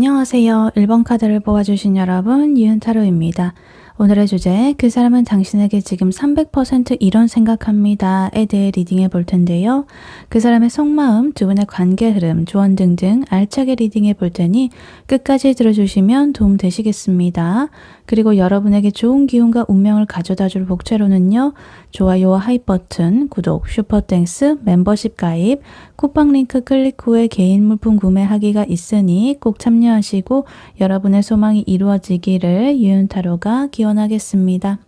안녕하세요. 1번 카드를 뽑아주신 여러분, 유은타로입니다. 오늘의 주제, 그 사람은 당신에게 지금 300% 이런 생각합니다에 대해 리딩해 볼 텐데요. 그 사람의 속마음, 두 분의 관계 흐름, 조언 등등 알차게 리딩해 볼 테니 끝까지 들어주시면 도움 되시겠습니다. 그리고 여러분에게 좋은 기운과 운명을 가져다 줄 복채로는요. 좋아요와 하이 버튼, 구독, 슈퍼땡스, 멤버십 가입, 쿠팡 링크 클릭 후에 개인 물품 구매하기가 있으니 꼭 참여하시고 여러분의 소망이 이루어지기를 유은타로가 기원하겠습니다.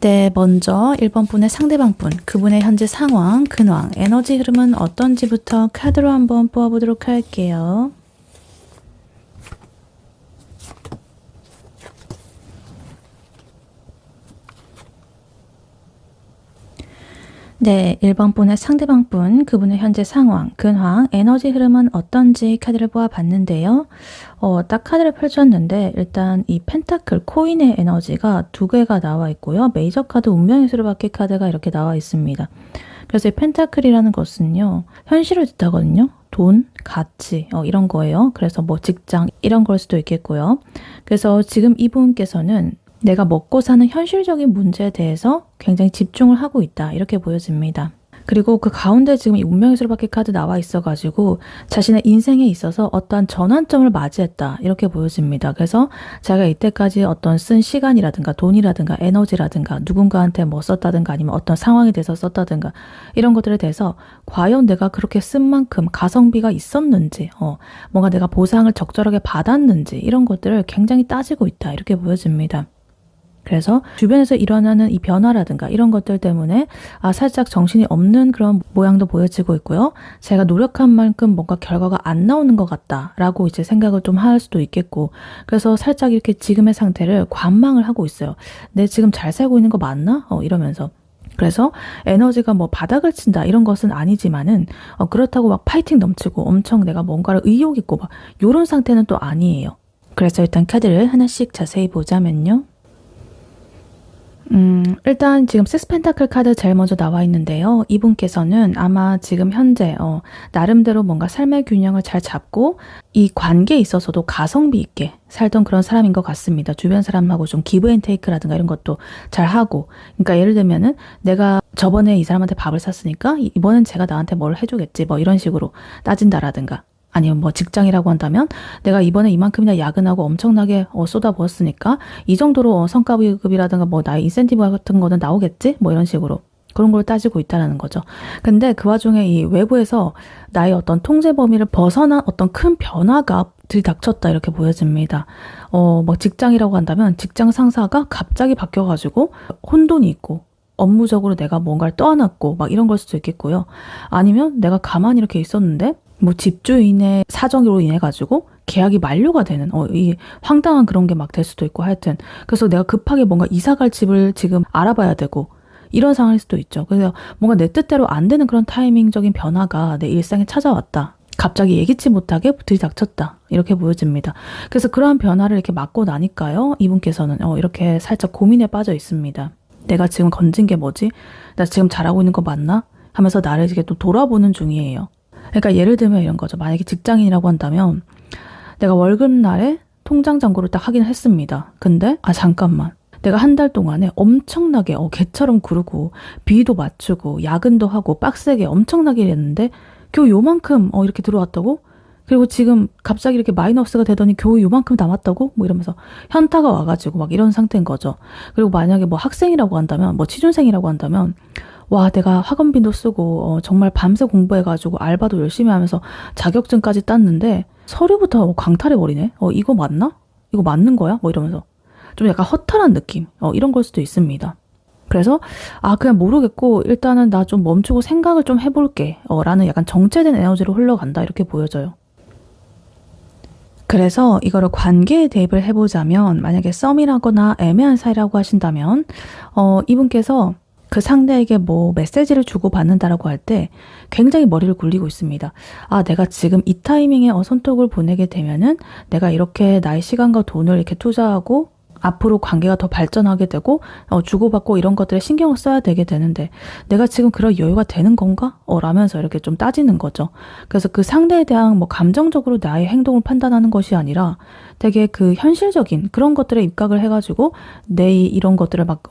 네, 먼저 1번 분의 상대방 분, 그분의 현재 상황, 근황, 에너지 흐름은 어떤지부터 카드로 한번 뽑아보도록 할게요. 네, 1번 분의 상대방 분, 그분의 현재 상황, 근황, 에너지 흐름은 어떤지 카드를 보아봤는데요. 딱 카드를 펼쳤는데 일단 이 펜타클 코인의 에너지가 두 개가 나와 있고요. 메이저 카드 운명의 수레바퀴 카드가 이렇게 나와 있습니다. 그래서 이 펜타클이라는 것은요. 현실을 뜻하거든요. 돈, 가치 이런 거예요. 그래서 뭐 직장 이런 걸 수도 있겠고요. 그래서 지금 이분께서는 내가 먹고 사는 현실적인 문제에 대해서 굉장히 집중을 하고 있다. 이렇게 보여집니다. 그리고 그 가운데 지금 이 운명의 수레바퀴 카드 나와 있어가지고 자신의 인생에 있어서 어떠한 전환점을 맞이했다. 이렇게 보여집니다. 그래서 자기가 이때까지 어떤 쓴 시간이라든가 돈이라든가 에너지라든가 누군가한테 뭐 썼다든가 아니면 어떤 상황에 대해서 썼다든가 이런 것들에 대해서 과연 내가 그렇게 쓴 만큼 가성비가 있었는지 뭔가 내가 보상을 적절하게 받았는지 이런 것들을 굉장히 따지고 있다. 이렇게 보여집니다. 그래서 주변에서 일어나는 이 변화라든가 이런 것들 때문에 살짝 정신이 없는 그런 모양도 보여지고 있고요. 제가 노력한 만큼 뭔가 결과가 안 나오는 것 같다라고 이제 생각을 좀 할 수도 있겠고 그래서 살짝 이렇게 지금의 상태를 관망을 하고 있어요. 내 지금 잘 살고 있는 거 맞나? 이러면서. 그래서 에너지가 뭐 바닥을 친다 이런 것은 아니지만은 그렇다고 막 파이팅 넘치고 엄청 내가 뭔가를 의욕 있고 막 이런 상태는 또 아니에요. 그래서 일단 카드를 하나씩 자세히 보자면요. 일단 지금 식스 펜타클 카드 제일 먼저 나와 있는데요. 이분께서는 아마 지금 현재 나름대로 뭔가 삶의 균형을 잘 잡고 이 관계에 있어서도 가성비 있게 살던 그런 사람인 것 같습니다. 주변 사람하고 좀 기브 앤 테이크라든가 이런 것도 잘 하고 그러니까 예를 들면은 내가 저번에 이 사람한테 밥을 샀으니까 이번엔 제가 나한테 뭘 해주겠지 뭐 이런 식으로 따진다라든가 아니면 뭐 직장이라고 한다면 내가 이번에 이만큼이나 야근하고 엄청나게 쏟아부었으니까 이 정도로 성과급이라든가 뭐 나의 인센티브 같은 거는 나오겠지? 뭐 이런 식으로 그런 걸 따지고 있다는 거죠. 근데 그 와중에 이 외부에서 나의 어떤 통제 범위를 벗어난 어떤 큰 변화가 들이닥쳤다 이렇게 보여집니다. 뭐 직장이라고 한다면 직장 상사가 갑자기 바뀌어가지고 혼돈이 있고 업무적으로 내가 뭔가를 떠안았고 막 이런 걸 수도 있겠고요. 아니면 내가 가만히 이렇게 있었는데 뭐 집주인의 사정으로 인해 가지고 계약이 만료가 되는 이 황당한 그런 게 막 될 수도 있고 하여튼 그래서 내가 급하게 뭔가 이사 갈 집을 지금 알아봐야 되고 이런 상황일 수도 있죠. 그래서 뭔가 내 뜻대로 안 되는 그런 타이밍적인 변화가 내 일상에 찾아왔다. 갑자기 예기치 못하게 들이닥쳤다. 이렇게 보여집니다. 그래서 그러한 변화를 이렇게 맞고 나니까요. 이분께서는 이렇게 살짝 고민에 빠져 있습니다. 내가 지금 건진 게 뭐지? 나 지금 잘하고 있는 거 맞나? 하면서 나를 이렇게 또 돌아보는 중이에요. 그러니까 예를 들면 이런 거죠. 만약에 직장인이라고 한다면 내가 월급날에 통장 잔고를 딱 확인을 했습니다. 근데 잠깐만. 내가 한 달 동안에 엄청나게 개처럼 구르고 비도 맞추고 야근도 하고 빡세게 엄청나게 일했는데 겨우 요만큼 이렇게 들어왔다고? 그리고 지금 갑자기 이렇게 마이너스가 되더니 겨우 요만큼 남았다고? 뭐 이러면서 현타가 와가지고 막 이런 상태인 거죠. 그리고 만약에 뭐 학생이라고 한다면 뭐 취준생이라고 한다면 와 내가 학원비도 쓰고 정말 밤새 공부해가지고 알바도 열심히 하면서 자격증까지 땄는데 서류부터 강탈해버리네? 이거 맞나? 이거 맞는 거야? 뭐 이러면서 좀 약간 허탈한 느낌 이런 걸 수도 있습니다. 그래서 그냥 모르겠고 일단은 나 좀 멈추고 생각을 좀 해볼게 라는 약간 정체된 에너지로 흘러간다 이렇게 보여져요. 그래서 이거를 관계에 대입을 해보자면 만약에 썸이라거나 애매한 사이라고 하신다면 이분께서 그 상대에게 뭐 메시지를 주고받는다라고 할 때 굉장히 머리를 굴리고 있습니다. 내가 지금 이 타이밍에 손톱을 보내게 되면은 내가 이렇게 나의 시간과 돈을 이렇게 투자하고 앞으로 관계가 더 발전하게 되고 주고받고 이런 것들에 신경을 써야 되게 되는데 내가 지금 그럴 여유가 되는 건가? 라면서 이렇게 좀 따지는 거죠. 그래서 그 상대에 대한 뭐 감정적으로 나의 행동을 판단하는 것이 아니라 되게 그 현실적인 그런 것들에 입각을 해가지고 내 이런 것들을 막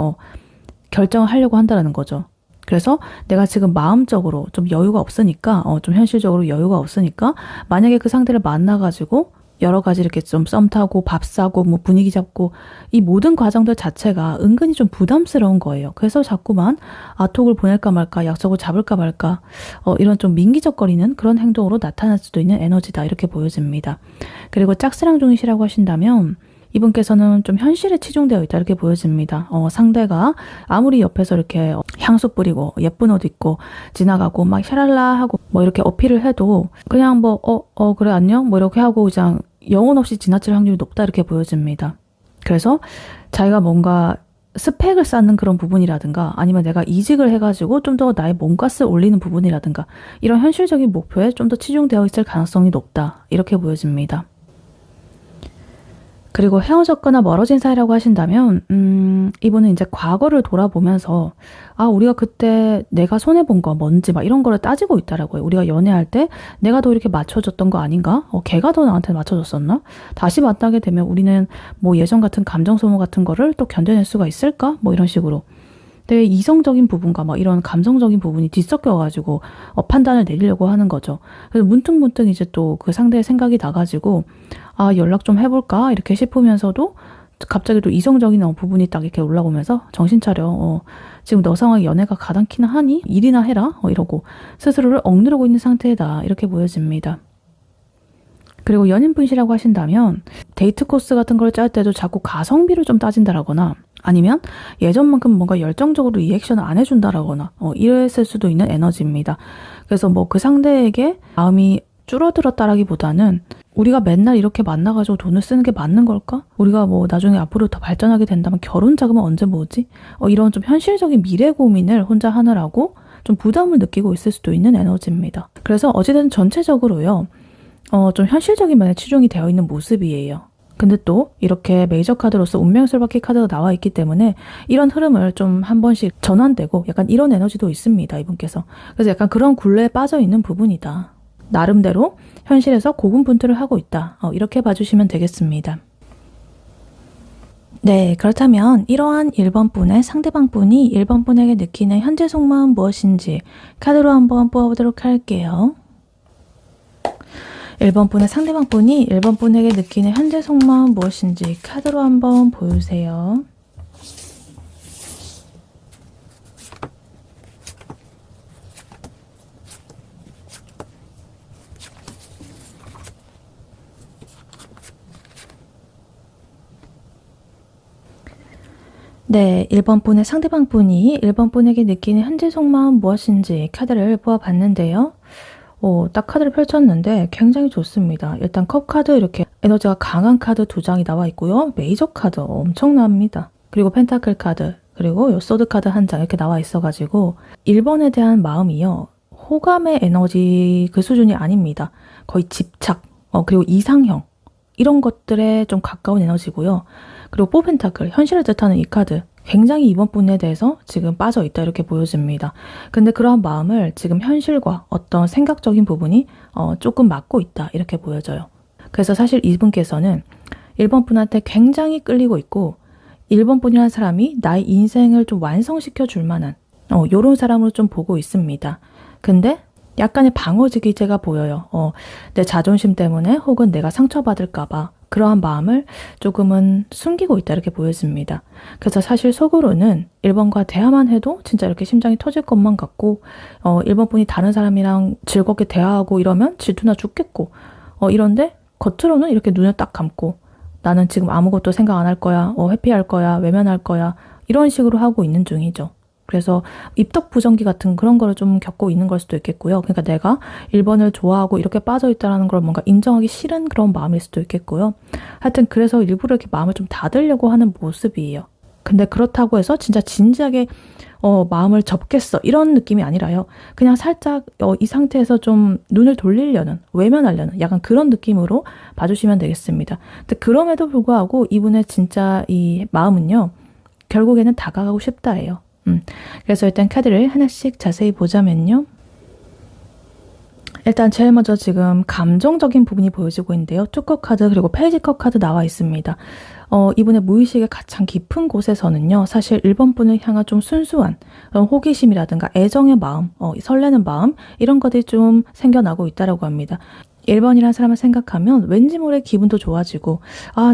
결정을 하려고 한다는 거죠. 그래서 내가 지금 마음적으로 좀 여유가 없으니까 좀 현실적으로 여유가 없으니까 만약에 그 상대를 만나가지고 여러 가지 이렇게 좀 썸 타고 밥 사고 뭐 분위기 잡고 이 모든 과정들 자체가 은근히 좀 부담스러운 거예요. 그래서 자꾸만 톡을 보낼까 말까 약속을 잡을까 말까 이런 좀 민기적거리는 그런 행동으로 나타날 수도 있는 에너지다 이렇게 보여집니다. 그리고 짝사랑 중이시라고 하신다면 이분께서는 좀 현실에 치중되어 있다 이렇게 보여집니다. 상대가 아무리 옆에서 이렇게 향수 뿌리고 예쁜 옷 입고 지나가고 막 샤랄라 하고 뭐 이렇게 어필을 해도 그냥 뭐 그래 안녕 뭐 이렇게 하고 그냥 영혼 없이 지나칠 확률이 높다 이렇게 보여집니다. 그래서 자기가 뭔가 스펙을 쌓는 그런 부분이라든가 아니면 내가 이직을 해가지고 좀 더 나의 몸값을 올리는 부분이라든가 이런 현실적인 목표에 좀 더 치중되어 있을 가능성이 높다 이렇게 보여집니다. 그리고 헤어졌거나 멀어진 사이라고 하신다면 이분은 이제 과거를 돌아보면서 우리가 그때 내가 손해본 거 뭔지 막 이런 거를 따지고 있다라고요. 우리가 연애할 때 내가 더 이렇게 맞춰줬던 거 아닌가? 걔가 더 나한테 맞춰줬었나? 다시 만나게 되면 우리는 뭐 예전 같은 감정 소모 같은 거를 또 견뎌낼 수가 있을까? 뭐 이런 식으로. 되게 이성적인 부분과 막 이런 감성적인 부분이 뒤섞여가지고 판단을 내리려고 하는 거죠. 그래서 문득문득 이제 또 그 상대의 생각이 나가지고 연락 좀 해볼까 이렇게 싶으면서도 갑자기 또 이성적인 부분이 딱 이렇게 올라오면서 정신 차려. 지금 너 상황에 연애가 가당키나 하니? 일이나 해라. 이러고 스스로를 억누르고 있는 상태다. 이렇게 보여집니다. 그리고 연인분이시라고 하신다면 데이트 코스 같은 걸 짤 때도 자꾸 가성비를 좀 따진다라거나 아니면 예전만큼 뭔가 열정적으로 리액션을 안 해준다라거나 이랬을 수도 있는 에너지입니다. 그래서 뭐 그 상대에게 마음이 줄어들었다라기보다는 우리가 맨날 이렇게 만나가지고 돈을 쓰는 게 맞는 걸까? 우리가 뭐 나중에 앞으로 더 발전하게 된다면 결혼 자금은 언제 모으지? 이런 좀 현실적인 미래 고민을 혼자 하느라고 좀 부담을 느끼고 있을 수도 있는 에너지입니다. 그래서 어찌든 전체적으로요. 좀 현실적인 면에 치중이 되어 있는 모습이에요. 근데 또 이렇게 메이저 카드로서 운명술바퀴 카드가 나와 있기 때문에 이런 흐름을 좀 한 번씩 전환되고 약간 이런 에너지도 있습니다. 이분께서. 그래서 약간 그런 굴레에 빠져 있는 부분이다. 나름대로 현실에서 고군분투를 하고 있다. 이렇게 봐주시면 되겠습니다. 네, 그렇다면 이러한 1번 분의 상대방 분이 1번 분에게 느끼는 현재 속마음 무엇인지 카드로 한번 뽑아보도록 할게요. 1번 분의 상대방 분이 1번 분에게 느끼는 현재 속마음 무엇인지 카드로 한번 보여주세요. 네, 1번 분의 상대방 분이 1번 분에게 느끼는 현재 속마음 무엇인지 카드를 뽑아봤는데요. 딱 카드를 펼쳤는데 굉장히 좋습니다. 일단 컵 카드 이렇게 에너지가 강한 카드 2장이 나와 있고요. 메이저 카드 엄청납니다. 그리고 펜타클 카드, 그리고 요 소드 카드 1장 이렇게 나와 있어가지고 1번에 대한 마음이요. 호감의 에너지 그 수준이 아닙니다. 거의 집착, 그리고 이상형 이런 것들에 좀 가까운 에너지고요. 그리고 4 펜타클, 현실을 뜻하는 이 카드 굉장히 이번 분에 대해서 지금 빠져 있다 이렇게 보여집니다. 근데 그러한 마음을 지금 현실과 어떤 생각적인 부분이 조금 맞고 있다 이렇게 보여져요. 그래서 사실 이분께서는 1번 분한테 굉장히 끌리고 있고 1번 분이라는 사람이 나의 인생을 좀 완성시켜 줄 만한 요런 사람으로 좀 보고 있습니다. 근데 약간의 방어지기제가 보여요. 내 자존심 때문에 혹은 내가 상처받을까 봐 그러한 마음을 조금은 숨기고 있다 이렇게 보여집니다. 그래서 사실 속으로는 1번과 대화만 해도 진짜 이렇게 심장이 터질 것만 같고 1번 분이 다른 사람이랑 즐겁게 대화하고 이러면 질투나 죽겠고 이런데 겉으로는 이렇게 눈을 딱 감고 나는 지금 아무것도 생각 안 할 거야, 회피할 거야, 외면할 거야 이런 식으로 하고 있는 중이죠. 그래서 입덕 부정기 같은 그런 거를 좀 겪고 있는 걸 수도 있겠고요. 그러니까 내가 1번을 좋아하고 이렇게 빠져있다는 걸 뭔가 인정하기 싫은 그런 마음일 수도 있겠고요. 하여튼 그래서 일부러 이렇게 마음을 좀 닫으려고 하는 모습이에요. 근데 그렇다고 해서 진짜 진지하게 마음을 접겠어 이런 느낌이 아니라요. 그냥 살짝 이 상태에서 좀 눈을 돌리려는, 외면하려는 약간 그런 느낌으로 봐주시면 되겠습니다. 근데 그럼에도 불구하고 이분의 진짜 이 마음은요, 결국에는 다가가고 싶다예요. 그래서 일단 카드를 하나씩 자세히 보자면요. 일단 제일 먼저 지금 감정적인 부분이 보여지고 있는데요. 투컵 카드 그리고 페이지컵 카드 나와 있습니다. 이분의 무의식의 가장 깊은 곳에서는요. 사실 1번 분을 향한 좀 순수한 호기심이라든가 애정의 마음, 설레는 마음 이런 것들이 좀 생겨나고 있다라고 합니다. 1번이라는 사람을 생각하면 왠지 모르게 기분도 좋아지고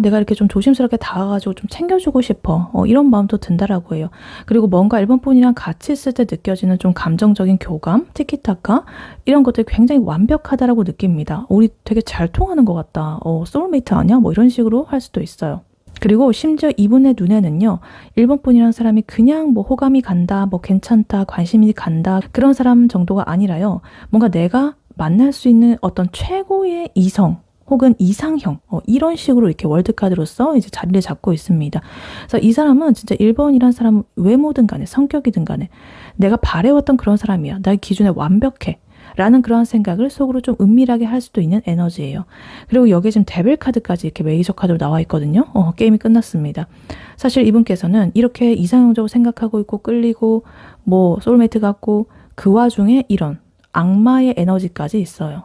내가 이렇게 좀 조심스럽게 다가가지고 좀 챙겨주고 싶어 이런 마음도 든다라고 해요. 그리고 뭔가 1번 분이랑 같이 있을 때 느껴지는 좀 감정적인 교감, 티키타카 이런 것들이 굉장히 완벽하다라고 느낍니다. 우리 되게 잘 통하는 것 같다. 소울메이트 아니야? 뭐 이런 식으로 할 수도 있어요. 그리고 심지어 이분의 눈에는요, 1번 분이라는 사람이 그냥 뭐 호감이 간다, 뭐 괜찮다, 관심이 간다 그런 사람 정도가 아니라요. 뭔가 내가 만날 수 있는 어떤 최고의 이성 혹은 이상형 이런 식으로 이렇게 월드카드로서 이제 자리를 잡고 있습니다. 그래서 이 사람은 진짜 1번이란 사람은 외모든 간에 성격이든 간에 내가 바래왔던 그런 사람이야. 나의 기준에 완벽해. 라는 그런 생각을 속으로 좀 은밀하게 할 수도 있는 에너지예요. 그리고 여기에 지금 데빌 카드까지 이렇게 메이저 카드로 나와 있거든요. 게임이 끝났습니다. 사실 이분께서는 이렇게 이상형적으로 생각하고 있고 끌리고 뭐 소울메이트 같고 그 와중에 이런 악마의 에너지까지 있어요.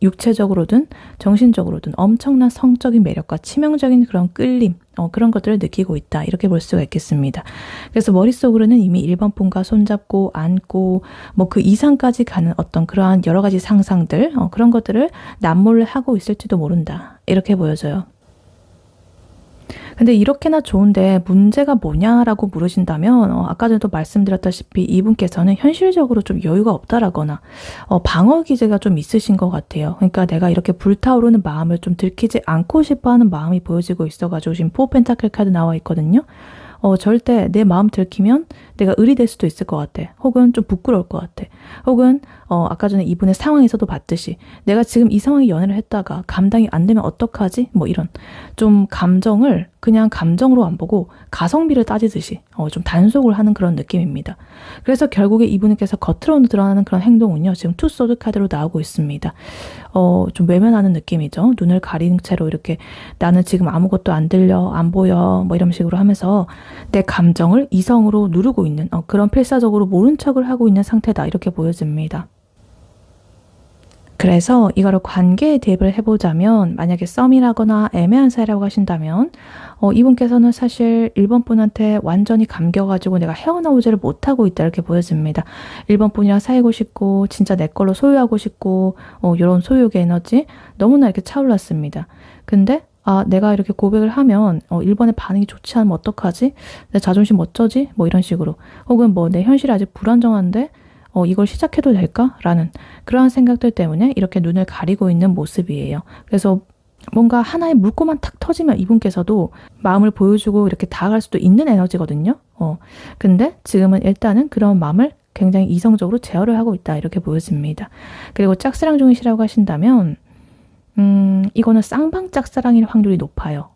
육체적으로든 정신적으로든 엄청난 성적인 매력과 치명적인 그런 끌림, 그런 것들을 느끼고 있다. 이렇게 볼 수가 있겠습니다. 그래서 머릿속으로는 이미 1번 분과 손잡고 안고 뭐 그 이상까지 가는 어떤 그러한 여러 가지 상상들, 그런 것들을 남몰래 하고 있을지도 모른다. 이렇게 보여져요. 근데 이렇게나 좋은데 문제가 뭐냐라고 물으신다면 아까 전에도 말씀드렸다시피 이분께서는 현실적으로 좀 여유가 없다라거나 방어 기제가 좀 있으신 것 같아요. 그러니까 내가 이렇게 불타오르는 마음을 좀 들키지 않고 싶어하는 마음이 보여지고 있어가지고 지금 4 펜타클 카드 나와 있거든요. 절대 내 마음 들키면 내가 의리될 수도 있을 것 같아. 혹은 좀 부끄러울 것 같아. 혹은 아까 전에 이분의 상황에서도 봤듯이 내가 지금 이 상황에 연애를 했다가 감당이 안 되면 어떡하지? 뭐 이런 좀 감정을 그냥 감정으로 안 보고 가성비를 따지듯이 좀 단속을 하는 그런 느낌입니다. 그래서 결국에 이분께서 겉으로 드러나는 그런 행동은요. 지금 투 소드 카드로 나오고 있습니다. 좀 외면하는 느낌이죠. 눈을 가린 채로 이렇게 나는 지금 아무것도 안 들려, 안 보여 뭐 이런 식으로 하면서 내 감정을 이성으로 누르고 있는 그런 필사적으로 모른 척을 하고 있는 상태다. 이렇게 보여집니다. 그래서 이거를 관계에 대입을 해보자면 만약에 썸이라거나 애매한 사이라고 하신다면 이분께서는 사실 1번 분한테 완전히 감겨가지고 내가 헤어나오지를 못하고 있다 이렇게 보여집니다. 1번 분이랑 사귀고 싶고 진짜 내 걸로 소유하고 싶고 이런 소유욕의 에너지 너무나 이렇게 차올랐습니다. 근데 내가 이렇게 고백을 하면 1번의 반응이 좋지 않으면 어떡하지? 내 자존심 어쩌지? 뭐 이런 식으로 혹은 뭐 내 현실이 아직 불안정한데 이걸 시작해도 될까? 라는 그러한 생각들 때문에 이렇게 눈을 가리고 있는 모습이에요. 그래서 뭔가 하나의 물꼬만 탁 터지면 이분께서도 마음을 보여주고 이렇게 다가갈 수도 있는 에너지거든요. 근데 지금은 일단은 그런 마음을 굉장히 이성적으로 제어를 하고 있다. 이렇게 보여집니다. 그리고 짝사랑 중이시라고 하신다면 이거는 쌍방짝사랑일 확률이 높아요.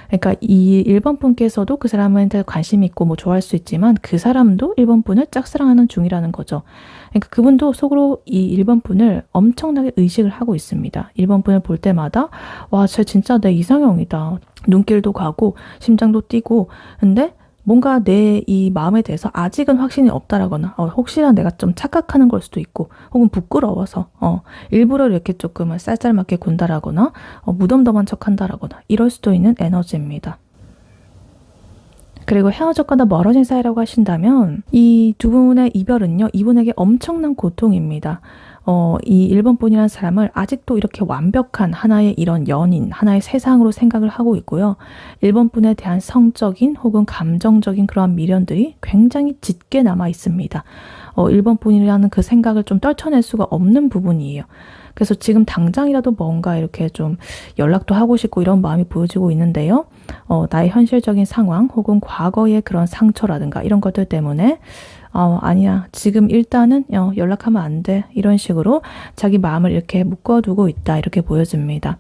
그러니까 이 1번 분께서도 그 사람한테 관심이 있고 뭐 좋아할 수 있지만 그 사람도 1번 분을 짝사랑하는 중이라는 거죠. 그러니까 그분도 속으로 이 1번 분을 엄청나게 의식을 하고 있습니다. 1번 분을 볼 때마다 와, 쟤 진짜 내 이상형이다. 눈길도 가고 심장도 뛰고 근데 뭔가 내 이 마음에 대해서 아직은 확신이 없다라거나 혹시나 내가 좀 착각하는 걸 수도 있고 혹은 부끄러워서 일부러 이렇게 조금은 쌀쌀맞게 군다라거나 무덤덤한 척한다라거나 이럴 수도 있는 에너지입니다. 그리고 헤어졌거나 멀어진 사이라고 하신다면 이 두 분의 이별은요. 이분에게 엄청난 고통입니다. 이 1번 분이라는 사람을 아직도 이렇게 완벽한 하나의 이런 연인, 하나의 세상으로 생각을 하고 있고요. 1번 분에 대한 성적인 혹은 감정적인 그러한 미련들이 굉장히 짙게 남아 있습니다. 1번 분이라는 그 생각을 좀 떨쳐낼 수가 없는 부분이에요. 그래서 지금 당장이라도 뭔가 이렇게 좀 연락도 하고 싶고 이런 마음이 보여지고 있는데요. 나의 현실적인 상황 혹은 과거의 그런 상처라든가 이런 것들 때문에 아니야. 지금 일단은 연락하면 안 돼. 이런 식으로 자기 마음을 이렇게 묶어두고 있다. 이렇게 보여집니다.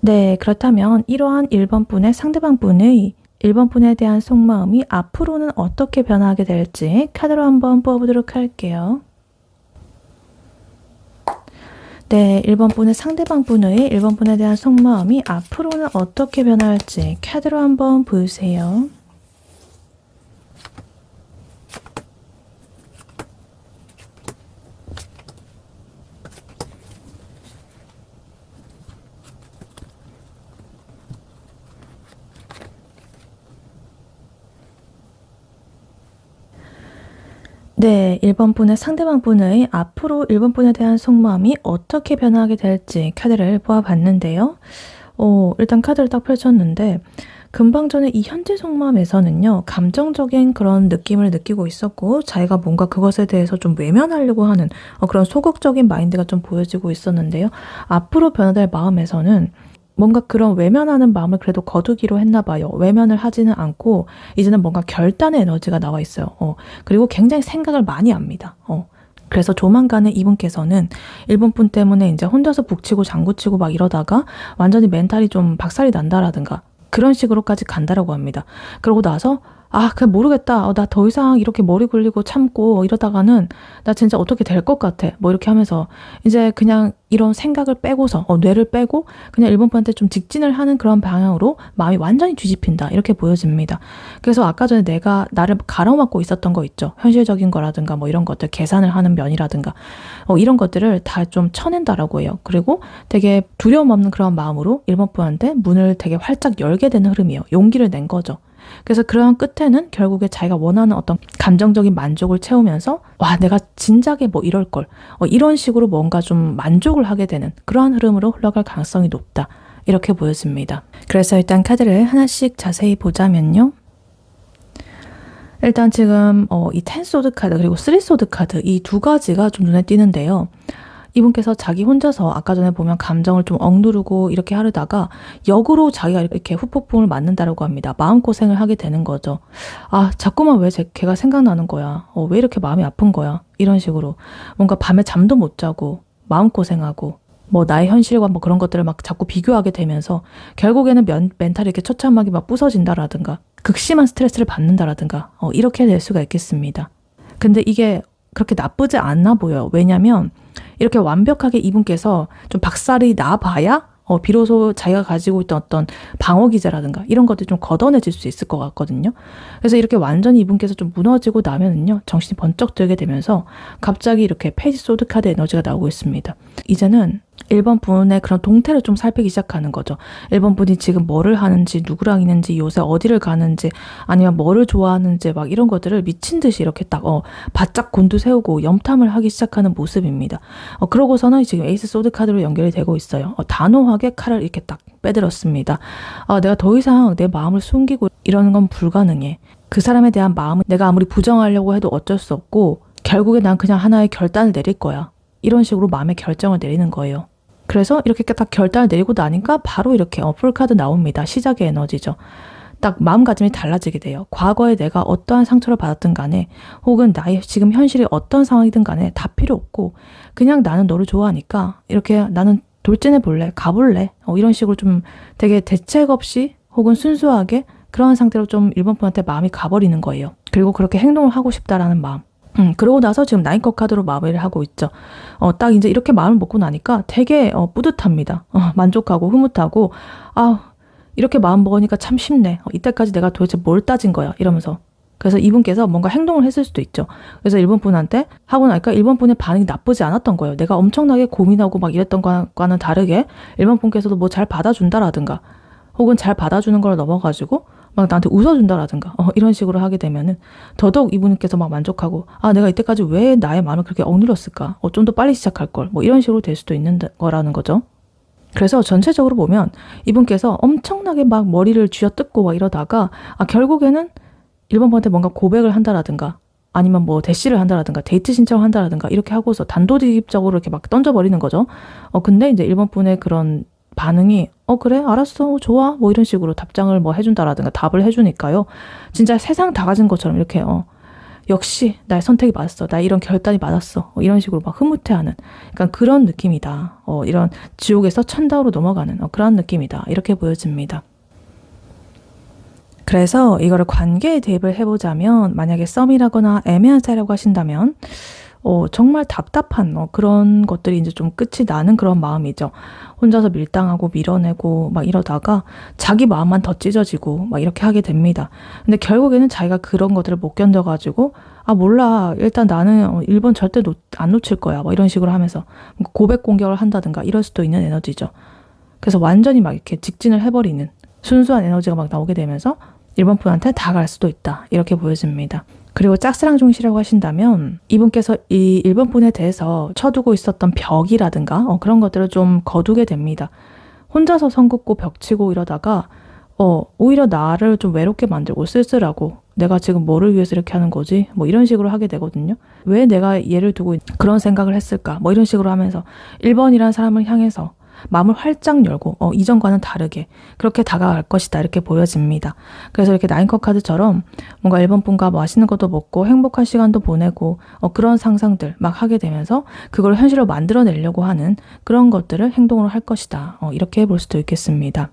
네, 그렇다면 이러한 1번 분의 상대방 분의 1번 분에 대한 속마음이 앞으로는 어떻게 변화하게 될지 카드로 한번 뽑아보도록 할게요. 네, 1번 분의 상대방 분의 1번 분에 대한 속마음이 앞으로는 어떻게 변화할지 카드로 한번 보세요. 네, 1번 분의 상대방 분의 앞으로 1번 분에 대한 속마음이 어떻게 변화하게 될지 카드를 보아봤는데요. 일단 카드를 딱 펼쳤는데 금방 전에 이 현재 속마음에서는요, 감정적인 그런 느낌을 느끼고 있었고 자기가 뭔가 그것에 대해서 좀 외면하려고 하는 그런 소극적인 마인드가 좀 보여지고 있었는데요. 앞으로 변화될 마음에서는 뭔가 그런 외면하는 마음을 그래도 거두기로 했나 봐요. 외면을 하지는 않고 이제는 뭔가 결단의 에너지가 나와 있어요. 그리고 굉장히 생각을 많이 합니다. 그래서 조만간에 이분께서는 1번 분 때문에 이제 혼자서 북치고 장구치고 막 이러다가 완전히 멘탈이 좀 박살이 난다라든가 그런 식으로까지 간다라고 합니다. 그러고 나서 그냥 모르겠다. 나 더 이상 이렇게 머리 굴리고 참고 이러다가는 나 진짜 어떻게 될 것 같아. 뭐 이렇게 하면서 이제 그냥 이런 생각을 빼고서 뇌를 빼고 그냥 1번 분한테 좀 직진을 하는 그런 방향으로 마음이 완전히 뒤집힌다. 이렇게 보여집니다. 그래서 아까 전에 내가 나를 가로막고 있었던 거 있죠. 현실적인 거라든가 뭐 이런 것들 계산을 하는 면이라든가 이런 것들을 다 좀 쳐낸다라고 해요. 그리고 되게 두려움 없는 그런 마음으로 1번 분한테 문을 되게 활짝 열게 되는 흐름이에요. 용기를 낸 거죠. 그래서 그런 끝에는 결국에 자기가 원하는 어떤 감정적인 만족을 채우면서 내가 진작에 뭐 이럴 걸 이런 식으로 뭔가 좀 만족을 하게 되는 그러한 흐름으로 흘러갈 가능성이 높다. 이렇게 보여집니다. 그래서 일단 카드를 하나씩 자세히 보자면요. 일단 지금 이 10소드 카드 그리고 3소드 카드 이 두 가지가 좀 눈에 띄는데요. 이분께서 자기 혼자서 아까 전에 보면 감정을 좀 억누르고 이렇게 하려다가 역으로 자기가 이렇게 후폭풍을 맞는다고 합니다. 마음고생을 하게 되는 거죠. 자꾸만 왜 걔가 생각나는 거야. 왜 이렇게 마음이 아픈 거야. 이런 식으로 뭔가 밤에 잠도 못 자고 마음고생하고 뭐 나의 현실과 뭐 그런 것들을 막 자꾸 비교하게 되면서 결국에는 멘탈이 이렇게 처참하게 막 부서진다라든가 극심한 스트레스를 받는다라든가 이렇게 될 수가 있겠습니다. 근데 이게 그렇게 나쁘지 않나 보여요. 왜냐면 이렇게 완벽하게 이분께서 좀 박살이 나봐야 비로소 자기가 가지고 있던 어떤 방어기제라든가 이런 것들이 좀 걷어내질 수 있을 것 같거든요. 그래서 이렇게 완전히 이분께서 좀 무너지고 나면은요, 정신이 번쩍 들게 되면서 갑자기 이렇게 페이지 소드 카드 에너지가 나오고 있습니다. 이제는 1번 분의 그런 동태를 좀 살피기 시작하는 거죠. 1번 분이 지금 뭐를 하는지, 누구랑 있는지, 요새 어디를 가는지, 아니면 뭐를 좋아하는지 막 이런 것들을 미친 듯이 이렇게 딱 바짝 곤두세우고 염탐을 하기 시작하는 모습입니다. 그러고서는 지금 에이스 소드 카드로 연결이 되고 있어요. 단호하게 칼을 이렇게 딱 빼들었습니다. 내가 더 이상 내 마음을 숨기고 이러는 건 불가능해. 그 사람에 대한 마음은 내가 아무리 부정하려고 해도 어쩔 수 없고 결국에 난 그냥 하나의 결단을 내릴 거야. 이런 식으로 마음의 결정을 내리는 거예요. 그래서 이렇게 딱 결단을 내리고 나니까 바로 이렇게 풀카드 나옵니다. 시작의 에너지죠. 딱 마음가짐이 달라지게 돼요. 과거에 내가 어떠한 상처를 받았든 간에 혹은 나의 지금 현실이 어떤 상황이든 간에 다 필요 없고 그냥 나는 너를 좋아하니까 이렇게 나는 돌진해 볼래, 가볼래 이런 식으로 좀 되게 대책 없이 혹은 순수하게 그런 상태로 좀 1번 분한테 마음이 가버리는 거예요. 그리고 그렇게 행동을 하고 싶다라는 마음. 그러고 나서 지금 나인컵 카드로 마무리를 하고 있죠. 딱 이제 이렇게 마음을 먹고 나니까 되게 뿌듯합니다. 만족하고 흐뭇하고 이렇게 마음 먹으니까 참 쉽네. 이때까지 내가 도대체 뭘 따진 거야 이러면서. 그래서 이분께서 뭔가 행동을 했을 수도 있죠. 그래서 1번 분한테 하고 나니까 1번 분의 반응이 나쁘지 않았던 거예요. 내가 엄청나게 고민하고 막 이랬던 거와는 다르게 1번 분께서도 뭐 잘 받아준다라든가 혹은 잘 받아주는 걸 넘어가지고 막 나한테 웃어준다라든가 이런 식으로 하게 되면은 더더욱 이분께서 막 만족하고 내가 이때까지 왜 나의 마음을 그렇게 억눌렀을까? 좀 더 빨리 시작할 걸. 뭐 이런 식으로 될 수도 있는 거라는 거죠. 그래서 전체적으로 보면 이분께서 엄청나게 막 머리를 쥐어뜯고 막 이러다가 결국에는 1번 분한테 뭔가 고백을 한다라든가 아니면 뭐 대시를 한다라든가 데이트 신청을 한다라든가 이렇게 하고서 단도직입적으로 이렇게 막 던져버리는 거죠. 근데 이제 1번 분의 그런 반응이 그래 알았어 좋아 뭐 이런 식으로 답장을 뭐 해준다라든가 답을 해주니까요. 진짜 세상 다 가진 것처럼 이렇게 역시 나의 선택이 맞았어. 나의 이런 결단이 맞았어. 이런 식으로 막 흐뭇해하는 약간 그런 느낌이다. 이런 지옥에서 천당으로 넘어가는 그런 느낌이다. 이렇게 보여집니다. 그래서 이거를 관계에 대입을 해보자면 만약에 썸이라거나 애매한 사이라고 하신다면 정말 답답한 그런 것들이 이제 좀 끝이 나는 그런 마음이죠. 혼자서 밀당하고 밀어내고 막 이러다가 자기 마음만 더 찢어지고 막 이렇게 하게 됩니다. 근데 결국에는 자기가 그런 것들을 못 견뎌가지고 아 몰라 일단 나는 1번 절대 안 놓칠 거야 뭐 이런 식으로 하면서 고백 공격을 한다든가 이럴 수도 있는 에너지죠. 그래서 완전히 막 이렇게 직진을 해버리는 순수한 에너지가 막 나오게 되면서 1번 분한테 다 갈 수도 있다 이렇게 보여집니다. 그리고 짝사랑 중이시라고 하신다면 이분께서 이 1번 분에 대해서 쳐두고 있었던 벽이라든가 그런 것들을 좀 거두게 됩니다. 혼자서 선 긋고 벽치고 이러다가 오히려 나를 좀 외롭게 만들고 쓸쓸하고 내가 지금 뭐를 위해서 이렇게 하는 거지? 뭐 이런 식으로 하게 되거든요. 왜 내가 얘를 두고 그런 생각을 했을까? 뭐 이런 식으로 하면서 1번이라는 사람을 향해서 마음을 활짝 열고 이전과는 다르게 그렇게 다가갈 것이다 이렇게 보여집니다. 그래서 이렇게 나인컵 카드처럼 뭔가 1번 분과 맛있는 것도 먹고 행복한 시간도 보내고 그런 상상들 막 하게 되면서 그걸 현실로 만들어내려고 하는 그런 것들을 행동으로 할 것이다 이렇게 볼 수도 있겠습니다.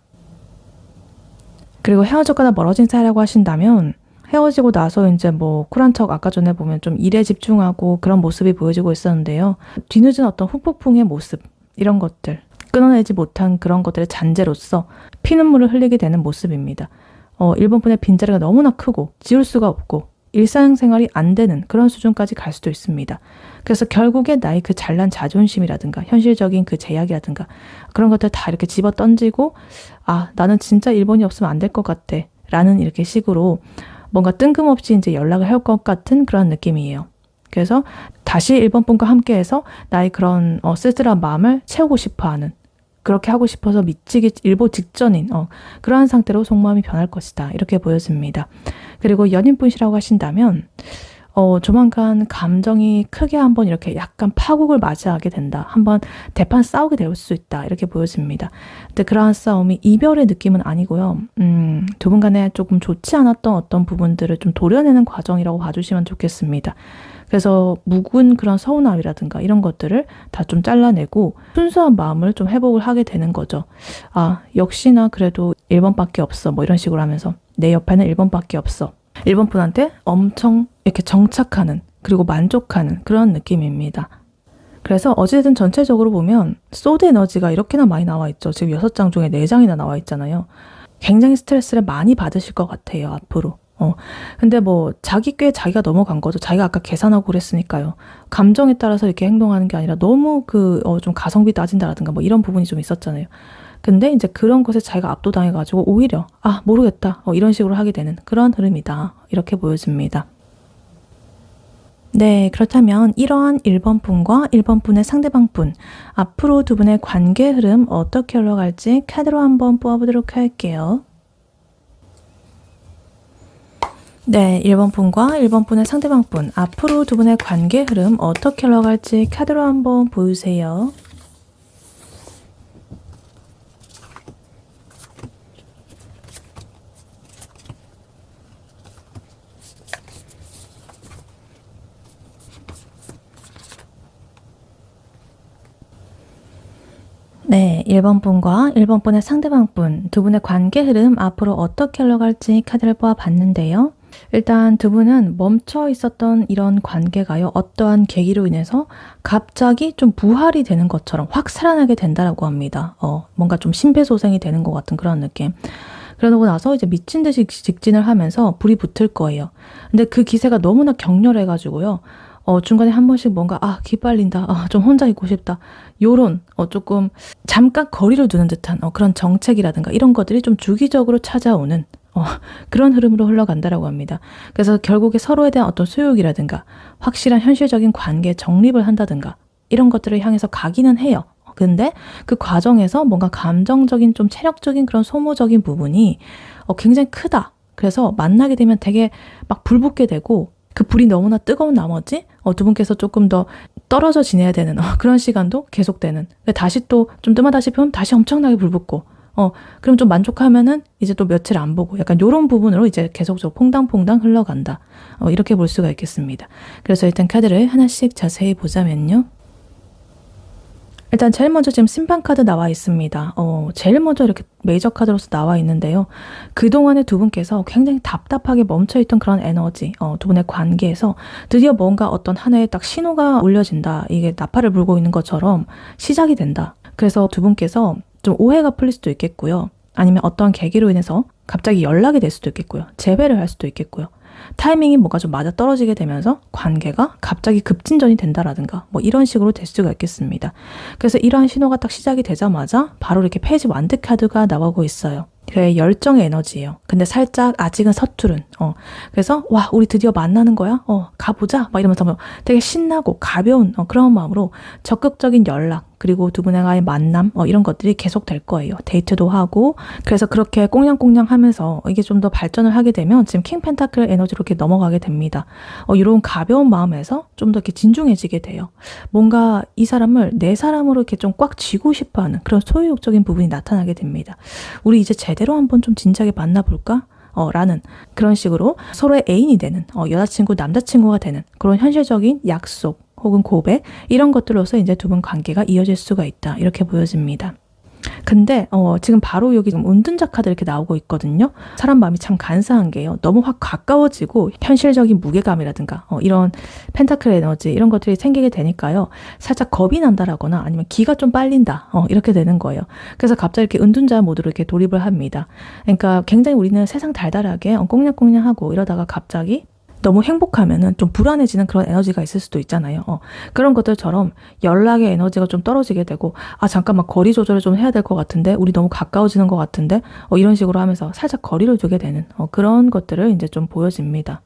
그리고 헤어졌거나 멀어진 사이라고 하신다면 헤어지고 나서 이제 뭐 쿨한 척 아까 전에 보면 좀 일에 집중하고 그런 모습이 보여지고 있었는데요. 뒤늦은 어떤 후폭풍의 모습 이런 것들 끊어내지 못한 그런 것들의 잔재로서 피눈물을 흘리게 되는 모습입니다. 1번 분의 빈자리가 너무나 크고 지울 수가 없고 일상생활이 안 되는 그런 수준까지 갈 수도 있습니다. 그래서 결국에 나의 그 잘난 자존심이라든가 현실적인 그 제약이라든가 그런 것들 다 이렇게 집어 던지고 아 나는 진짜 1번이 없으면 안 될 것 같아 라는 이렇게 식으로 뭔가 뜬금없이 이제 연락을 할 것 같은 그런 느낌이에요. 그래서 다시 1번 분과 함께해서 나의 그런 쓸쓸한 마음을 채우고 싶어하는 그렇게 하고 싶어서 미치기 일보 직전인 그러한 상태로 속마음이 변할 것이다 이렇게 보여집니다. 그리고 연인분이라고 하신다면 조만간 감정이 크게 한번 이렇게 약간 파국을 맞이하게 된다. 한번 대판 싸우게 될 수 있다 이렇게 보여집니다. 근데 그러한 싸움이 이별의 느낌은 아니고요. 두 분 간에 조금 좋지 않았던 어떤 부분들을 좀 도려내는 과정이라고 봐주시면 좋겠습니다. 그래서 묵은 그런 서운함이라든가 이런 것들을 다 좀 잘라내고 순수한 마음을 좀 회복을 하게 되는 거죠. 아 역시나 그래도 1번밖에 없어 뭐 이런 식으로 하면서 내 옆에는 1번밖에 없어. 1번 분한테 엄청 이렇게 정착하는 그리고 만족하는 그런 느낌입니다. 그래서 어찌됐든 전체적으로 보면 소드 에너지가 이렇게나 많이 나와 있죠. 지금 6장 중에 4장이나 나와 있잖아요. 굉장히 스트레스를 많이 받으실 것 같아요. 앞으로. 근데 뭐 자기 꾀에 자기가 넘어간 거죠. 자기가 아까 계산하고 그랬으니까요. 감정에 따라서 이렇게 행동하는 게 아니라 너무 좀 가성비 따진다라든가 뭐 이런 부분이 좀 있었잖아요. 근데 이제 그런 것에 자기가 압도당해가지고 오히려 모르겠다 이런 식으로 하게 되는 그런 흐름이다 이렇게 보여집니다. 네, 그렇다면 이러한 1번 분과 1번 분의 상대방 분 앞으로 두 분의 관계 흐름 어떻게 흘러갈지 카드로 한번 뽑아보도록 할게요. 네, 1번 분과 1번 분의 상대방 분 앞으로 두 분의 관계 흐름 어떻게 흘러갈지 카드로 한번 보여주세요. 네, 1번 분과 1번 분의 상대방 분 두 분의 관계 흐름 앞으로 어떻게 흘러갈지 카드를 뽑아봤는데요. 일단 두 분은 멈춰 있었던 이런 관계가요. 어떠한 계기로 인해서 갑자기 좀 부활이 되는 것처럼 확 살아나게 된다라고 합니다. 뭔가 좀 심폐소생이 되는 것 같은 그런 느낌. 그러고 나서 이제 미친 듯이 직진을 하면서 불이 붙을 거예요. 근데 그 기세가 너무나 격렬해가지고요. 중간에 한 번씩 뭔가 기빨린다. 좀 혼자 있고 싶다. 요런 조금 잠깐 거리를 두는 듯한 그런 정책이라든가 이런 것들이 좀 주기적으로 찾아오는 그런 흐름으로 흘러간다라고 합니다. 그래서 결국에 서로에 대한 어떤 소유욕이라든가 확실한 현실적인 관계 정립을 한다든가 이런 것들을 향해서 가기는 해요. 근데 그 과정에서 뭔가 감정적인 좀 체력적인 그런 소모적인 부분이 굉장히 크다. 그래서 만나게 되면 되게 막 불붙게 되고 그 불이 너무나 뜨거운 나머지 두 분께서 조금 더 떨어져 지내야 되는 그런 시간도 계속되는. 다시 또 좀 뜸하다시피 하면 다시 엄청나게 불붙고 그럼 좀 만족하면은 이제 또 며칠 안 보고 약간 요런 부분으로 이제 계속적으로 퐁당퐁당 흘러간다. 이렇게 볼 수가 있겠습니다. 그래서 일단 카드를 하나씩 자세히 보자면요. 일단 제일 먼저 지금 심판 카드 나와 있습니다. 제일 먼저 이렇게 메이저 카드로서 나와 있는데요. 그동안에 두 분께서 굉장히 답답하게 멈춰있던 그런 에너지, 두 분의 관계에서 드디어 뭔가 어떤 하나의 딱 신호가 울려진다. 이게 나팔을 불고 있는 것처럼 시작이 된다. 그래서 두 분께서 좀 오해가 풀릴 수도 있겠고요. 아니면 어떤 계기로 인해서 갑자기 연락이 될 수도 있겠고요. 재회를 할 수도 있겠고요. 타이밍이 뭔가 좀 맞아 떨어지게 되면서 관계가 갑자기 급진전이 된다라든가 뭐 이런 식으로 될 수가 있겠습니다. 그래서 이러한 신호가 딱 시작이 되자마자 바로 이렇게 페이지 완드 카드가 나오고 있어요. 그게 열정의 에너지예요. 근데 살짝 아직은 서투른. 그래서 와 우리 드디어 만나는 거야? 가보자. 막 이러면서 뭐 되게 신나고 가벼운 그런 마음으로 적극적인 연락 그리고 두 분과의 만남 이런 것들이 계속 될 거예요. 데이트도 하고 그래서 그렇게 꽁냥꽁냥 하면서 이게 좀 더 발전을 하게 되면 지금 킹 펜타클 에너지로 이렇게 넘어가게 됩니다. 이런 가벼운 마음에서 좀 더 이렇게 진중해지게 돼요. 뭔가 이 사람을 내 사람으로 이렇게 좀 꽉 쥐고 싶어하는 그런 소유욕적인 부분이 나타나게 됩니다. 우리 이제 제대로 한번 좀 진지하게 만나볼까? 라는 그런 식으로 서로의 애인이 되는 여자친구, 남자친구가 되는 그런 현실적인 약속 혹은 고백 이런 것들로서 이제 두 분 관계가 이어질 수가 있다. 이렇게 보여집니다. 근데 지금 바로 여기 은둔자 카드 이렇게 나오고 있거든요. 사람 마음이 참 간사한 게요. 너무 확 가까워지고 현실적인 무게감이라든가 이런 펜타클 에너지 이런 것들이 생기게 되니까요. 살짝 겁이 난다라거나 아니면 기가 좀 빨린다. 이렇게 되는 거예요. 그래서 갑자기 이렇게 은둔자 모드로 이렇게 돌입을 합니다. 그러니까 굉장히 우리는 세상 달달하게 꽁냥꽁냥하고 이러다가 갑자기 너무 행복하면은 좀 불안해지는 그런 에너지가 있을 수도 있잖아요. 그런 것들처럼 연락의 에너지가 좀 떨어지게 되고 잠깐만 거리 조절을 좀 해야 될 것 같은데 우리 너무 가까워지는 것 같은데 이런 식으로 하면서 살짝 거리를 두게 되는 그런 것들을 이제 좀 보여집니다.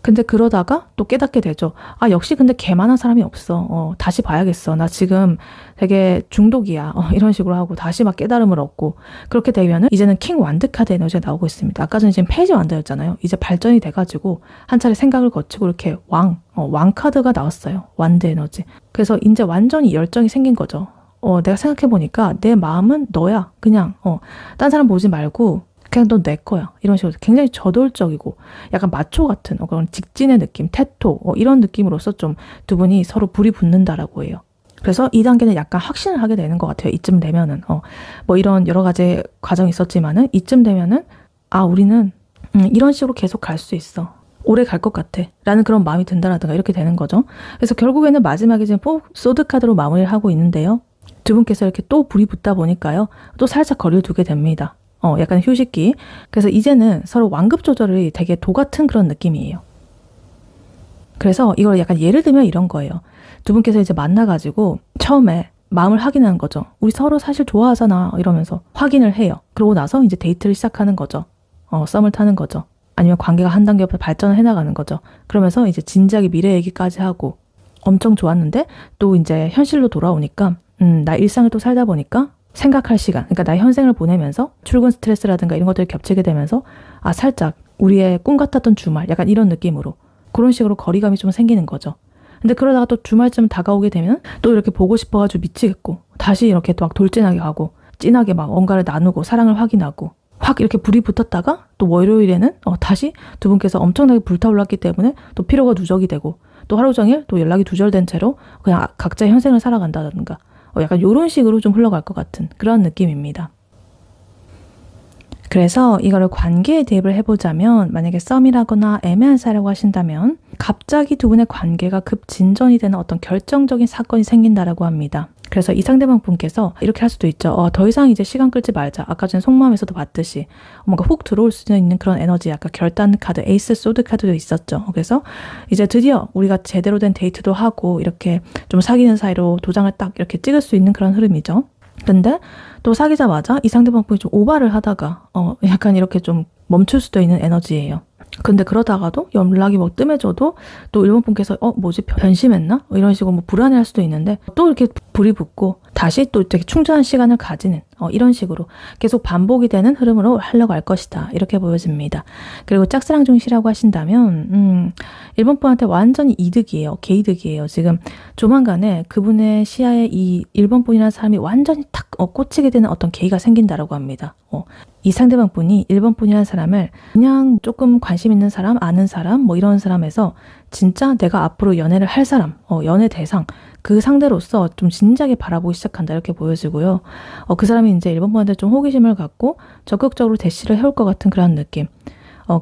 근데 그러다가 또 깨닫게 되죠. 역시 근데 걔만한 사람이 없어. 다시 봐야겠어. 나 지금 되게 중독이야. 이런 식으로 하고 다시 막 깨달음을 얻고 그렇게 되면은 이제는 킹 완드 카드 에너지가 나오고 있습니다. 아까 전에 지금 페이지 완드였잖아요. 이제 발전이 돼가지고 한 차례 생각을 거치고 이렇게 왕 카드가 나왔어요. 완드 에너지. 그래서 이제 완전히 열정이 생긴 거죠. 내가 생각해보니까 내 마음은 너야. 그냥 딴 사람 보지 말고 그냥 너 내 거야. 이런 식으로 굉장히 저돌적이고 약간 마초 같은 그런 직진의 느낌, 태토 이런 느낌으로서 좀 두 분이 서로 불이 붙는다라고 해요. 그래서 이 단계는 약간 확신을 하게 되는 것 같아요. 이쯤 되면은 뭐 이런 여러 가지 과정이 있었지만은 이쯤 되면은 우리는 이런 식으로 계속 갈 수 있어. 오래 갈 것 같아. 라는 그런 마음이 든다라든가 이렇게 되는 거죠. 그래서 결국에는 마지막에 지금 소드 카드로 마무리를 하고 있는데요. 두 분께서 이렇게 또 불이 붙다 보니까요. 또 살짝 거리를 두게 됩니다. 약간 휴식기. 그래서 이제는 서로 완급 조절이 되게 도 같은 그런 느낌이에요. 그래서 이걸 약간 예를 들면 이런 거예요. 두 분께서 이제 만나가지고 처음에 마음을 확인하는 거죠. 우리 서로 사실 좋아하잖아. 이러면서 확인을 해요. 그러고 나서 이제 데이트를 시작하는 거죠. 썸을 타는 거죠. 아니면 관계가 한 단계 발전을 해나가는 거죠. 그러면서 이제 진지하게 미래 얘기까지 하고 엄청 좋았는데 또 이제 현실로 돌아오니까 나 일상을 또 살다 보니까 생각할 시간, 그러니까 나의 현생을 보내면서 출근 스트레스라든가 이런 것들이 겹치게 되면서 살짝 우리의 꿈 같았던 주말 약간 이런 느낌으로 그런 식으로 거리감이 좀 생기는 거죠. 근데 그러다가 또 주말쯤 다가오게 되면 또 이렇게 보고 싶어가지고 미치겠고 다시 이렇게 또 막 돌진하게 가고 진하게 막 뭔가를 나누고 사랑을 확인하고 확 이렇게 불이 붙었다가 또 월요일에는 다시 두 분께서 엄청나게 불타올랐기 때문에 또 피로가 누적이 되고 또 하루 종일 또 연락이 두절된 채로 그냥 각자의 현생을 살아간다든가 약간 이런 식으로 좀 흘러갈 것 같은 그런 느낌입니다. 그래서 이거를 관계에 대입을 해보자면 만약에 썸이라거나 애매한 사이라고 하신다면 갑자기 두 분의 관계가 급진전이 되는 어떤 결정적인 사건이 생긴다라고 합니다. 그래서 이 상대방 분께서 이렇게 할 수도 있죠. 더 이상 이제 시간 끌지 말자. 아까 전에 속마음에서도 봤듯이 뭔가 훅 들어올 수 있는 그런 에너지, 아까 결단 카드, 에이스 소드 카드도 있었죠. 그래서 이제 드디어 우리가 제대로 된 데이트도 하고 이렇게 좀 사귀는 사이로 도장을 딱 이렇게 찍을 수 있는 그런 흐름이죠. 근데 또 사귀자마자 이 상대방 분이 좀 오바를 하다가 약간 이렇게 좀 멈출 수도 있는 에너지예요. 근데 그러다가도 연락이 뭐 뜸해져도 또 일본 분께서 뭐지 변심했나? 이런 식으로 뭐 불안해할 수도 있는데 또 이렇게 불이 붙고 다시 또 되게 충전한 시간을 가지는 이런 식으로 계속 반복이 되는 흐름으로 하려고 할 것이다. 이렇게 보여집니다. 그리고 짝사랑 중시라고 하신다면 일본 분한테 완전히 이득이에요. 개이득이에요. 지금 조만간에 그분의 시야에 이 일본 분이라는 사람이 완전히 탁 꽂히게 되는 어떤 계기가 생긴다라고 합니다. 이 상대방 분이 일본 분이라는 사람을 그냥 조금 관심 있는 사람, 아는 사람, 뭐 이런 사람에서 진짜 내가 앞으로 연애를 할 사람, 연애 대상, 그 상대로서 좀 진지하게 바라보기 시작한다 이렇게 보여지고요. 그 사람이 이제 일본 분한테 좀 호기심을 갖고 적극적으로 대시를 해올 것 같은 그런 느낌.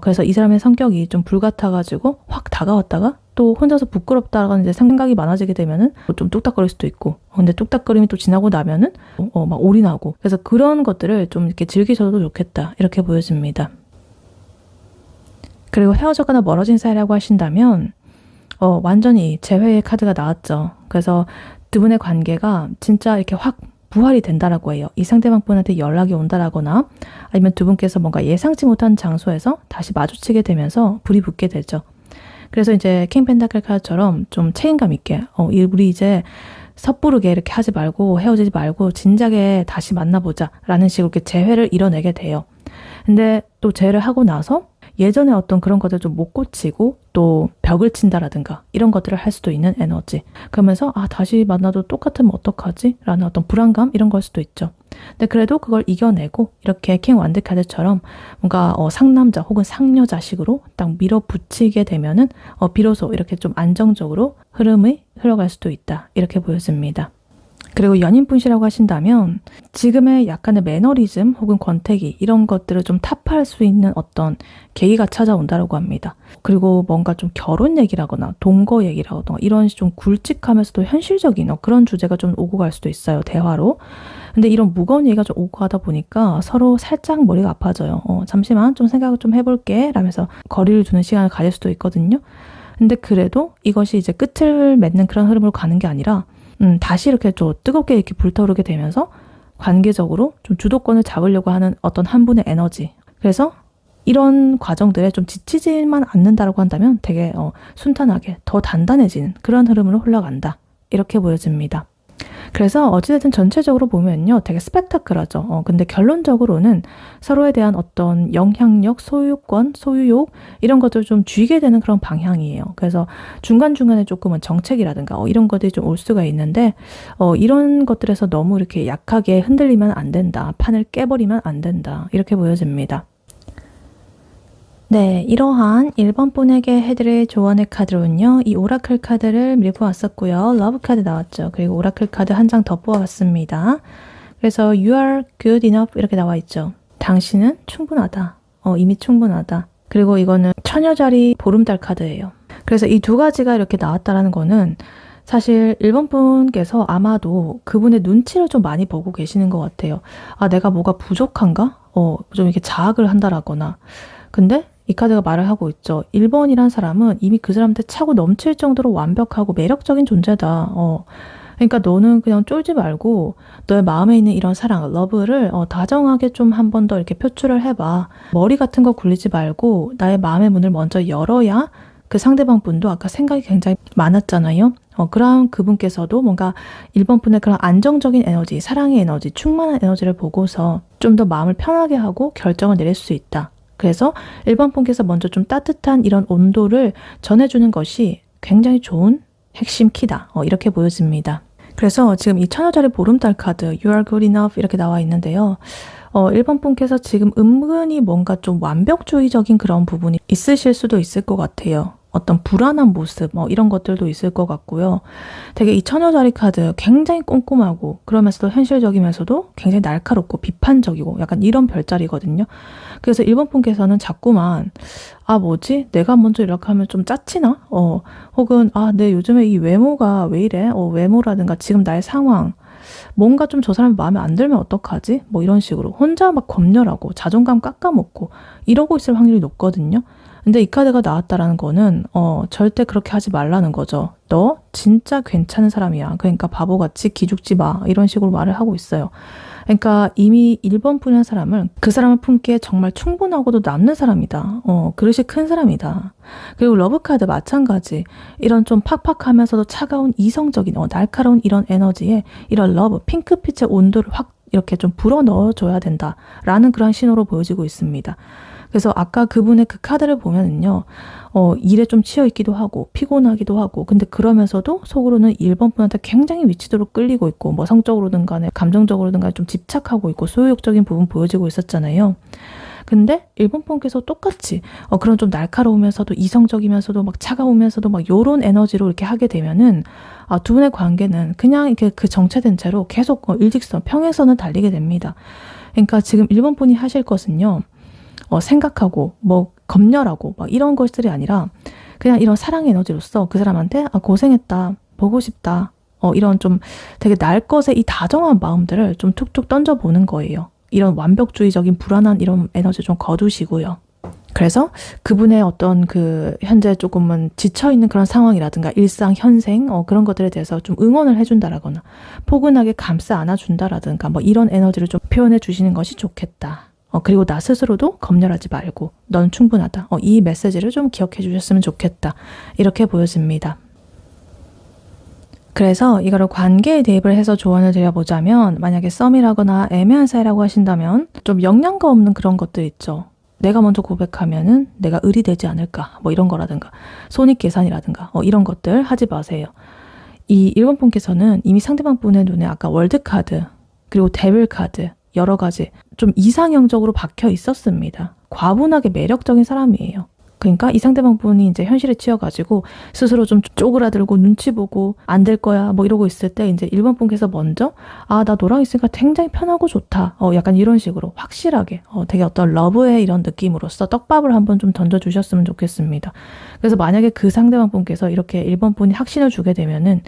그래서 이 사람의 성격이 좀 불같아가지고 확 다가왔다가 또 혼자서 부끄럽다라는 이제 생각이 많아지게 되면은 좀 뚝딱거릴 수도 있고, 근데 뚝딱거림이 또 지나고 나면은 막 올인하고, 그래서 그런 것들을 좀 이렇게 즐기셔도 좋겠다 이렇게 보여집니다. 그리고 헤어져거나 멀어진 사이라고 하신다면 완전히 재회의 카드가 나왔죠. 그래서 두 분의 관계가 진짜 이렇게 확 부활이 된다라고 해요. 이 상대방 분한테 연락이 온다라거나 아니면 두 분께서 뭔가 예상치 못한 장소에서 다시 마주치게 되면서 불이 붙게 되죠. 그래서 이제 킹 펜타클 카드처럼 좀 책임감 있게 우리 이제 섣부르게 이렇게 하지 말고 헤어지지 말고 진작에 다시 만나보자 라는 식으로 이렇게 재회를 이뤄내게 돼요. 근데 또 재회를 하고 나서 예전에 어떤 그런 것들 좀 못 고치고 또 벽을 친다라든가 이런 것들을 할 수도 있는 에너지. 그러면서 다시 만나도 똑같으면 어떡하지? 라는 어떤 불안감 이런 걸 수도 있죠. 근데 그래도 그걸 이겨내고 이렇게 킹 완드 카드처럼 뭔가 상남자 혹은 상여자식으로 딱 밀어붙이게 되면은 비로소 이렇게 좀 안정적으로 흐름이 흘러갈 수도 있다. 이렇게 보여집니다. 그리고 연인분이라고 하신다면 지금의 약간의 매너리즘 혹은 권태기 이런 것들을 좀 타파할 수 있는 어떤 계기가 찾아온다고 합니다. 그리고 뭔가 좀 결혼 얘기라거나 동거 얘기라거나 이런 좀 굵직하면서도 현실적인 그런 주제가 좀 오고 갈 수도 있어요. 대화로. 근데 이런 무거운 얘기가 좀 오고 가다 보니까 서로 살짝 머리가 아파져요. 잠시만 좀 생각을 좀 해볼게 라면서 거리를 두는 시간을 가질 수도 있거든요. 근데 그래도 이것이 이제 끝을 맺는 그런 흐름으로 가는 게 아니라 다시 이렇게 좀 뜨겁게 이렇게 불타오르게 되면서 관계적으로 좀 주도권을 잡으려고 하는 어떤 한 분의 에너지. 그래서 이런 과정들에 좀 지치지만 않는다라고 한다면 되게 순탄하게 더 단단해지는 그런 흐름으로 흘러간다. 이렇게 보여집니다. 그래서 어찌됐든 전체적으로 보면요 되게 스펙타클하죠. 근데 결론적으로는 서로에 대한 어떤 영향력, 소유권, 소유욕 이런 것들을 좀 쥐게 되는 그런 방향이에요. 그래서 중간중간에 조금은 정책이라든가 이런 것들이 좀 올 수가 있는데 이런 것들에서 너무 이렇게 약하게 흔들리면 안 된다. 판을 깨버리면 안 된다. 이렇게 보여집니다. 네, 이러한 1번 분에게 해드릴 조언의 카드로는요. 이 오라클 카드를 미리 보았었고요. 러브 카드 나왔죠. 그리고 오라클 카드 한 장 더 뽑아봤습니다. 그래서 You are good enough 이렇게 나와 있죠. 당신은 충분하다. 이미 충분하다. 그리고 이거는 처녀자리 보름달 카드예요. 그래서 이 두 가지가 이렇게 나왔다라는 거는 사실 1번 분께서 아마도 그분의 눈치를 좀 많이 보고 계시는 것 같아요. 내가 뭐가 부족한가? 좀 이렇게 자학을 한다라거나. 근데 이 카드가 말을 하고 있죠. 1번이란 사람은 이미 그 사람한테 차고 넘칠 정도로 완벽하고 매력적인 존재다. 그러니까 너는 그냥 쫄지 말고 너의 마음에 있는 이런 사랑, 러브를 다정하게 좀 한 번 더 이렇게 표출을 해봐. 머리 같은 거 굴리지 말고 나의 마음의 문을 먼저 열어야 그 상대방 분도 아까 생각이 굉장히 많았잖아요. 그럼 그분께서도 뭔가 1번 분의 그런 안정적인 에너지, 사랑의 에너지, 충만한 에너지를 보고서 좀 더 마음을 편하게 하고 결정을 내릴 수 있다. 그래서 1번 분께서 먼저 좀 따뜻한 이런 온도를 전해주는 것이 굉장히 좋은 핵심 키다. 이렇게 보여집니다. 그래서 지금 이 처녀자리 보름달 카드 You are good enough 이렇게 나와 있는데요. 1번 분께서 지금 은근히 뭔가 좀 완벽주의적인 그런 부분이 있으실 수도 있을 것 같아요. 어떤 불안한 모습 이런 것들도 있을 것 같고요. 되게 이 처녀자리 카드 굉장히 꼼꼼하고 그러면서도 현실적이면서도 굉장히 날카롭고 비판적이고 약간 이런 별자리거든요. 그래서 1번 분께서는 자꾸만 뭐지? 내가 먼저 이렇게 하면 좀 짜치나? 혹은 내 요즘에 이 외모가 왜 이래? 외모라든가 지금 나의 상황 뭔가 좀 저 사람이 마음에 안 들면 어떡하지? 이런 식으로 혼자 막 검열하고 자존감 깎아먹고 이러고 있을 확률이 높거든요. 근데 이 카드가 나왔다라는 거는 절대 그렇게 하지 말라는 거죠. 너 진짜 괜찮은 사람이야. 그러니까 바보같이 기죽지 마. 이런 식으로 말을 하고 있어요. 그러니까 이미 1번 분의 사람을 그 사람을 품기에 정말 충분하고도 남는 사람이다. 그릇이 큰 사람이다. 그리고 러브 카드 마찬가지. 이런 좀 팍팍하면서도 차가운 이성적인 날카로운 이런 에너지에 이런 러브, 핑크빛의 온도를 확 이렇게 좀 불어 넣어줘야 된다라는 그런 신호로 보여지고 있습니다. 그래서 아까 그분의 그 카드를 보면은요, 일에 좀 치여있기도 하고, 피곤하기도 하고, 근데 그러면서도 속으로는 1번 분한테 굉장히 위치도로 끌리고 있고, 성적으로든 간에, 감정적으로든 간에 좀 집착하고 있고, 소유욕적인 부분 보여지고 있었잖아요. 근데 일본 분께서 똑같이 그런 좀 날카로우면서도 이성적이면서도 막 차가우면서도 막 요런 에너지로 이렇게 하게 되면은 두 분의 관계는 그냥 이렇게 그 정체된 채로 계속 일직선, 평행선을 달리게 됩니다. 그러니까 지금 일본 분이 하실 것은요, 생각하고 뭐 검열하고 막 이런 것들이 아니라 그냥 이런 사랑 에너지로서 그 사람한테 고생했다, 보고 싶다, 이런 좀 되게 날 것의 이 다정한 마음들을 좀 툭툭 던져보는 거예요. 이런 완벽주의적인 불안한 이런 에너지 좀 거두시고요. 그래서 그분의 어떤 그 현재 조금은 지쳐있는 그런 상황이라든가 일상, 현생 그런 것들에 대해서 좀 응원을 해준다라거나 포근하게 감싸 안아준다라든가 뭐 이런 에너지를 좀 표현해 주시는 것이 좋겠다. 그리고 나 스스로도 검열하지 말고 넌 충분하다. 이 메시지를 좀 기억해 주셨으면 좋겠다. 이렇게 보여집니다. 그래서 이거를 관계에 대입을 해서 조언을 드려보자면 만약에 썸이라거나 애매한 사이라고 하신다면 좀 영양가 없는 그런 것들 있죠. 내가 먼저 고백하면은 내가 을이 되지 않을까 뭐 이런 거라든가 손익계산이라든가 이런 것들 하지 마세요. 이 일본 분께서는 이미 상대방 분의 눈에 아까 월드카드 그리고 데빌카드 여러 가지 좀 이상형적으로 박혀 있었습니다. 과분하게 매력적인 사람이에요. 그러니까 이 상대방 분이 이제 현실에 치여가지고 스스로 좀 쪼그라들고 눈치 보고 안 될 거야 뭐 이러고 있을 때 이제 일본 분께서 먼저 나 너랑 있으니까 굉장히 편하고 좋다. 약간 이런 식으로 확실하게 되게 어떤 러브의 이런 느낌으로서 떡밥을 한번 좀 던져주셨으면 좋겠습니다. 그래서 만약에 그 상대방 분께서 이렇게 일본 분이 확신을 주게 되면은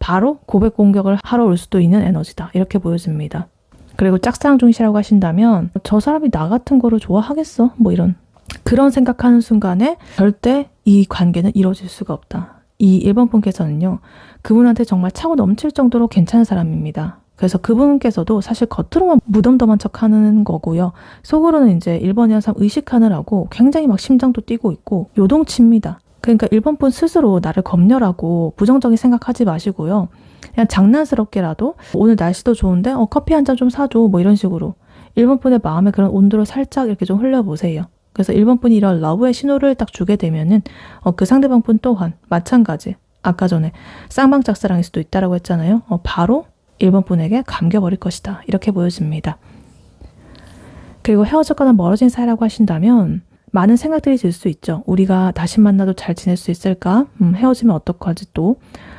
바로 고백 공격을 하러 올 수도 있는 에너지다. 이렇게 보여집니다. 그리고 짝사랑 중이시라고 하신다면 저 사람이 나 같은 거를 좋아하겠어? 뭐 이런 그런 생각하는 순간에 절대 이 관계는 이루어질 수가 없다. 이 1번 분께서는요. 그분한테 정말 차고 넘칠 정도로 괜찮은 사람입니다. 그래서 그분께서도 사실 겉으로만 무덤덤한 척하는 거고요. 속으로는 이제 1번이라는 사람 의식하느라고 굉장히 막 심장도 뛰고 있고 요동칩니다. 그러니까 1번 분 스스로 나를 검열하고 부정적인 생각하지 마시고요. 그냥 장난스럽게라도 오늘 날씨도 좋은데 커피 한 잔 좀 사줘 뭐 이런 식으로 1번 분의 마음에 그런 온도를 살짝 이렇게 좀 흘려보세요. 그래서 1번 분이 이런 러브의 신호를 딱 주게 되면은 그 상대방 분 또한 마찬가지 아까 전에 쌍방짝사랑일 수도 있다라고 했잖아요. 바로 1번 분에게 감겨버릴 것이다. 이렇게 보여집니다. 그리고 헤어졌거나 멀어진 사이라고 하신다면 많은 생각들이 들 수 있죠. 우리가 다시 만나도 잘 지낼 수 있을까? 헤어지면 어떡하지 또?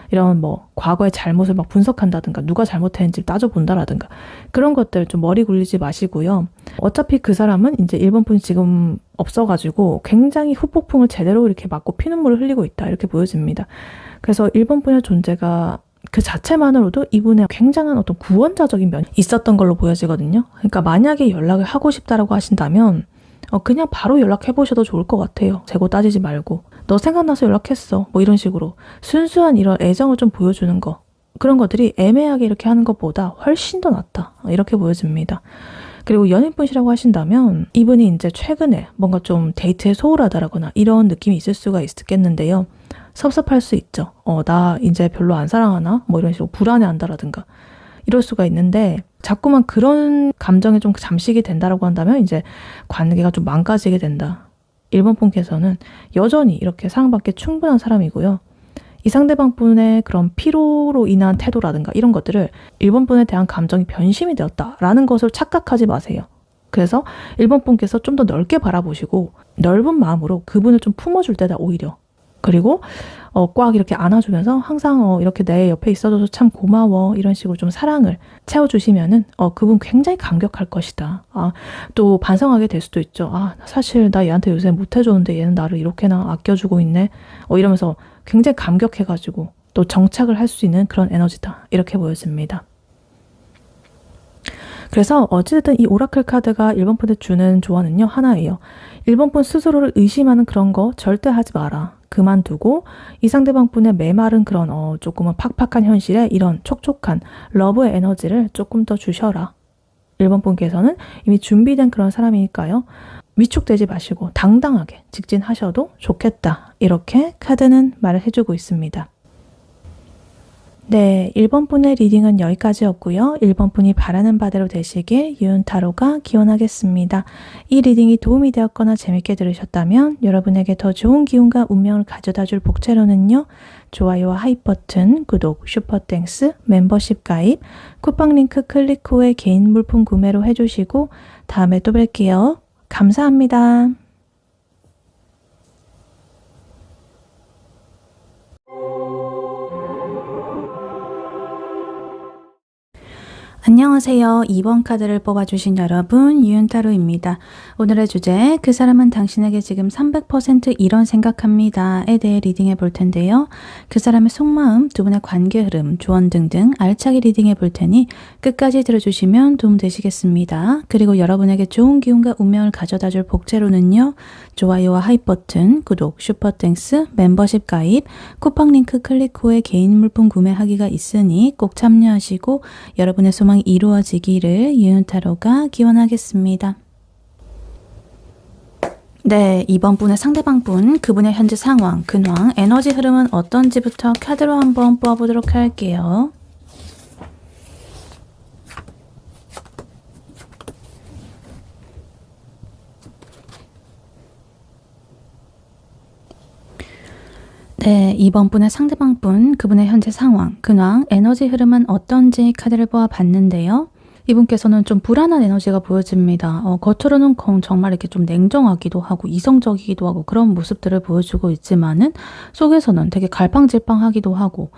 이런 뭐 과거의 잘못을 막 분석한다든가 누가 잘못했는지 따져본다라든가 그런 것들 좀 머리 굴리지 마시고요. 어차피 그 사람은 이제 1번 분이 지금 없어가지고 굉장히 후폭풍을 제대로 이렇게 맞고 피눈물을 흘리고 있다 이렇게 보여집니다. 그래서 1번 분의 존재가 그 자체만으로도 이분의 굉장한 어떤 구원자적인 면이 있었던 걸로 보여지거든요. 그러니까 만약에 연락을 하고 싶다라고 하신다면 그냥 바로 연락해보셔도 좋을 것 같아요. 재고 따지지 말고. 너 생각나서 연락했어. 뭐 이런 식으로. 순수한 이런 애정을 좀 보여주는 거. 그런 것들이 애매하게 이렇게 하는 것보다 훨씬 더 낫다. 이렇게 보여집니다. 그리고 연인분이라고 하신다면 이분이 이제 최근에 뭔가 좀 데이트에 소홀하다라거나 이런 느낌이 있을 수가 있겠는데요. 섭섭할 수 있죠. 나 이제 별로 안 사랑하나? 뭐 이런 식으로 불안해한다라든가. 이럴 수가 있는데 자꾸만 그런 감정에 좀 잠식이 된다라고 한다면 이제 관계가 좀 망가지게 된다. 1번 분께서는 여전히 이렇게 사랑받기에 충분한 사람이고요. 이 상대방 분의 그런 피로로 인한 태도라든가 이런 것들을 1번 분에 대한 감정이 변심이 되었다라는 것을 착각하지 마세요. 그래서 1번 분께서 좀 더 넓게 바라보시고 넓은 마음으로 그분을 좀 품어줄 때다 오히려. 그리고 꽉 이렇게 안아주면서 항상 이렇게 내 옆에 있어줘서 참 고마워 이런 식으로 좀 사랑을 채워주시면은 그분 굉장히 감격할 것이다. 또 반성하게 될 수도 있죠. 사실 나 얘한테 요새 못해줬는데 얘는 나를 이렇게나 아껴주고 있네. 이러면서 굉장히 감격해가지고 또 정착을 할 수 있는 그런 에너지다. 이렇게 보여집니다. 그래서 어찌됐든 이 오라클 카드가 1번 분에 주는 조언은요 하나예요. 1번 분 스스로를 의심하는 그런 거 절대 하지 마라. 그만두고 이 상대방 분의 메마른 그런 조금은 팍팍한 현실에 이런 촉촉한 러브의 에너지를 조금 더 주셔라. 1번 분께서는 이미 준비된 그런 사람이니까요. 위축되지 마시고 당당하게 직진하셔도 좋겠다. 이렇게 카드는 말을 해주고 있습니다. 네, 1번 분의 리딩은 여기까지였고요. 1번 분이 바라는 바대로 되시길 유은타로가 기원하겠습니다. 이 리딩이 도움이 되었거나 재밌게 들으셨다면 여러분에게 더 좋은 기운과 운명을 가져다줄 복채로는요. 좋아요와 하이 버튼, 구독, 슈퍼땡스, 멤버십 가입, 쿠팡 링크 클릭 후에 개인 물품 구매로 해주시고 다음에 또 뵐게요. 감사합니다. 안녕하세요. 2번 카드를 뽑아주신 여러분, 유윤타로입니다. 오늘의 주제, 그 사람은 당신에게 지금 300% 이런 생각합니다에 대해 리딩해 볼 텐데요. 그 사람의 속마음, 두 분의 관계 흐름, 조언 등등 알차게 리딩해 볼 테니 끝까지 들어주시면 도움 되시겠습니다. 그리고 여러분에게 좋은 기운과 운명을 가져다 줄 복제로는요, 좋아요와 하이 버튼, 구독, 슈퍼땡스, 멤버십 가입, 쿠팡 링크 클릭 후에 개인 물품 구매하기가 있으니 꼭 참여하시고 여러분의 소망이 이루어지기를 유윤타로가 기원하겠습니다. 네, 이번 분의 상대방 분, 그분의 현재 상황, 근황, 에너지 흐름은 어떤지부터 카드로 한번 뽑아보도록 할게요. 네, 이번 분의 상대방 분, 그분의 현재 상황, 근황, 에너지 흐름은 어떤지 카드를 뽑아봤는데요. 이분께서는 좀 불안한 에너지가 보여집니다. 겉으로는 정말 이렇게 좀 냉정하기도 하고 이성적이기도 하고 그런 모습들을 보여주고 있지만은 속에서는 되게 갈팡질팡하기도 하고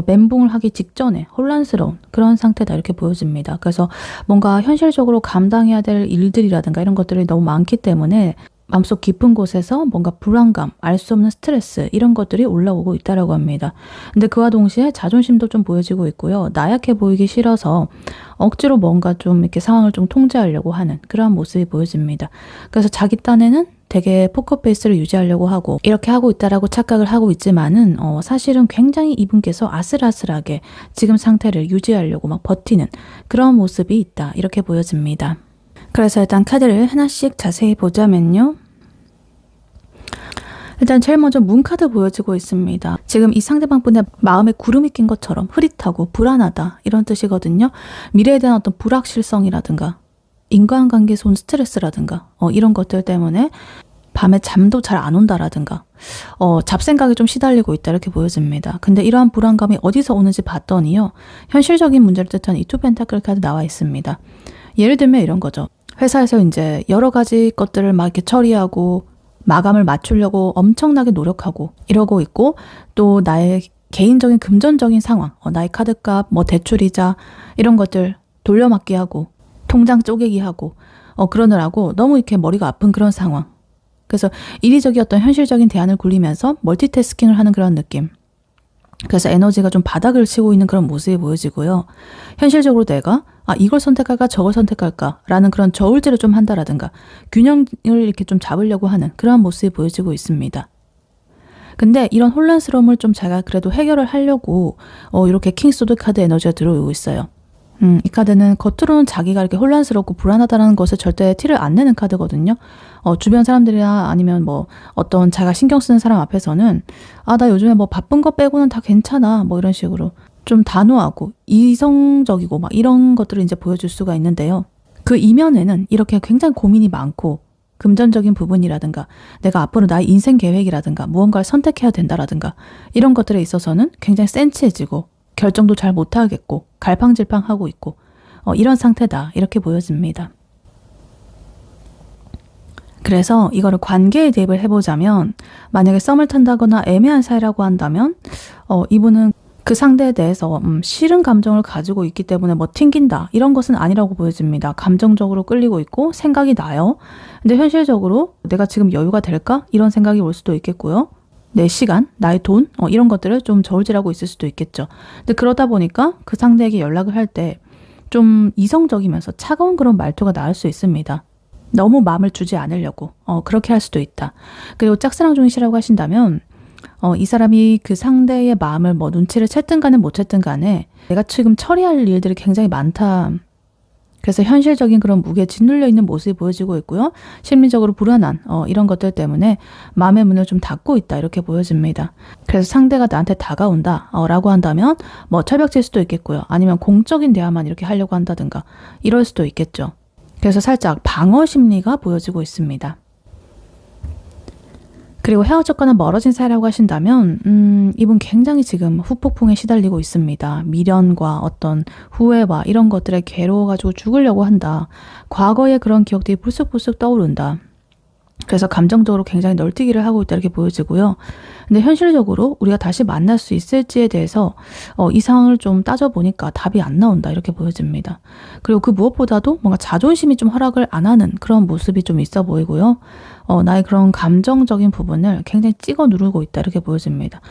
멘붕을 하기 직전에 혼란스러운 그런 상태다 이렇게 보여집니다. 그래서 뭔가 현실적으로 감당해야 될 일들이라든가 이런 것들이 너무 많기 때문에 마음속 깊은 곳에서 뭔가 불안감, 알 수 없는 스트레스 이런 것들이 올라오고 있다라고 합니다. 근데 그와 동시에 자존심도 좀 보여지고 있고요. 나약해 보이기 싫어서 억지로 뭔가 좀 이렇게 상황을 좀 통제하려고 하는 그러한 모습이 보여집니다. 그래서 자기 딴에는 되게 포커페이스를 유지하려고 하고 이렇게 하고 있다라고 착각을 하고 있지만은 사실은 굉장히 이분께서 아슬아슬하게 지금 상태를 유지하려고 막 버티는 그런 모습이 있다 이렇게 보여집니다. 그래서 일단 카드를 하나씩 자세히 보자면요. 일단 제일 먼저 문 카드 보여지고 있습니다. 지금 이 상대방 분의 마음에 구름이 낀 것처럼 흐릿하고 불안하다 이런 뜻이거든요. 미래에 대한 어떤 불확실성이라든가 인간관계에서 온 스트레스라든가 이런 것들 때문에 밤에 잠도 잘 안 온다라든가 잡생각이 좀 시달리고 있다 이렇게 보여집니다. 근데 이러한 불안감이 어디서 오는지 봤더니요. 현실적인 문제를 뜻하는 이 투 펜타클 카드 나와 있습니다. 예를 들면 이런 거죠. 회사에서 이제 여러 가지 것들을 막 이렇게 처리하고 마감을 맞추려고 엄청나게 노력하고 이러고 있고 또 나의 개인적인 금전적인 상황, 나의 카드값, 뭐 대출이자 이런 것들 돌려막기 하고 통장 쪼개기 하고 그러느라고 너무 이렇게 머리가 아픈 그런 상황. 그래서 이리저리 어떤 현실적인 대안을 굴리면서 멀티태스킹을 하는 그런 느낌. 그래서 에너지가 좀 바닥을 치고 있는 그런 모습이 보여지고요. 현실적으로 내가 이걸 선택할까 저걸 선택할까 라는 그런 저울질을 좀 한다라든가 균형을 이렇게 좀 잡으려고 하는 그런 모습이 보여지고 있습니다. 근데 이런 혼란스러움을 좀 제가 그래도 해결을 하려고 이렇게 킹소드 카드 에너지가 들어오고 있어요. 이 카드는 겉으로는 자기가 이렇게 혼란스럽고 불안하다는 것을 절대 티를 안 내는 카드거든요. 주변 사람들이나 아니면 뭐 어떤 자기가 신경 쓰는 사람 앞에서는 나 요즘에 뭐 바쁜 거 빼고는 다 괜찮아 뭐 이런 식으로 좀 단호하고 이성적이고 막 이런 것들을 이제 보여줄 수가 있는데요. 그 이면에는 이렇게 굉장히 고민이 많고 금전적인 부분이라든가 내가 앞으로 나의 인생 계획이라든가 무언가를 선택해야 된다라든가 이런 것들에 있어서는 굉장히 센치해지고 결정도 잘 못하겠고 갈팡질팡하고 있고 이런 상태다 이렇게 보여집니다. 그래서 이거를 관계에 대입을 해보자면 만약에 썸을 탄다거나 애매한 사이라고 한다면 이분은 그 상대에 대해서 싫은 감정을 가지고 있기 때문에 뭐 튕긴다 이런 것은 아니라고 보여집니다. 감정적으로 끌리고 있고 생각이 나요. 근데 현실적으로 내가 지금 여유가 될까? 이런 생각이 올 수도 있겠고요. 내 시간, 나의 돈 이런 것들을 좀 저울질하고 있을 수도 있겠죠. 근데 그러다 보니까 그 상대에게 연락을 할 때 좀 이성적이면서 차가운 그런 말투가 나올 수 있습니다. 너무 마음을 주지 않으려고 그렇게 할 수도 있다. 그리고 짝사랑 중이시라고 하신다면 이 사람이 그 상대의 마음을 뭐 눈치를 챘든 간에 못 챘든 간에 내가 지금 처리할 일들이 굉장히 많다. 그래서 현실적인 그런 무게에 짓눌려 있는 모습이 보여지고 있고요. 심리적으로 불안한 이런 것들 때문에 마음의 문을 좀 닫고 있다 이렇게 보여집니다. 그래서 상대가 나한테 다가온다 라고 한다면 뭐 철벽질 수도 있겠고요. 아니면 공적인 대화만 이렇게 하려고 한다든가 이럴 수도 있겠죠. 그래서 살짝 방어 심리가 보여지고 있습니다. 그리고 헤어졌거나 멀어진 사이라고 하신다면 이분 굉장히 지금 후폭풍에 시달리고 있습니다. 미련과 어떤 후회와 이런 것들에 괴로워가지고 죽으려고 한다. 과거의 그런 기억들이 불쑥불쑥 떠오른다. 그래서 감정적으로 굉장히 널뛰기를 하고 있다 이렇게 보여지고요. 근데 현실적으로 우리가 다시 만날 수 있을지에 대해서 이 상황을 좀 따져보니까 답이 안 나온다 이렇게 보여집니다. 그리고 그 무엇보다도 뭔가 자존심이 좀 허락을 안 하는 그런 모습이 좀 있어 보이고요. 나의 그런 감정적인 부분을 굉장히 찍어 누르고 있다 이렇게 보여집니다.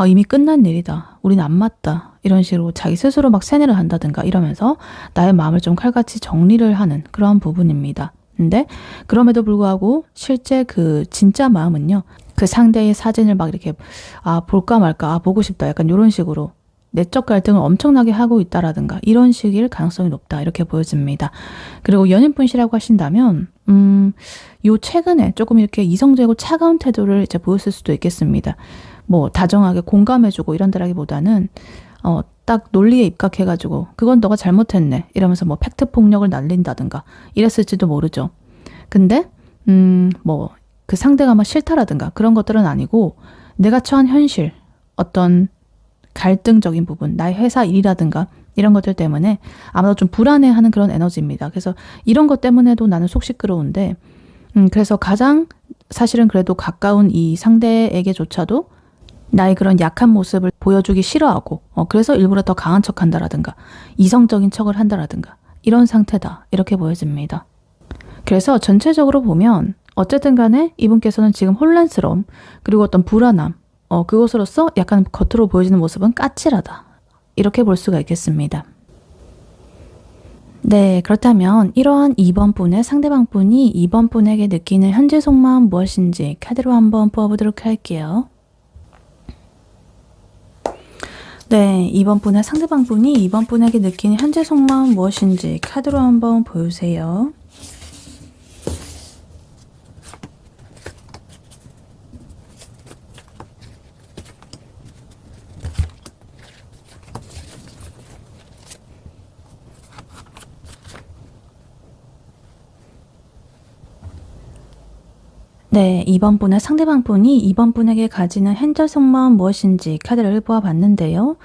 이미 끝난 일이다. 우린 안 맞다. 이런 식으로 자기 스스로 막 세뇌를 한다든가 이러면서 나의 마음을 좀 칼같이 정리를 하는 그러한 부분입니다. 근데 그럼에도 불구하고 실제 그 진짜 마음은요. 그 상대의 사진을 막 이렇게 볼까 말까 보고 싶다 약간 이런 식으로 내적 갈등을 엄청나게 하고 있다라든가 이런 식일 가능성이 높다 이렇게 보여집니다. 그리고 연인분이시라고 하신다면 요 최근에 조금 이렇게 이성적이고 차가운 태도를 이제 보였을 수도 있겠습니다. 뭐 다정하게 공감해주고 이런 데라기보다는 딱 논리에 입각해가지고 그건 너가 잘못했네 이러면서 뭐 팩트 폭력을 날린다든가 이랬을지도 모르죠. 근데 뭐 그 상대가 막 싫다라든가 그런 것들은 아니고 내가 처한 현실 어떤 갈등적인 부분 나의 회사 일이라든가 이런 것들 때문에 아마도 좀 불안해하는 그런 에너지입니다. 그래서 이런 것 때문에도 나는 속 시끄러운데 그래서 가장 사실은 그래도 가까운 이 상대에게조차도 나의 그런 약한 모습을 보여주기 싫어하고 그래서 일부러 더 강한 척 한다라든가 이성적인 척을 한다라든가 이런 상태다 이렇게 보여집니다. 그래서 전체적으로 보면 어쨌든 간에 이분께서는 지금 혼란스러움 그리고 어떤 불안함 그것으로서 약간 겉으로 보여지는 모습은 까칠하다 이렇게 볼 수가 있겠습니다. 네, 그렇다면 이러한 2번 분의 상대방 분이 2번 분에게 느끼는 현재 속마음 무엇인지 카드로 한번 뽑아보도록 할게요. 네, 2번 분의 상대방 분이 2번 분에게 느끼는 현재 속마음 무엇인지 카드로 한번 보여주세요. 네, 2번 분의 상대방 분이 2번 분에게 가지는 현재 속마음 무엇인지 카드를 보아봤는데요.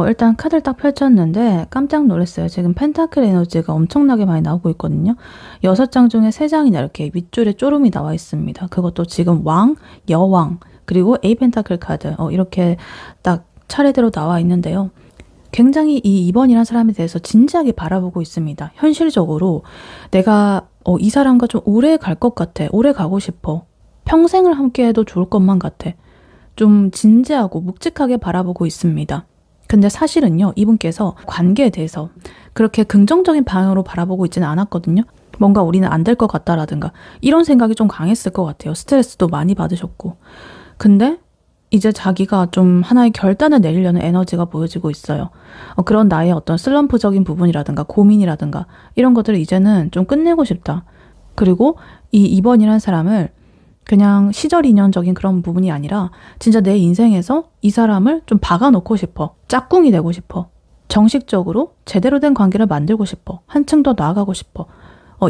일단 카드를 딱 펼쳤는데 깜짝 놀랐어요. 지금 펜타클 에너지가 엄청나게 많이 나오고 있거든요. 6장 중에 3장이나 이렇게 윗줄에 쪼름이 나와 있습니다. 그것도 지금 왕, 여왕, 그리고 에이 펜타클 카드 이렇게 딱 차례대로 나와 있는데요. 굉장히 이 2번이라는 사람에 대해서 진지하게 바라보고 있습니다. 현실적으로 내가 이 사람과 좀 오래 갈 것 같아. 오래 가고 싶어. 평생을 함께해도 좋을 것만 같아. 좀 진지하고 묵직하게 바라보고 있습니다. 근데 사실은요. 이분께서 관계에 대해서 그렇게 긍정적인 방향으로 바라보고 있지는 않았거든요. 뭔가 우리는 안 될 것 같다라든가 이런 생각이 좀 강했을 것 같아요. 스트레스도 많이 받으셨고. 근데 이제 자기가 좀 하나의 결단을 내리려는 에너지가 보여지고 있어요. 그런 나의 어떤 슬럼프적인 부분이라든가 고민이라든가 이런 것들을 이제는 좀 끝내고 싶다. 그리고 이 2번이라는 사람을 그냥 시절 인연적인 그런 부분이 아니라 진짜 내 인생에서 이 사람을 좀 박아놓고 싶어. 짝꿍이 되고 싶어. 정식적으로 제대로 된 관계를 만들고 싶어. 한층 더 나아가고 싶어.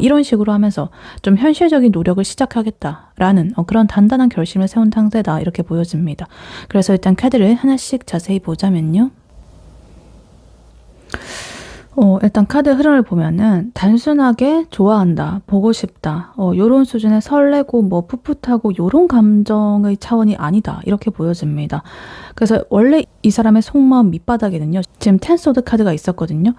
이런 식으로 하면서 좀 현실적인 노력을 시작하겠다라는 그런 단단한 결심을 세운 상태다 이렇게 보여집니다. 그래서 일단 카드를 하나씩 자세히 보자면요. 일단 카드 흐름을 보면은 단순하게 좋아한다, 보고 싶다, 요런 수준의 설레고 뭐 풋풋하고 요런 감정의 차원이 아니다 이렇게 보여집니다. 그래서 원래 이 사람의 속마음 밑바닥에는요 지금 텐소드 카드가 있었거든요.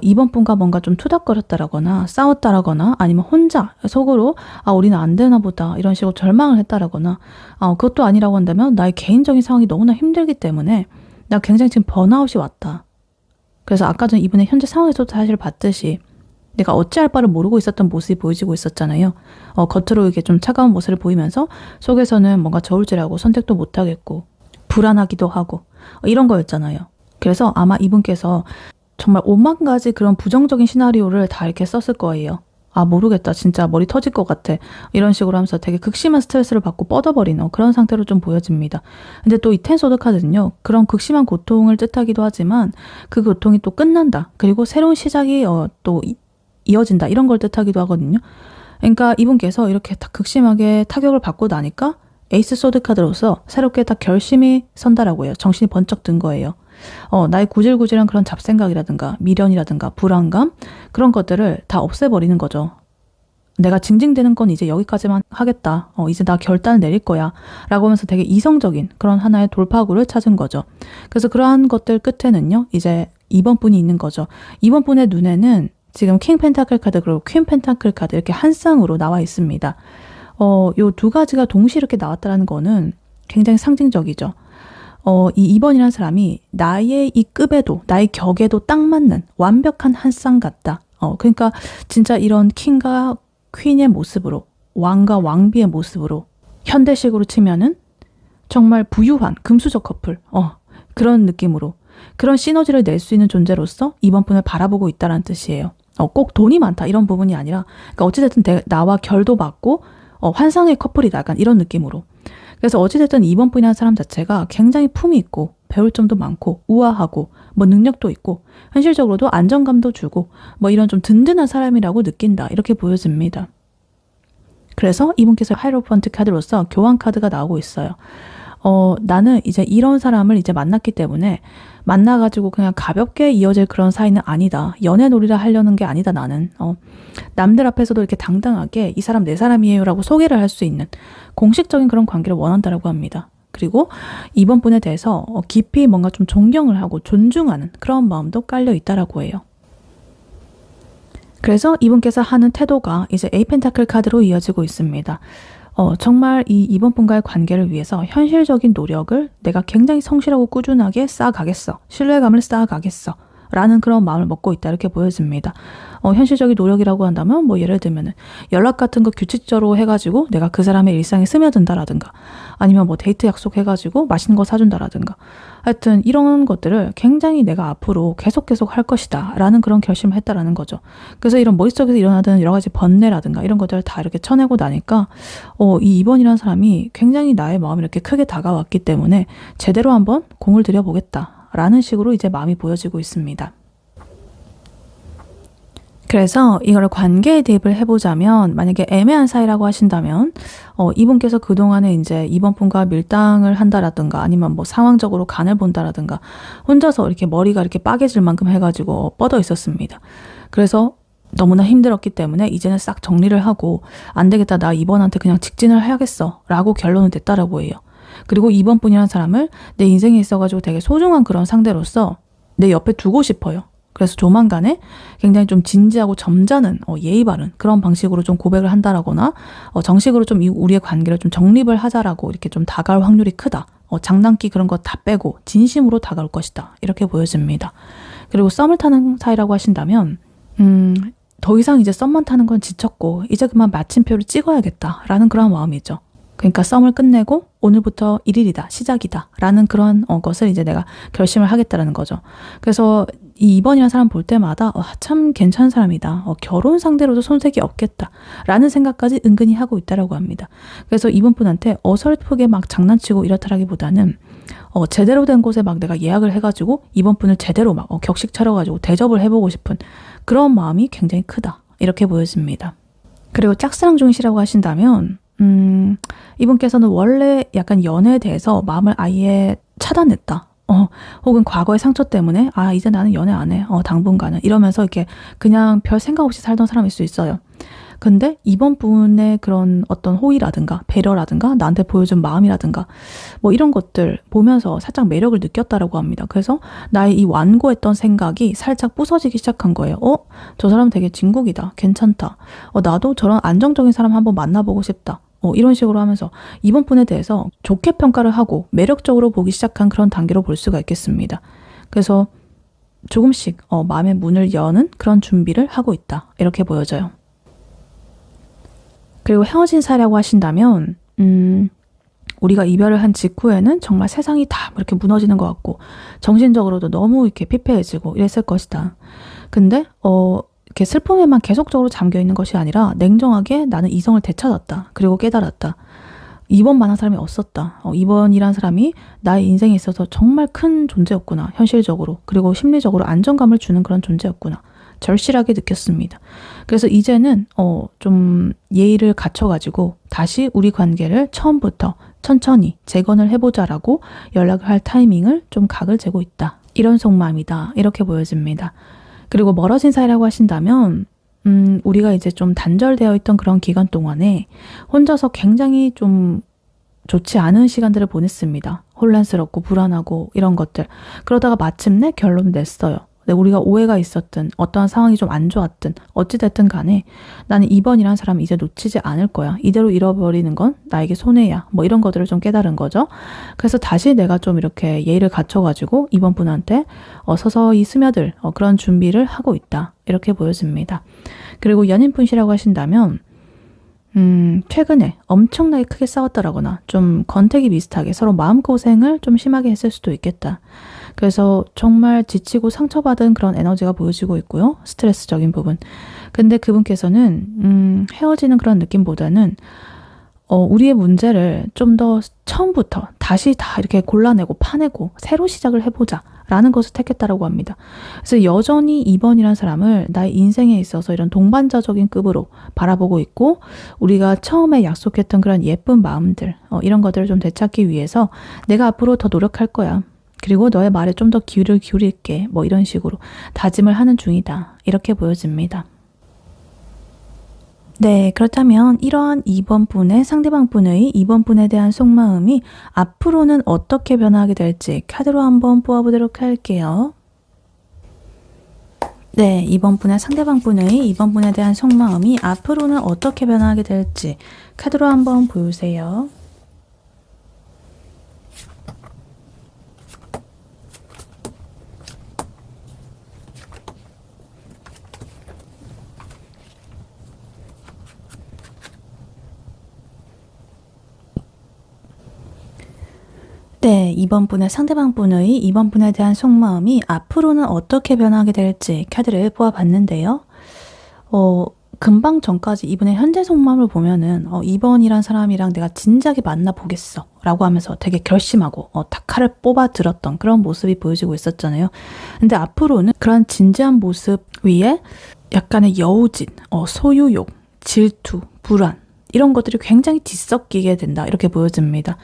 이번 분과 뭔가 좀 투닥거렸다라거나 싸웠다라거나 아니면 혼자 속으로 우리는 안 되나 보다 이런 식으로 절망을 했다라거나 그것도 아니라고 한다면 나의 개인적인 상황이 너무나 힘들기 때문에 나 굉장히 지금 번아웃이 왔다. 그래서 아까 전 이분의 현재 상황에서도 사실 봤듯이 내가 어찌할 바를 모르고 있었던 모습이 보여지고 있었잖아요. 겉으로 이렇게 좀 차가운 모습을 보이면서 속에서는 뭔가 저울질하고 선택도 못하겠고 불안하기도 하고 이런 거였잖아요. 그래서 아마 이분께서 정말 5만 가지 그런 부정적인 시나리오를 다 이렇게 썼을 거예요. 모르겠다. 진짜 머리 터질 것 같아. 이런 식으로 하면서 되게 극심한 스트레스를 받고 뻗어버리는 그런 상태로 좀 보여집니다. 근데 또 이 텐소드 카드는요. 그런 극심한 고통을 뜻하기도 하지만 그 고통이 또 끝난다. 그리고 새로운 시작이 또 이어진다. 이런 걸 뜻하기도 하거든요. 그러니까 이분께서 이렇게 극심하게 타격을 받고 나니까 에이스 소드 카드로서 새롭게 딱 결심이 선다라고 해요. 정신이 번쩍 든 거예요. 나의 구질구질한 그런 잡생각이라든가 미련이라든가 불안감 그런 것들을 다 없애버리는 거죠. 내가 징징대는 건 이제 여기까지만 하겠다. 이제 나 결단을 내릴 거야. 라고 하면서 되게 이성적인 그런 하나의 돌파구를 찾은 거죠. 그래서 그러한 것들 끝에는요. 이제 2번 분이 있는 거죠. 2번 분의 눈에는 지금 킹 펜타클 카드 그리고 퀸 펜타클 카드 이렇게 한 쌍으로 나와 있습니다. 요 두 가지가 동시에 이렇게 나왔다는 거는 굉장히 상징적이죠. 이 2번이라는 사람이 나의 이 급에도 나의 격에도 딱 맞는 완벽한 한 쌍 같다. 그러니까 진짜 이런 킹과 퀸의 모습으로 왕과 왕비의 모습으로 현대식으로 치면은 정말 부유한 금수저 커플 그런 느낌으로 그런 시너지를 낼 수 있는 존재로서 이번 분을 바라보고 있다는 뜻이에요. 꼭 돈이 많다 이런 부분이 아니라 그러니까 어찌됐든 나와 결도 맞고 환상의 커플이다 약간 이런 느낌으로. 그래서 어찌됐든 이번 분이라는 사람 자체가 굉장히 품이 있고 배울 점도 많고 우아하고 뭐 능력도 있고 현실적으로도 안정감도 주고 뭐 이런 좀 든든한 사람이라고 느낀다 이렇게 보여집니다. 그래서 이분께서 하이로펀트 카드로서 교환 카드가 나오고 있어요. 나는 이제 이런 사람을 이제 만났기 때문에 만나가지고 그냥 가볍게 이어질 그런 사이는 아니다. 연애놀이를 하려는 게 아니다 나는. 남들 앞에서도 이렇게 당당하게 이 사람 내 사람이에요 라고 소개를 할 수 있는 공식적인 그런 관계를 원한다라고 합니다. 그리고 이번 분에 대해서 깊이 뭔가 좀 존경을 하고 존중하는 그런 마음도 깔려 있다라고 해요. 그래서 이분께서 하는 태도가 이제 에이 펜타클 카드로 이어지고 있습니다. 정말 이번 분과의 관계를 위해서 현실적인 노력을 내가 굉장히 성실하고 꾸준하게 쌓아가겠어. 신뢰감을 쌓아가겠어. 라는 그런 마음을 먹고 있다 이렇게 보여집니다. 현실적인 노력이라고 한다면 뭐 예를 들면 연락 같은 거 규칙적으로 해가지고 내가 그 사람의 일상에 스며든다라든가 아니면 뭐 데이트 약속해가지고 맛있는 거 사준다라든가 하여튼 이런 것들을 굉장히 내가 앞으로 계속 할 것이다 라는 그런 결심을 했다라는 거죠. 그래서 이런 머릿속에서 일어나던 여러 가지 번뇌라든가 이런 것들을 다 이렇게 쳐내고 나니까 이 2번이라는 사람이 굉장히 나의 마음이 이렇게 크게 다가왔기 때문에 제대로 한번 공을 들여보겠다 라는 식으로 이제 마음이 보여지고 있습니다. 그래서 이거를 관계에 대입을 해보자면 만약에 애매한 사이라고 하신다면 이분께서 그동안에 이제 이번 분과 밀당을 한다라든가 아니면 뭐 상황적으로 간을 본다라든가 혼자서 이렇게 머리가 이렇게 빠개질 만큼 해가지고 뻗어 있었습니다. 그래서 너무나 힘들었기 때문에 이제는 싹 정리를 하고 안 되겠다 나 이번한테 그냥 직진을 해야겠어 라고 결론을 냈다라고 해요. 그리고 이번 분이라는 사람을 내 인생에 있어가지고 되게 소중한 그런 상대로서 내 옆에 두고 싶어요. 그래서 조만간에 굉장히 좀 진지하고 점잖은 예의 바른 그런 방식으로 좀 고백을 한다라거나 정식으로 좀 우리의 관계를 좀 정립을 하자라고 이렇게 좀 다가올 확률이 크다. 장난기 그런 거 다 빼고 진심으로 다가올 것이다. 이렇게 보여집니다. 그리고 썸을 타는 사이라고 하신다면 더 이상 이제 썸만 타는 건 지쳤고 이제 그만 마침표를 찍어야겠다라는 그런 마음이죠. 그러니까 썸을 끝내고 오늘부터 1일이다, 시작이다 라는 그런 것을 이제 내가 결심을 하겠다라는 거죠. 그래서 이 2번이라는 사람 볼 때마다 참 괜찮은 사람이다. 결혼 상대로도 손색이 없겠다 라는 생각까지 은근히 하고 있다라고 합니다. 그래서 이번 분한테 어설프게 막 장난치고 이렇다라기보다는 제대로 된 곳에 막 내가 예약을 해가지고 이번 분을 제대로 막 격식 차려가지고 대접을 해보고 싶은 그런 마음이 굉장히 크다 이렇게 보여집니다. 그리고 짝사랑 중이시라고 하신다면 이분께서는 원래 약간 연애에 대해서 마음을 아예 차단했다. 혹은 과거의 상처 때문에 이제 나는 연애 안 해. 당분간은 이러면서 이렇게 그냥 별 생각 없이 살던 사람일 수 있어요. 근데 이번 분의 그런 어떤 호의라든가 배려라든가 나한테 보여준 마음이라든가 뭐 이런 것들 보면서 살짝 매력을 느꼈다라고 합니다. 그래서 나의 이 완고했던 생각이 살짝 부서지기 시작한 거예요. 저 사람 되게 진국이다. 괜찮다. 나도 저런 안정적인 사람 한번 만나보고 싶다. 이런 식으로 하면서 이번 분에 대해서 좋게 평가를 하고 매력적으로 보기 시작한 그런 단계로 볼 수가 있겠습니다. 그래서 조금씩 마음의 문을 여는 그런 준비를 하고 있다. 이렇게 보여져요. 그리고 헤어진 사이라고 하신다면 우리가 이별을 한 직후에는 정말 세상이 다 이렇게 무너지는 것 같고 정신적으로도 너무 이렇게 피폐해지고 이랬을 것이다. 근데 이렇게 슬픔에만 계속적으로 잠겨있는 것이 아니라 냉정하게 나는 이성을 되찾았다. 그리고 깨달았다. 2번만한 사람이 없었다. 2번이란 사람이 나의 인생에 있어서 정말 큰 존재였구나. 현실적으로. 그리고 심리적으로 안정감을 주는 그런 존재였구나. 절실하게 느꼈습니다. 그래서 이제는 좀 예의를 갖춰가지고 다시 우리 관계를 처음부터 천천히 재건을 해보자라고 연락을 할 타이밍을 좀 각을 재고 있다. 이런 속마음이다. 이렇게 보여집니다. 그리고 멀어진 사이라고 하신다면 우리가 이제 좀 단절되어 있던 그런 기간 동안에 혼자서 굉장히 좀 좋지 않은 시간들을 보냈습니다. 혼란스럽고 불안하고 이런 것들. 그러다가 마침내 결론을 냈어요. 우리가 오해가 있었든 어떠한 상황이 좀 안 좋았든 어찌됐든 간에 나는 2번이라는 사람을 이제 놓치지 않을 거야. 이대로 잃어버리는 건 나에게 손해야. 뭐 이런 것들을 좀 깨달은 거죠. 그래서 다시 내가 좀 이렇게 예의를 갖춰가지고 2번 분한테 서서히 스며들 그런 준비를 하고 있다. 이렇게 보여집니다. 그리고 연인분이라고 하신다면 최근에 엄청나게 크게 싸웠더라거나 좀 권태기 비슷하게 서로 마음고생을 좀 심하게 했을 수도 있겠다. 그래서 정말 지치고 상처받은 그런 에너지가 보여지고 있고요. 스트레스적인 부분. 근데 그분께서는 헤어지는 그런 느낌보다는 우리의 문제를 좀 더 처음부터 다시 다 이렇게 골라내고 파내고 새로 시작을 해보자 라는 것을 택했다라고 합니다. 그래서 여전히 2번이라는 사람을 나의 인생에 있어서 이런 동반자적인 급으로 바라보고 있고 우리가 처음에 약속했던 그런 예쁜 마음들 이런 것들을 좀 되찾기 위해서 내가 앞으로 더 노력할 거야. 그리고 너의 말에 좀 더 귀를 기울일게. 뭐 이런 식으로 다짐을 하는 중이다. 이렇게 보여집니다. 네, 그렇다면 이러한 2번 분의 상대방 분의 2번 분에 대한 속마음이 앞으로는 어떻게 변화하게 될지 카드로 한번 뽑아보도록 할게요. 네, 2번 분의 상대방 분의 2번 분에 대한 속마음이 앞으로는 어떻게 변화하게 될지 카드로 한번 보여주세요. 네, 2번 분의 상대방 분의 2번 분에 대한 속마음이 앞으로는 어떻게 변하게 될지 카드를 뽑아봤는데요. 금방 전까지 이분의 현재 속마음을 보면은 2번이란 사람이랑 내가 진작에 만나보겠어 라고 하면서 되게 결심하고 딱 칼을 뽑아 들었던 그런 모습이 보여지고 있었잖아요. 근데 앞으로는 그런 진지한 모습 위에 약간의 여우짓, 소유욕, 질투, 불안 이런 것들이 굉장히 뒤섞이게 된다 이렇게 보여집니다.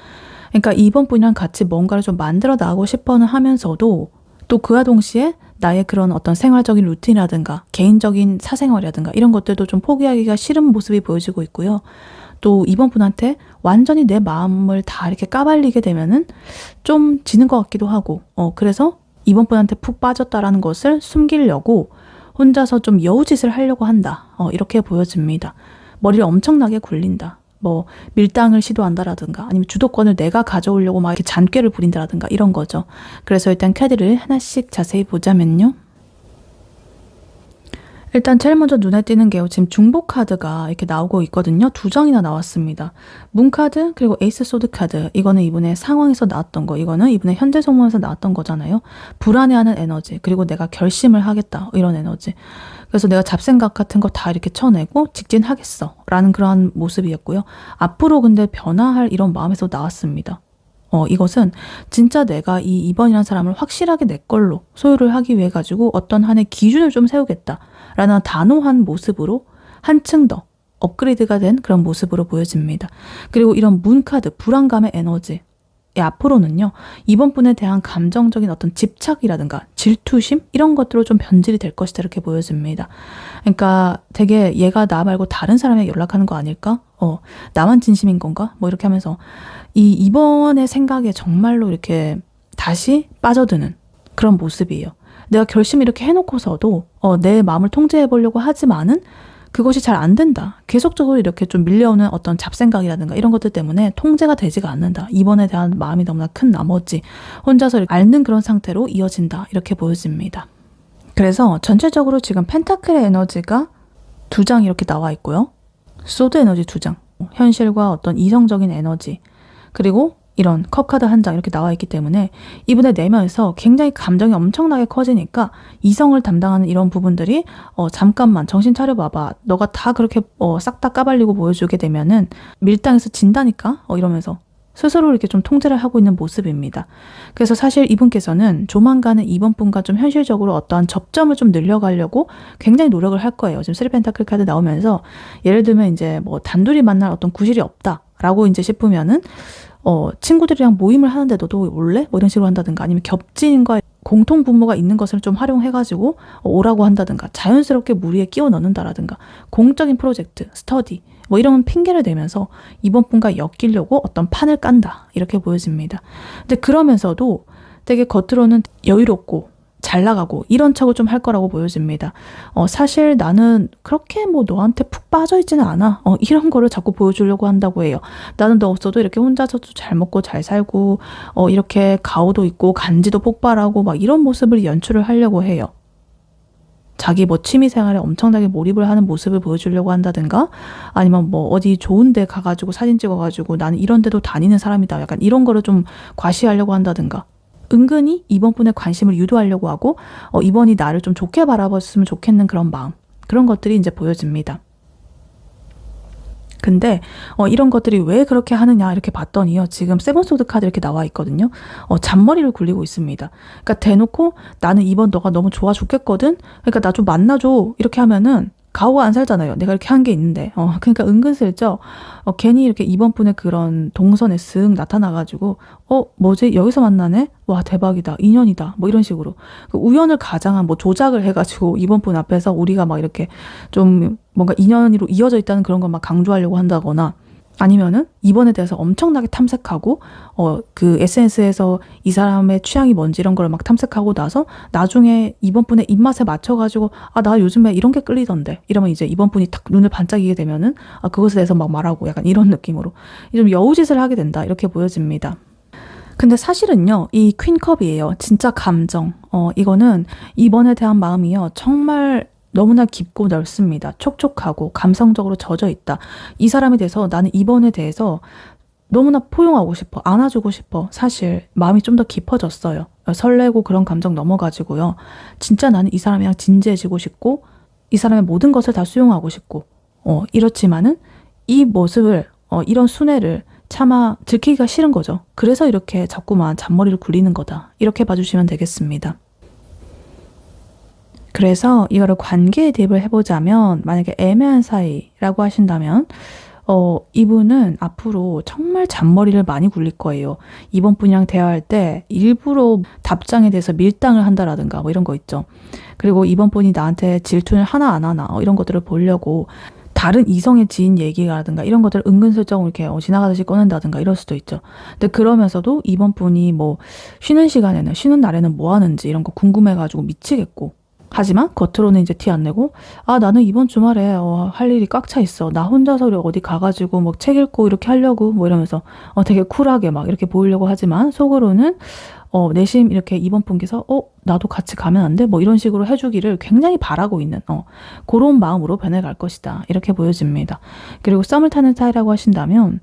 그러니까 2번 분이랑 같이 뭔가를 좀 만들어 나가고 싶어는 하면서도 또 그와 동시에 나의 그런 어떤 생활적인 루틴이라든가 개인적인 사생활이라든가 이런 것들도 좀 포기하기가 싫은 모습이 보여지고 있고요. 또 2번 분한테 완전히 내 마음을 다 이렇게 까발리게 되면은 좀 지는 것 같기도 하고 그래서 2번 분한테 푹 빠졌다라는 것을 숨기려고 혼자서 좀 여우짓을 하려고 한다. 이렇게 보여집니다. 머리를 엄청나게 굴린다. 뭐 밀당을 시도한다라든가 아니면 주도권을 내가 가져오려고 막 이렇게 잔꾀를 부린다라든가 이런 거죠. 그래서 일단 카드를 하나씩 자세히 보자면요. 일단 제일 먼저 눈에 띄는 게 지금 중복 카드가 이렇게 나오고 있거든요. 2장이나 나왔습니다. 문 카드 그리고 에이스 소드 카드. 이거는 이분의 상황에서 나왔던 거. 이거는 이분의 현재 속마음에서 나왔던 거잖아요. 불안해하는 에너지 그리고 내가 결심을 하겠다 이런 에너지. 그래서 내가 잡생각 같은 거 다 이렇게 쳐내고 직진하겠어 라는 그런 모습이었고요. 앞으로 근데 변화할 이런 마음에서 나왔습니다. 이것은 진짜 내가 이 2번이라는 사람을 확실하게 내 걸로 소유를 하기 위해 가지고 어떤 한의 기준을 좀 세우겠다라는 단호한 모습으로 한층 더 업그레이드가 된 그런 모습으로 보여집니다. 그리고 이런 문카드, 불안감의 에너지 앞으로는요. 2번 분에 대한 감정적인 어떤 집착이라든가 질투심 이런 것들로 좀 변질이 될 것이다 이렇게 보여집니다. 그러니까 되게 얘가 나 말고 다른 사람에게 연락하는 거 아닐까? 나만 진심인 건가? 뭐 이렇게 하면서 이 2번의 생각에 정말로 이렇게 다시 빠져드는 그런 모습이에요. 내가 결심 이렇게 해놓고서도 내 마음을 통제해 보려고 하지만은 그것이 잘 안 된다. 계속적으로 이렇게 좀 밀려오는 어떤 잡생각이라든가 이런 것들 때문에 통제가 되지가 않는다. 2번에 대한 마음이 너무나 큰 나머지 혼자서 앓는 그런 상태로 이어진다. 이렇게 보여집니다. 그래서 전체적으로 지금 펜타클의 에너지가 2장 이렇게 나와 있고요. 소드 에너지 2장. 현실과 어떤 이성적인 에너지. 그리고 이런 컵카드 한 장 이렇게 나와 있기 때문에 이분의 내면에서 굉장히 감정이 엄청나게 커지니까 이성을 담당하는 이런 부분들이 잠깐만 정신 차려봐봐. 너가 다 그렇게 싹 다 까발리고 보여주게 되면은 밀당해서 진다니까? 이러면서 스스로 이렇게 좀 통제를 하고 있는 모습입니다. 그래서 사실 이분께서는 조만간은 2번 분과 좀 현실적으로 어떠한 접점을 좀 늘려가려고 굉장히 노력을 할 거예요. 지금 3펜타클 카드 나오면서 예를 들면 이제 뭐 단둘이 만날 어떤 구실이 없다라고 이제 싶으면은 친구들이랑 모임을 하는데도 너 올래? 뭐 이런 식으로 한다든가, 아니면 겹친과 공통 분모가 있는 것을 좀 활용해가지고 오라고 한다든가, 자연스럽게 무리에 끼워 넣는다라든가, 공적인 프로젝트, 스터디 뭐 이런 핑계를 대면서 이번 분과 엮이려고 어떤 판을 깐다, 이렇게 보여집니다. 근데 그러면서도 되게 겉으로는 여유롭고 잘 나가고 이런 척을 좀 할 거라고 보여집니다. 사실 나는 그렇게 뭐 너한테 푹 빠져 있지는 않아. 이런 거를 자꾸 보여주려고 한다고 해요. 나는 너 없어도 이렇게 혼자서도 잘 먹고 잘 살고, 이렇게 가오도 있고 간지도 폭발하고 막 이런 모습을 연출을 하려고 해요. 자기 뭐 취미생활에 엄청나게 몰입을 하는 모습을 보여주려고 한다든가, 아니면 뭐 어디 좋은 데 가가지고 사진 찍어가지고 나는 이런 데도 다니는 사람이다, 약간 이런 거를 좀 과시하려고 한다든가, 은근히 이번 분의 관심을 유도하려고 하고, 이번이 나를 좀 좋게 바라봤으면 좋겠는 그런 마음, 그런 것들이 이제 보여집니다. 근데 이런 것들이 왜 그렇게 하느냐 이렇게 봤더니요, 지금 세븐소드 카드 이렇게 나와 있거든요. 잔머리를 굴리고 있습니다. 그러니까 대놓고 나는 이번 너가 너무 좋아 죽겠거든, 그러니까 나 좀 만나줘, 이렇게 하면은 가오가 안 살잖아요. 내가 이렇게 한 게 있는데. 그러니까 은근슬쩍 괜히 이렇게 이번 분의 그런 동선에 쓱 나타나가지고 뭐지? 여기서 만나네? 와, 대박이다. 인연이다. 뭐 이런 식으로. 그 우연을 가장한 뭐 조작을 해가지고 이번 분 앞에서 우리가 막 이렇게 좀 뭔가 인연으로 이어져 있다는 그런 걸 막 강조하려고 한다거나, 아니면은 이번에 대해서 엄청나게 탐색하고 그 SNS에서 이 사람의 취향이 뭔지 이런 걸 막 탐색하고 나서 나중에 이번 분의 입맛에 맞춰가지고 나 요즘에 이런 게 끌리던데, 이러면 이제 이번 분이 탁 눈을 반짝이게 되면은 그것에 대해서 막 말하고, 약간 이런 느낌으로 좀 여우짓을 하게 된다, 이렇게 보여집니다. 근데 사실은요, 이 퀸컵이에요. 진짜 감정. 이거는 이번에 대한 마음이요, 정말 너무나 깊고 넓습니다. 촉촉하고 감성적으로 젖어 있다. 이 사람에 대해서 나는 이번에 대해서 너무나 포용하고 싶어. 안아주고 싶어. 사실 마음이 좀 더 깊어졌어요. 설레고 그런 감정 넘어가지고요. 진짜 나는 이 사람이랑 진지해지고 싶고, 이 사람의 모든 것을 다 수용하고 싶고, 이렇지만은 이 모습을, 이런 순애를 차마 들키기가 싫은 거죠. 그래서 이렇게 자꾸만 잔머리를 굴리는 거다, 이렇게 봐주시면 되겠습니다. 그래서 이거를 관계에 대입을 해보자면, 만약에 애매한 사이라고 하신다면 이분은 앞으로 정말 잔머리를 많이 굴릴 거예요. 이번 분이랑 대화할 때 일부러 답장에 대해서 밀당을 한다라든가 뭐 이런 거 있죠. 그리고 이번 분이 나한테 질투를 하나 안 하나 이런 것들을 보려고 다른 이성의 지인 얘기라든가 이런 것들을 은근슬쩍 이렇게 지나가듯이 꺼낸다든가 이럴 수도 있죠. 근데 그러면서도 이번 분이 뭐 쉬는 시간에는, 쉬는 날에는 뭐 하는지 이런 거 궁금해가지고 미치겠고, 하지만 겉으로는 이제 티 안 내고 나는 이번 주말에 할 일이 꽉 차 있어. 나 혼자서 어디 가가지고 뭐 책 읽고 이렇게 하려고, 뭐 이러면서 되게 쿨하게 막 이렇게 보이려고 하지만 속으로는 내심 이렇게 이번 분께서 나도 같이 가면 안 돼? 뭐 이런 식으로 해주기를 굉장히 바라고 있는 그런 마음으로 변해갈 것이다, 이렇게 보여집니다. 그리고 썸을 타는 사이라고 하신다면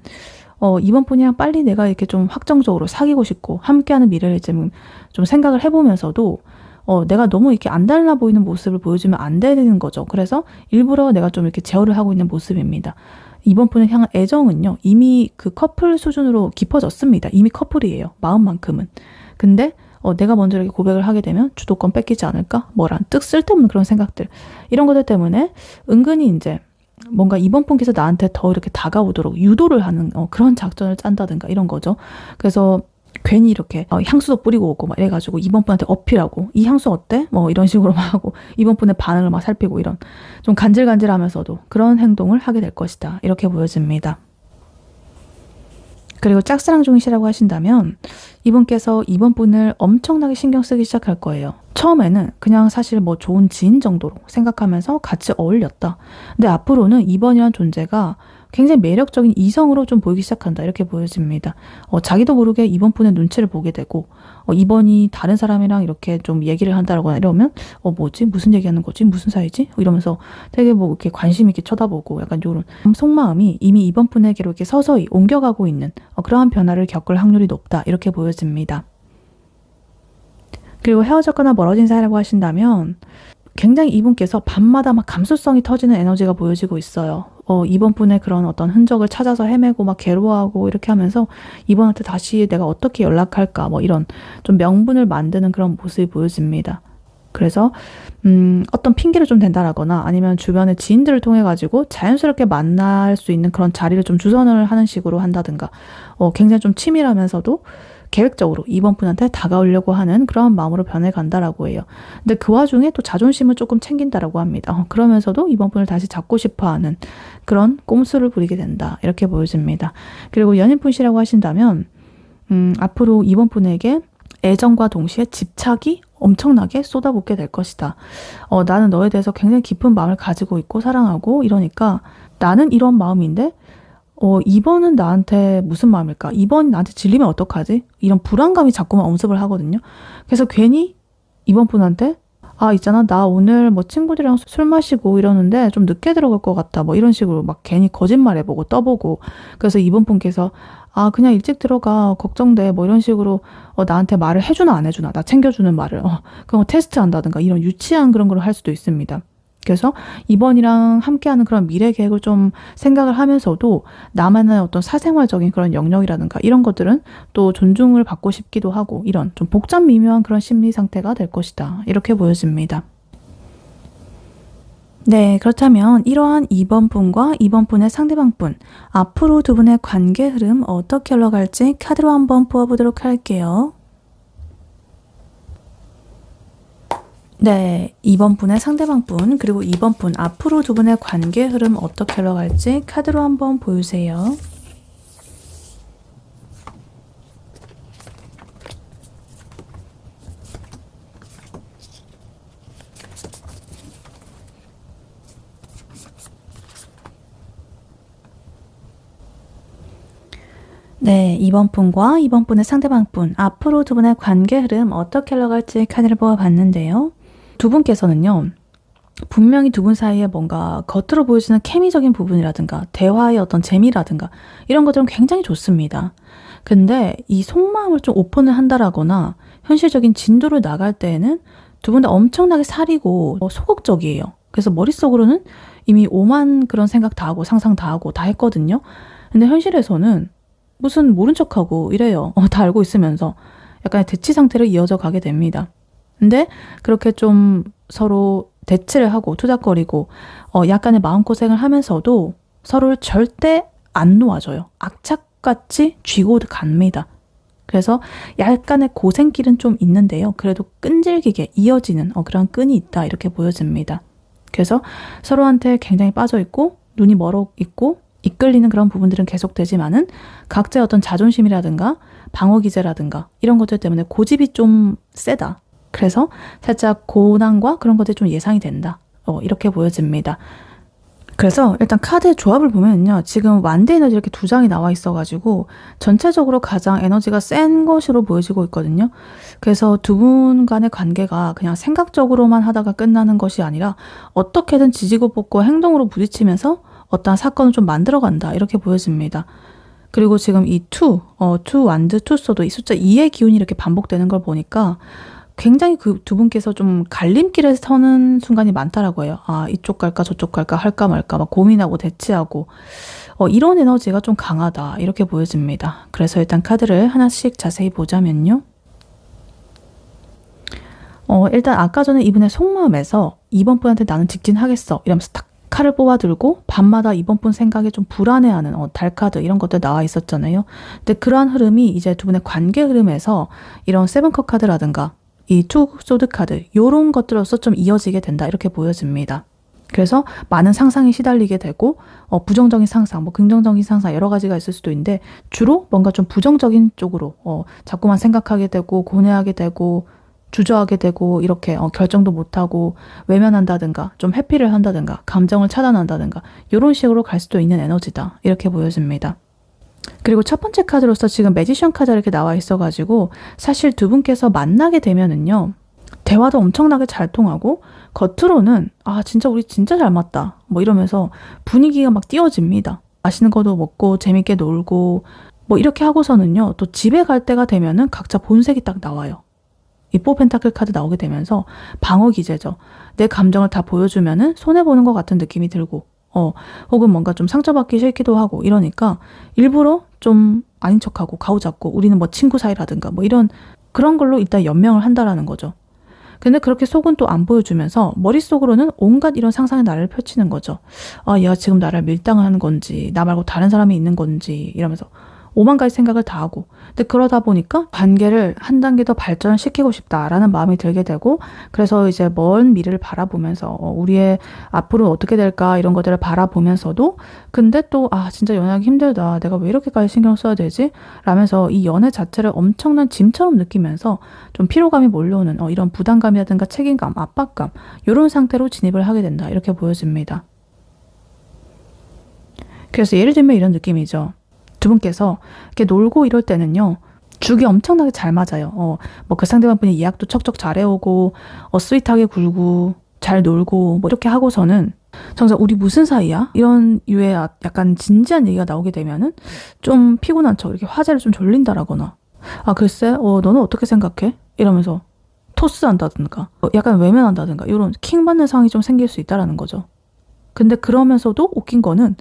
이번 분이랑 빨리 내가 이렇게 좀 확정적으로 사귀고 싶고 함께하는 미래를 좀 생각을 해보면서도 내가 너무 이렇게 안 달라 보이는 모습을 보여주면 안 되는 거죠. 그래서 일부러 내가 좀 이렇게 제어를 하고 있는 모습입니다. 이번 분을 향한 애정은요, 이미 그 커플 수준으로 깊어졌습니다. 이미 커플이에요, 마음만큼은. 근데 내가 먼저 이렇게 고백을 하게 되면 주도권 뺏기지 않을까? 뭐란 쓸데없는 그런 생각들, 이런 것들 때문에 은근히 이제 뭔가 이번 분께서 나한테 더 이렇게 다가오도록 유도를 하는 그런 작전을 짠다든가 이런 거죠. 그래서 괜히 이렇게 향수도 뿌리고 오고 막 이래가지고 이번 분한테 어필하고, 이 향수 어때? 뭐 이런 식으로 막 하고 이번 분의 반응을 막 살피고, 이런 좀 간질간질하면서도 그런 행동을 하게 될 것이다, 이렇게 보여집니다. 그리고 짝사랑 중이시라고 하신다면 이분께서 이번 분을 엄청나게 신경 쓰기 시작할 거예요. 처음에는 그냥 사실 뭐 좋은 지인 정도로 생각하면서 같이 어울렸다. 근데 앞으로는 이번이란 존재가 굉장히 매력적인 이성으로 좀 보이기 시작한다, 이렇게 보여집니다. 자기도 모르게 이번 분의 눈치를 보게 되고, 이번이 다른 사람이랑 이렇게 좀 얘기를 한다거나 이러면 뭐지? 무슨 얘기하는 거지? 무슨 사이지? 이러면서 되게 뭐 이렇게 관심 있게 쳐다보고, 약간 요런 속마음이 이미 이번 분에게로 이렇게 서서히 옮겨가고 있는 그러한 변화를 겪을 확률이 높다, 이렇게 보여집니다. 그리고 헤어졌거나 멀어진 사이라고 하신다면 굉장히 이분께서 밤마다 막 감수성이 터지는 에너지가 보여지고 있어요. 이번 분의 그런 어떤 흔적을 찾아서 헤매고 막 괴로워하고 이렇게 하면서 이번한테 다시 내가 어떻게 연락할까, 뭐 이런 좀 명분을 만드는 그런 모습이 보여집니다. 그래서 어떤 핑계를 좀 댄다라거나 아니면 주변의 지인들을 통해 가지고 자연스럽게 만날 수 있는 그런 자리를 좀 주선을 하는 식으로 한다든가 굉장히 좀 치밀하면서도 계획적으로 이번 분한테 다가오려고 하는 그런 마음으로 변해간다라고 해요. 근데 그 와중에 또 자존심을 조금 챙긴다라고 합니다. 그러면서도 이번 분을 다시 잡고 싶어하는 그런 꼼수를 부리게 된다. 이렇게 보여집니다. 그리고 연인분이라고 하신다면 앞으로 이번 분에게 애정과 동시에 집착이 엄청나게 쏟아붓게 될 것이다. 나는 너에 대해서 굉장히 깊은 마음을 가지고 있고 사랑하고 이러니까 나는 이런 마음인데 이번은 나한테 무슨 마음일까? 이번 나한테 질리면 어떡하지? 이런 불안감이 자꾸만 엄습을 하거든요. 그래서 괜히 이번 분한테 있잖아. 나 오늘 뭐 친구들이랑 술 마시고 이러는데 좀 늦게 들어갈 것 같다. 뭐 이런 식으로 막 괜히 거짓말 해보고 떠보고. 그래서 이번 분께서 그냥 일찍 들어가. 걱정돼. 뭐 이런 식으로 나한테 말을 해주나 안 해주나. 나 챙겨주는 말을. 그런 거 테스트 한다든가 이런 유치한 그런 걸 할 수도 있습니다. 그래서 이번이랑 함께하는 그런 미래 계획을 좀 생각을 하면서도 나만의 어떤 사생활적인 그런 영역이라든가 이런 것들은 또 존중을 받고 싶기도 하고 이런 좀 복잡 미묘한 그런 심리 상태가 될 것이다. 이렇게 보여집니다. 네, 그렇다면 이러한 2번 분과 2번 분의 상대방 분, 앞으로 두 분의 관계 흐름 어떻게 흘러갈지 카드로 한번 뽑아보도록 할게요. 네, 2번 분의 상대방 분, 그리고 2번 분, 앞으로 두 분의 관계 흐름 어떻게 흘러갈지 카드로 한번 보여주세요. 네, 2번 분과 2번 분의 상대방 분, 앞으로 두 분의 관계 흐름 어떻게 흘러갈지 카드를 뽑아봤는데요. 두 분께서는요, 분명히 두 분 사이에 뭔가 겉으로 보여지는 케미적인 부분이라든가 대화의 어떤 재미라든가 이런 것들은 굉장히 좋습니다. 근데 이 속마음을 좀 오픈을 한다라거나 현실적인 진도를 나갈 때에는 두 분 다 엄청나게 사리고 소극적이에요. 그래서 머릿속으로는 이미 오만 그런 생각 다 하고 상상 다 하고 다 했거든요. 근데 현실에서는 무슨 모른 척하고 이래요. 다 알고 있으면서 약간의 대치 상태로 이어져 가게 됩니다. 근데 그렇게 좀 서로 대치를 하고 투닥거리고 약간의 마음고생을 하면서도 서로를 절대 안 놓아줘요. 악착같이 쥐고 갑니다. 그래서 약간의 고생길은 좀 있는데요. 그래도 끈질기게 이어지는 그런 끈이 있다 이렇게 보여집니다. 그래서 서로한테 굉장히 빠져있고 눈이 멀어 있고 이끌리는 그런 부분들은 계속되지만은 각자의 어떤 자존심이라든가 방어기제라든가 이런 것들 때문에 고집이 좀 세다. 그래서 살짝 고난과 그런 것들이 좀 예상이 된다. 이렇게 보여집니다. 그래서 일단 카드의 조합을 보면요. 지금 완드 에너지 이렇게 두 장이 나와 있어가지고 전체적으로 가장 에너지가 센 것으로 보여지고 있거든요. 그래서 두 분 간의 관계가 그냥 생각적으로만 하다가 끝나는 것이 아니라 어떻게든 지지고 볶고 행동으로 부딪히면서 어떠한 사건을 좀 만들어간다. 이렇게 보여집니다. 그리고 지금 이 투 완드, 투 소드 이 숫자 2의 기운이 이렇게 반복되는 걸 보니까 굉장히 그 두 분께서 좀 갈림길에 서는 순간이 많다라고 해요. 이쪽 갈까 저쪽 갈까 할까 말까 막 고민하고 대치하고 이런 에너지가 좀 강하다. 이렇게 보여집니다. 그래서 일단 카드를 하나씩 자세히 보자면요. 일단 아까 전에 이분의 속마음에서 이번 분한테 나는 직진하겠어 이러면서 딱 칼을 뽑아들고 밤마다 이번 분 생각에 좀 불안해하는 달카드 이런 것들 나와 있었잖아요. 근데 그러한 흐름이 이제 두 분의 관계 흐름에서 이런 세븐컵 카드라든가 이 투 소드 카드 이런 것들로서 좀 이어지게 된다 이렇게 보여집니다. 그래서 많은 상상이 시달리게 되고 부정적인 상상, 뭐 긍정적인 상상 여러 가지가 있을 수도 있는데 주로 뭔가 좀 부정적인 쪽으로 자꾸만 생각하게 되고 고뇌하게 되고 주저하게 되고 이렇게 결정도 못하고 외면한다든가 좀 회피를 한다든가 감정을 차단한다든가 이런 식으로 갈 수도 있는 에너지다 이렇게 보여집니다. 그리고 첫 번째 카드로서 지금 매지션 카드가 이렇게 나와 있어가지고 사실 두 분께서 만나게 되면은요 대화도 엄청나게 잘 통하고 겉으로는 진짜 우리 진짜 잘 맞다 뭐 이러면서 분위기가 막 띄워집니다. 맛있는 것도 먹고 재밌게 놀고 뭐 이렇게 하고서는요 또 집에 갈 때가 되면은 각자 본색이 딱 나와요. 이 4 펜타클 카드 나오게 되면서 방어 기제죠. 내 감정을 다 보여주면은 손해보는 것 같은 느낌이 들고 혹은 뭔가 좀 상처받기 싫기도 하고 이러니까 일부러 좀 아닌 척하고 가오잡고 우리는 뭐 친구 사이라든가 뭐 이런 그런 걸로 일단 연명을 한다라는 거죠. 근데 그렇게 속은 또 안 보여주면서 머릿속으로는 온갖 이런 상상의 나래를 펼치는 거죠. 아, 얘가 지금 나를 밀당하는 건지, 나 말고 다른 사람이 있는 건지 이러면서 오만 가지 생각을 다 하고. 근데 그러다 보니까 관계를 한 단계 더 발전시키고 싶다라는 마음이 들게 되고, 그래서 이제 먼 미래를 바라보면서 우리의 앞으로 어떻게 될까 이런 것들을 바라보면서도, 근데 또 진짜 연애하기 힘들다, 내가 왜 이렇게까지 신경 써야 되지? 라면서 이 연애 자체를 엄청난 짐처럼 느끼면서 좀 피로감이 몰려오는 이런 부담감이라든가 책임감, 압박감, 이런 상태로 진입을 하게 된다, 이렇게 보여집니다. 그래서 예를 들면 이런 느낌이죠. 두 분께서 이렇게 놀고 이럴 때는요, 죽이 엄청나게 잘 맞아요. 뭐 그 상대방 분이 예약도 척척 잘해오고, 스윗하게 굴고, 잘 놀고, 뭐 이렇게 하고서는, 정작 우리 무슨 사이야? 이런 유의 약간 진지한 얘기가 나오게 되면은, 좀 피곤한 척, 이렇게 화제를 좀 졸린다라거나, 글쎄, 너는 어떻게 생각해? 이러면서 토스한다든가, 약간 외면한다든가, 이런 킹받는 상황이 좀 생길 수 있다라는 거죠. 근데 그러면서도 웃긴 거는,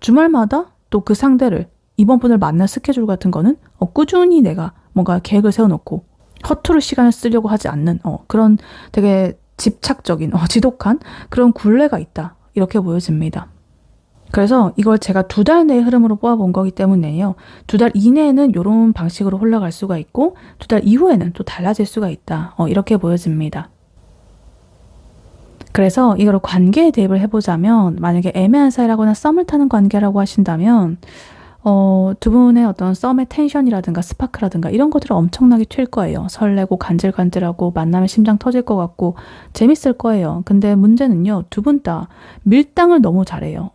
주말마다 또 그 상대를, 이번 분을 만날 스케줄 같은 거는 꾸준히 내가 뭔가 계획을 세워놓고 허투루 시간을 쓰려고 하지 않는 그런 되게 집착적인 지독한 그런 굴레가 있다, 이렇게 보여집니다. 그래서 이걸 제가 2달 내의 흐름으로 뽑아본 거기 때문에요. 2달 이내에는 이런 방식으로 흘러갈 수가 있고 2달 이후에는 또 달라질 수가 있다, 이렇게 보여집니다. 그래서 이걸 관계에 대입을 해보자면, 만약에 애매한 사이라거나 썸을 타는 관계라고 하신다면 두 분의 어떤 썸의 텐션이라든가 스파크라든가 이런 것들을 엄청나게 튈 거예요. 설레고 간질간질하고 만나면 심장 터질 것 같고 재밌을 거예요. 근데 문제는요, 두 분 다 밀당을 너무 잘해요.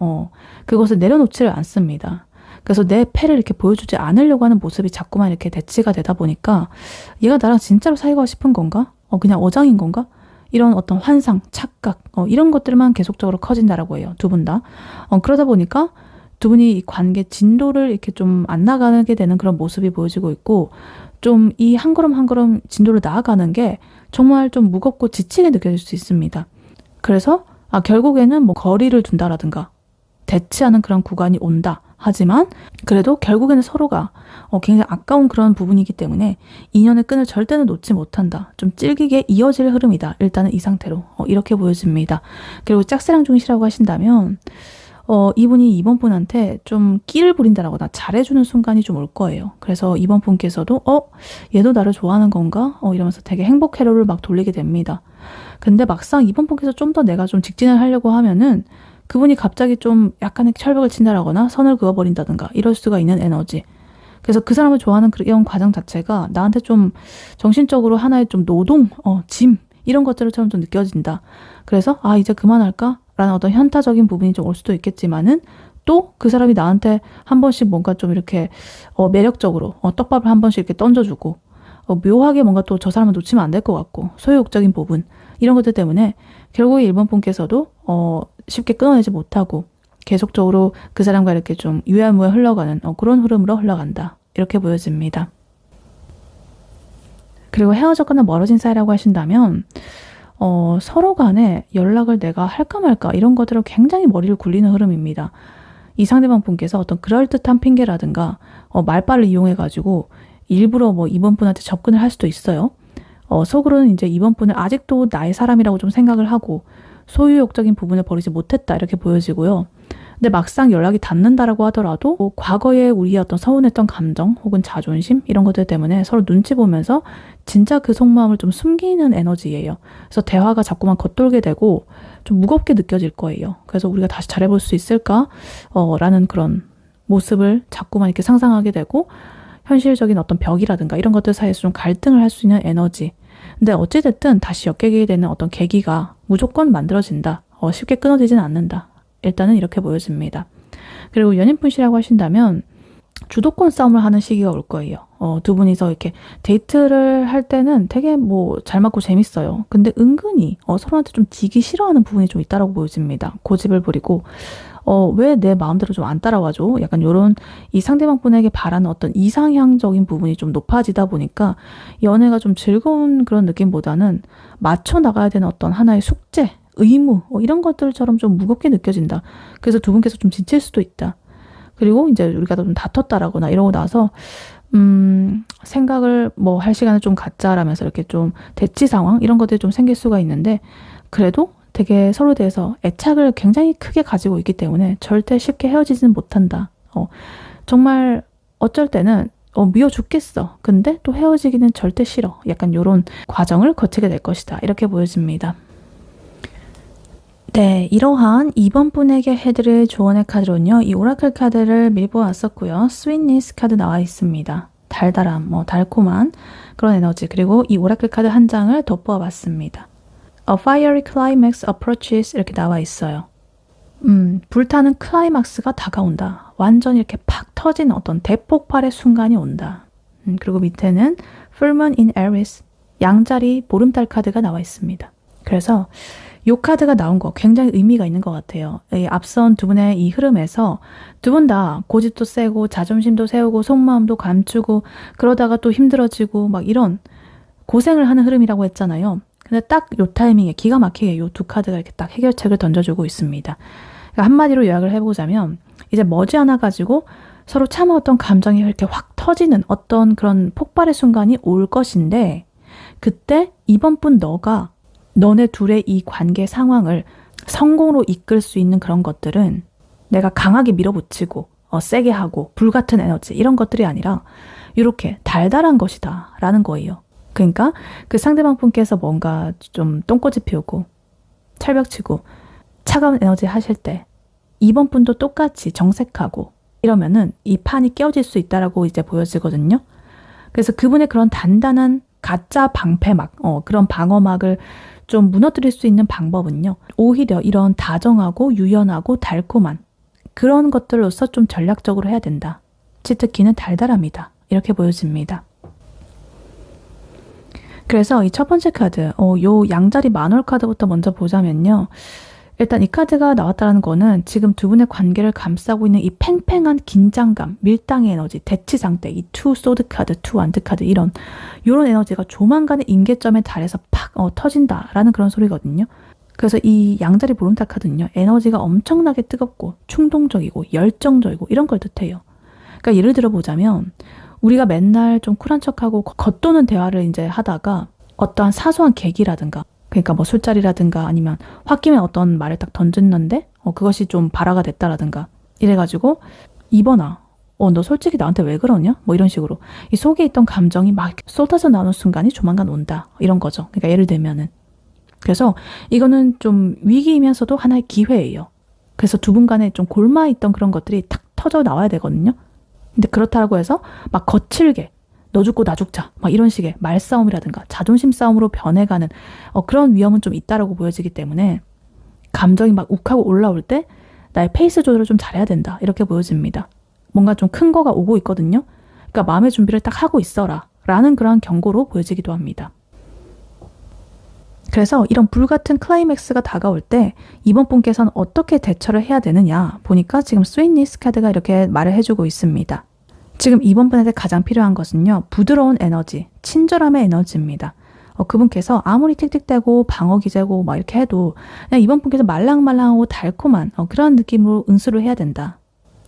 그것을 내려놓지를 않습니다. 그래서 내 패를 이렇게 보여주지 않으려고 하는 모습이 자꾸만 이렇게 대치가 되다 보니까, 얘가 나랑 진짜로 사귀고 싶은 건가? 그냥 어장인 건가? 이런 어떤 환상, 착각, 이런 것들만 계속적으로 커진다라고 해요. 두 분 다. 그러다 보니까 두 분이 이 관계 진도를 이렇게 좀 안 나가게 되는 그런 모습이 보여지고 있고, 좀 이 한 걸음 한 걸음 진도를 나아가는 게 정말 좀 무겁고 지치게 느껴질 수 있습니다. 그래서 결국에는 뭐 거리를 둔다라든가 대치하는 그런 구간이 온다. 하지만 그래도 결국에는 서로가 굉장히 아까운 그런 부분이기 때문에 인연의 끈을 절대는 놓지 못한다. 좀 질기게 이어질 흐름이다. 일단은 이 상태로 이렇게 보여집니다. 그리고 짝사랑 중이시라고 하신다면 이분이 이번 분한테 좀 끼를 부린다라거나 잘해주는 순간이 좀 올 거예요. 그래서 이번 분께서도 얘도 나를 좋아하는 건가? 이러면서 되게 행복 회로를 막 돌리게 됩니다. 근데 막상 이번 분께서 좀 더 내가 좀 직진을 하려고 하면은 그분이 갑자기 좀 약간의 철벽을 친다라거나 선을 그어버린다든가 이럴 수가 있는 에너지. 그래서 그 사람을 좋아하는 그런 과정 자체가 나한테 좀 정신적으로 하나의 좀 노동, 짐 이런 것들처럼 좀 느껴진다. 그래서 이제 그만할까? 라는 어떤 현타적인 부분이 좀 올 수도 있겠지만은, 또 그 사람이 나한테 한 번씩 뭔가 좀 이렇게 매력적으로 떡밥을 한 번씩 이렇게 던져주고, 묘하게 뭔가 또 저 사람을 놓치면 안 될 것 같고, 소유욕적인 부분 이런 것들 때문에 결국에 일본 분께서도 쉽게 끊어내지 못하고 계속적으로 그 사람과 이렇게 좀 유야무야 흘러가는 그런 흐름으로 흘러간다, 이렇게 보여집니다. 그리고 헤어졌거나 멀어진 사이라고 하신다면 서로 간에 연락을 내가 할까 말까 이런 것들을 굉장히 머리를 굴리는 흐름입니다. 이 상대방 분께서 어떤 그럴듯한 핑계라든가 말빨을 이용해가지고 일부러 이번 분한테 접근을 할 수도 있어요. 속으로는 이제 이번 분을 아직도 나의 사람이라고 좀 생각을 하고 소유욕적인 부분을 버리지 못했다, 이렇게 보여지고요. 근데 막상 연락이 닿는다라고 하더라도 과거에 우리의 어떤 서운했던 감정 혹은 자존심 이런 것들 때문에 서로 눈치 보면서 진짜 그 속마음을 좀 숨기는 에너지예요. 그래서 대화가 자꾸만 겉돌게 되고 좀 무겁게 느껴질 거예요. 그래서 우리가 다시 잘해볼 수 있을까? 라는 그런 모습을 자꾸만 이렇게 상상하게 되고, 현실적인 어떤 벽이라든가 이런 것들 사이에서 좀 갈등을 할 수 있는 에너지. 근데 어찌됐든 다시 엮이게 되는 어떤 계기가 무조건 만들어진다. 쉽게 끊어지진 않는다. 일단은 이렇게 보여집니다. 그리고 연인분이라고 하신다면 주도권 싸움을 하는 시기가 올 거예요. 두 분이서 이렇게 데이트를 할 때는 되게 잘 맞고 재밌어요. 근데 은근히 서로한테 좀 지기 싫어하는 부분이 좀 있다라고 보여집니다. 고집을 부리고 왜 내 마음대로 좀 안 따라와줘? 약간 요런 이 상대방 분에게 바라는 어떤 이상향적인 부분이 좀 높아지다 보니까 연애가 좀 즐거운 그런 느낌보다는 맞춰 나가야 되는 어떤 하나의 숙제, 의무 이런 것들처럼 좀 무겁게 느껴진다. 그래서 두 분께서 좀 지칠 수도 있다. 그리고 이제 우리가 좀 다퉜다라거나 이러고 나서 생각을 뭐 할 시간을 좀 갖자라면서 이렇게 좀 대치 상황 이런 것들이 좀 생길 수가 있는데 그래도 되게 서로에 대해서 애착을 굉장히 크게 가지고 있기 때문에 절대 쉽게 헤어지지는 못한다. 정말 어쩔 때는 미워 죽겠어. 근데 또 헤어지기는 절대 싫어. 약간 이런 과정을 거치게 될 것이다. 이렇게 보여집니다. 네, 이러한 2번 분에게 해드릴 조언의 카드로는요. 이 오라클 카드를 밀보았었고요. 스윗니스 카드 나와 있습니다. 달달함, 달콤한 그런 에너지. 그리고 이 오라클 카드 한 장을 덧보아 봤습니다. A fiery climax approaches 이렇게 나와 있어요. 불타는 클라이막스가 다가온다. 완전 이렇게 팍 터진 어떤 대폭발의 순간이 온다. 그리고 밑에는 Full Moon in Aries, 양자리 보름달 카드가 나와 있습니다. 그래서 이 카드가 나온 거 굉장히 의미가 있는 것 같아요. 앞선 두 분의 이 흐름에서 두 분 다 고집도 세고 자존심도 세우고 속마음도 감추고 그러다가 또 힘들어지고 막 이런 고생을 하는 흐름이라고 했잖아요. 근데 딱 요 타이밍에 기가 막히게 요 두 카드가 이렇게 딱 해결책을 던져주고 있습니다. 그러니까 한마디로 요약을 해보자면 이제 머지않아 가지고 서로 참아왔던 감정이 이렇게 확 터지는 어떤 그런 폭발의 순간이 올 것인데 그때 이번 분 너가 너네 둘의 이 관계 상황을 성공으로 이끌 수 있는 그런 것들은 내가 강하게 밀어붙이고 세게 하고 불같은 에너지 이런 것들이 아니라 이렇게 달달한 것이다 라는 거예요. 그러니까 그 상대방 분께서 뭔가 좀 똥꼬집 피우고 철벽치고 차가운 에너지 하실 때 이번 분도 똑같이 정색하고 이러면은 이 판이 깨어질 수 있다라고 이제 보여지거든요. 그래서 그분의 그런 단단한 가짜 방패막, 그런 방어막을 좀 무너뜨릴 수 있는 방법은요. 오히려 이런 다정하고 유연하고 달콤한 그런 것들로서 좀 전략적으로 해야 된다. 치트키는 달달합니다. 이렇게 보여집니다. 그래서 이 첫 번째 카드, 요 양자리 만월 카드부터 먼저 보자면요. 일단 이 카드가 나왔다는 거는 지금 두 분의 관계를 감싸고 있는 이 팽팽한 긴장감, 밀당의 에너지, 대치 상태, 이 투 소드 카드, 투 완드 카드 이런 에너지가 조만간에 임계점에 달해서 팍 터진다라는 그런 소리거든요. 그래서 이 양자리 보름달 카드는요. 에너지가 엄청나게 뜨겁고 충동적이고 열정적이고 이런 걸 뜻해요. 그러니까 예를 들어보자면 우리가 맨날 좀 쿨한 척하고 겉도는 대화를 이제 하다가 어떠한 사소한 계기라든가 그러니까 뭐 술자리라든가 아니면 홧김에 어떤 말을 딱 던졌는데 그것이 좀 발화가 됐다라든가 이래가지고 이번아 너 솔직히 나한테 왜 그러냐? 뭐 이런 식으로 이 속에 있던 감정이 막 쏟아져 나오는 순간이 조만간 온다 이런 거죠. 그러니까 예를 들면은 그래서 이거는 좀 위기이면서도 하나의 기회예요. 그래서 두 분 간에 좀 골마있던 그런 것들이 탁 터져 나와야 되거든요. 근데 그렇다고 해서 막 거칠게 너 죽고 나 죽자 막 이런 식의 말싸움이라든가 자존심 싸움으로 변해가는 그런 위험은 좀 있다라고 보여지기 때문에 감정이 막 욱하고 올라올 때 나의 페이스 조절을 좀 잘해야 된다 이렇게 보여집니다. 뭔가 좀 큰 거가 오고 있거든요. 그러니까 마음의 준비를 딱 하고 있어라 라는 그런 경고로 보여지기도 합니다. 그래서 이런 불같은 클라이맥스가 다가올 때 이번 분께서는 어떻게 대처를 해야 되느냐 보니까 지금 스윗니스 카드가 이렇게 말을 해주고 있습니다. 지금 이번 분한테 가장 필요한 것은요. 부드러운 에너지, 친절함의 에너지입니다. 그분께서 아무리 틱틱대고 방어기제고 막 이렇게 해도 그냥 이번 분께서 말랑말랑하고 달콤한 그런 느낌으로 응수를 해야 된다.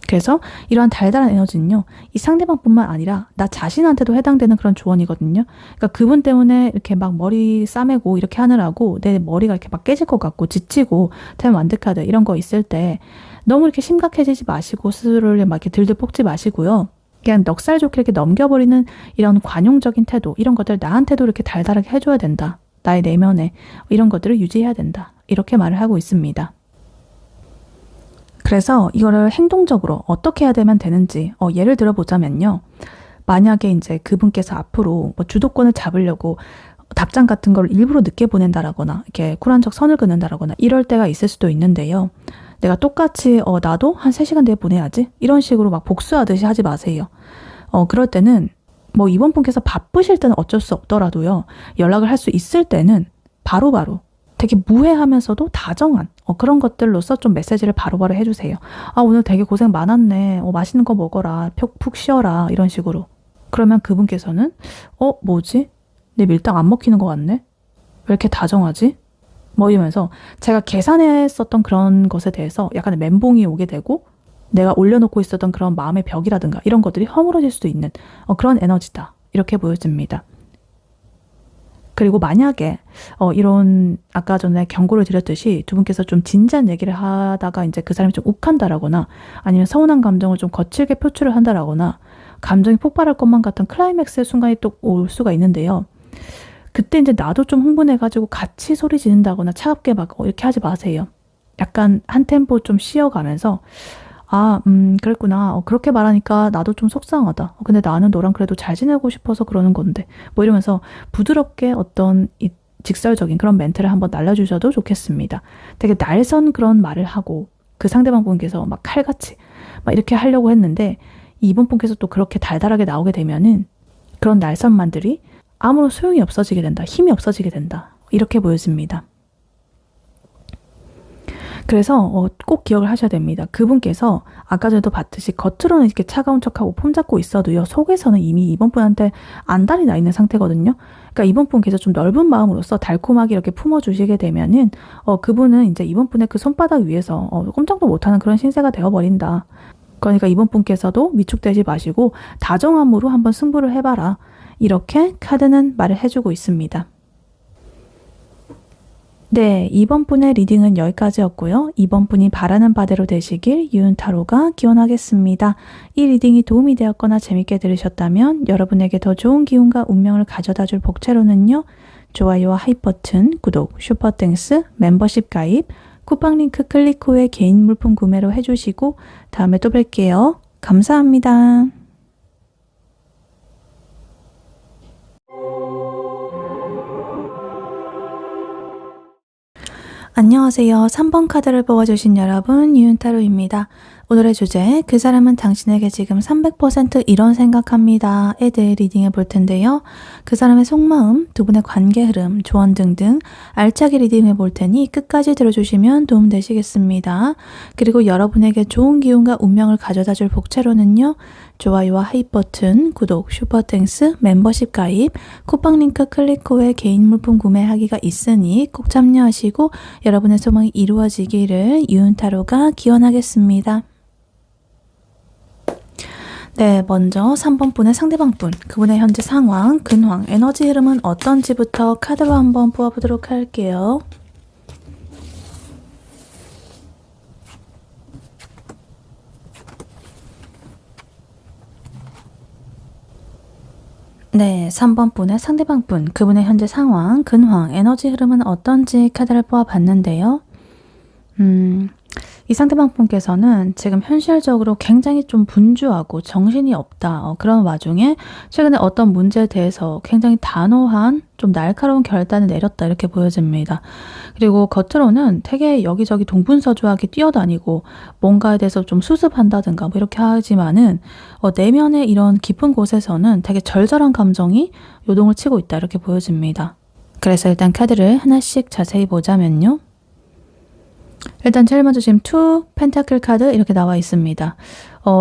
그래서 이러한 달달한 에너지는요. 이 상대방뿐만 아니라 나 자신한테도 해당되는 그런 조언이거든요. 그러니까 그분 때문에 이렇게 막 머리 싸매고 이렇게 하느라고 내 머리가 이렇게 막 깨질 것 같고 지치고 템 완드카드 이런 거 있을 때 너무 이렇게 심각해지지 마시고 스스로를 막 이렇게 들들 볶지 마시고요. 그냥 넉살 좋게 이렇게 넘겨버리는 이런 관용적인 태도 이런 것들 나한테도 이렇게 달달하게 해줘야 된다. 나의 내면에 이런 것들을 유지해야 된다. 이렇게 말을 하고 있습니다. 그래서 이거를 행동적으로 어떻게 해야 되는지 예를 들어보자면요. 만약에 이제 그분께서 앞으로 뭐 주도권을 잡으려고 답장 같은 걸 일부러 늦게 보낸다라거나 이렇게 쿨한 척 선을 긋는다라거나 이럴 때가 있을 수도 있는데요. 내가 똑같이 나도 한 3시간 뒤에 보내야지 이런 식으로 막 복수하듯이 하지 마세요. 그럴 때는 뭐 이번 분께서 바쁘실 때는 어쩔 수 없더라도요. 연락을 할 수 있을 때는 바로바로 되게 무해하면서도 다정한 그런 것들로서 좀 메시지를 바로바로 해주세요. 아 오늘 되게 고생 많았네. 맛있는 거 먹어라. 푹 쉬어라. 이런 식으로. 그러면 그분께서는 뭐지? 내 밀당 안 먹히는 것 같네? 왜 이렇게 다정하지? 뭐 이러면서 제가 계산했었던 그런 것에 대해서 약간의 멘붕이 오게 되고 내가 올려놓고 있었던 그런 마음의 벽이라든가 이런 것들이 허물어질 수도 있는 그런 에너지다. 이렇게 보여집니다. 그리고 만약에 이런 아까 전에 경고를 드렸듯이 두 분께서 좀 진지한 얘기를 하다가 이제 그 사람이 좀 욱한다라거나 아니면 서운한 감정을 좀 거칠게 표출을 한다라거나 감정이 폭발할 것만 같은 클라이맥스의 순간이 또 올 수가 있는데요. 그때 이제 나도 좀 흥분해가지고 같이 소리 지른다거나 차갑게 막 이렇게 하지 마세요. 약간 한 템포 좀 쉬어가면서 그랬구나. 그렇게 말하니까 나도 좀 속상하다. 근데 나는 너랑 그래도 잘 지내고 싶어서 그러는 건데. 뭐 이러면서 부드럽게 어떤 이 직설적인 그런 멘트를 한번 날려주셔도 좋겠습니다. 되게 날선 그런 말을 하고 그 상대방 분께서 막 칼같이 막 이렇게 하려고 했는데 이분 분께서 또 그렇게 달달하게 나오게 되면은 그런 날선만들이 아무런 소용이 없어지게 된다. 힘이 없어지게 된다. 이렇게 보여집니다. 그래서 꼭 기억을 하셔야 됩니다. 그분께서 아까 전에도 봤듯이 겉으로는 이렇게 차가운 척하고 폼잡고 있어도요. 속에서는 이미 이번 분한테 안달이 나 있는 상태거든요. 그러니까 이번 분께서 좀 넓은 마음으로서 달콤하게 이렇게 품어주시게 되면은 그분은 이제 이번 분의 그 손바닥 위에서 꼼짝도 못하는 그런 신세가 되어버린다. 그러니까 이번 분께서도 위축되지 마시고 다정함으로 한번 승부를 해봐라. 이렇게 카드는 말을 해주고 있습니다. 네, 이번 분의 리딩은 여기까지였고요. 이번 분이 바라는 바대로 되시길 유은타로가 기원하겠습니다. 이 리딩이 도움이 되었거나 재밌게 들으셨다면 여러분에게 더 좋은 기운과 운명을 가져다줄 복채로는요. 좋아요와 하이 버튼, 구독, 슈퍼땡스, 멤버십 가입, 쿠팡 링크 클릭 후에 개인 물품 구매로 해주시고 다음에 또 뵐게요. 감사합니다. 안녕하세요. 3번 카드를 뽑아주신 여러분, 유은타로입니다. 오늘의 주제, 그 사람은 당신에게 지금 300% 이런 생각합니다에 대해 리딩해 볼 텐데요. 그 사람의 속마음, 두 분의 관계 흐름, 조언 등등 알차게 리딩해 볼 테니 끝까지 들어주시면 도움되시겠습니다. 그리고 여러분에게 좋은 기운과 운명을 가져다 줄 복채로는요. 좋아요와 하이 버튼, 구독, 슈퍼땡스, 멤버십 가입, 쿠팡 링크 클릭 후에 개인 물품 구매하기가 있으니 꼭 참여하시고 여러분의 소망이 이루어지기를 유은타로가 기원하겠습니다. 네, 먼저 3번 분의 상대방 분, 그분의 현재 상황, 근황, 에너지 흐름은 어떤지부터 카드로 한번 뽑아보도록 할게요. 네, 3번 분의 상대방 분, 그분의 현재 상황, 근황, 에너지 흐름은 어떤지 카드를 뽑아봤는데요. 이 상대방 분께서는 지금 현실적으로 굉장히 좀 분주하고 정신이 없다. 그런 와중에 최근에 어떤 문제에 대해서 굉장히 단호한 좀 날카로운 결단을 내렸다 이렇게 보여집니다. 그리고 겉으로는 되게 여기저기 동분서주하게 뛰어다니고 뭔가에 대해서 좀 수습한다든가 뭐 이렇게 하지만은 내면의 이런 깊은 곳에서는 되게 절절한 감정이 요동을 치고 있다 이렇게 보여집니다. 그래서 일단 카드를 하나씩 자세히 보자면요. 일단 제일 먼저 지금 2 펜타클 카드 이렇게 나와 있습니다.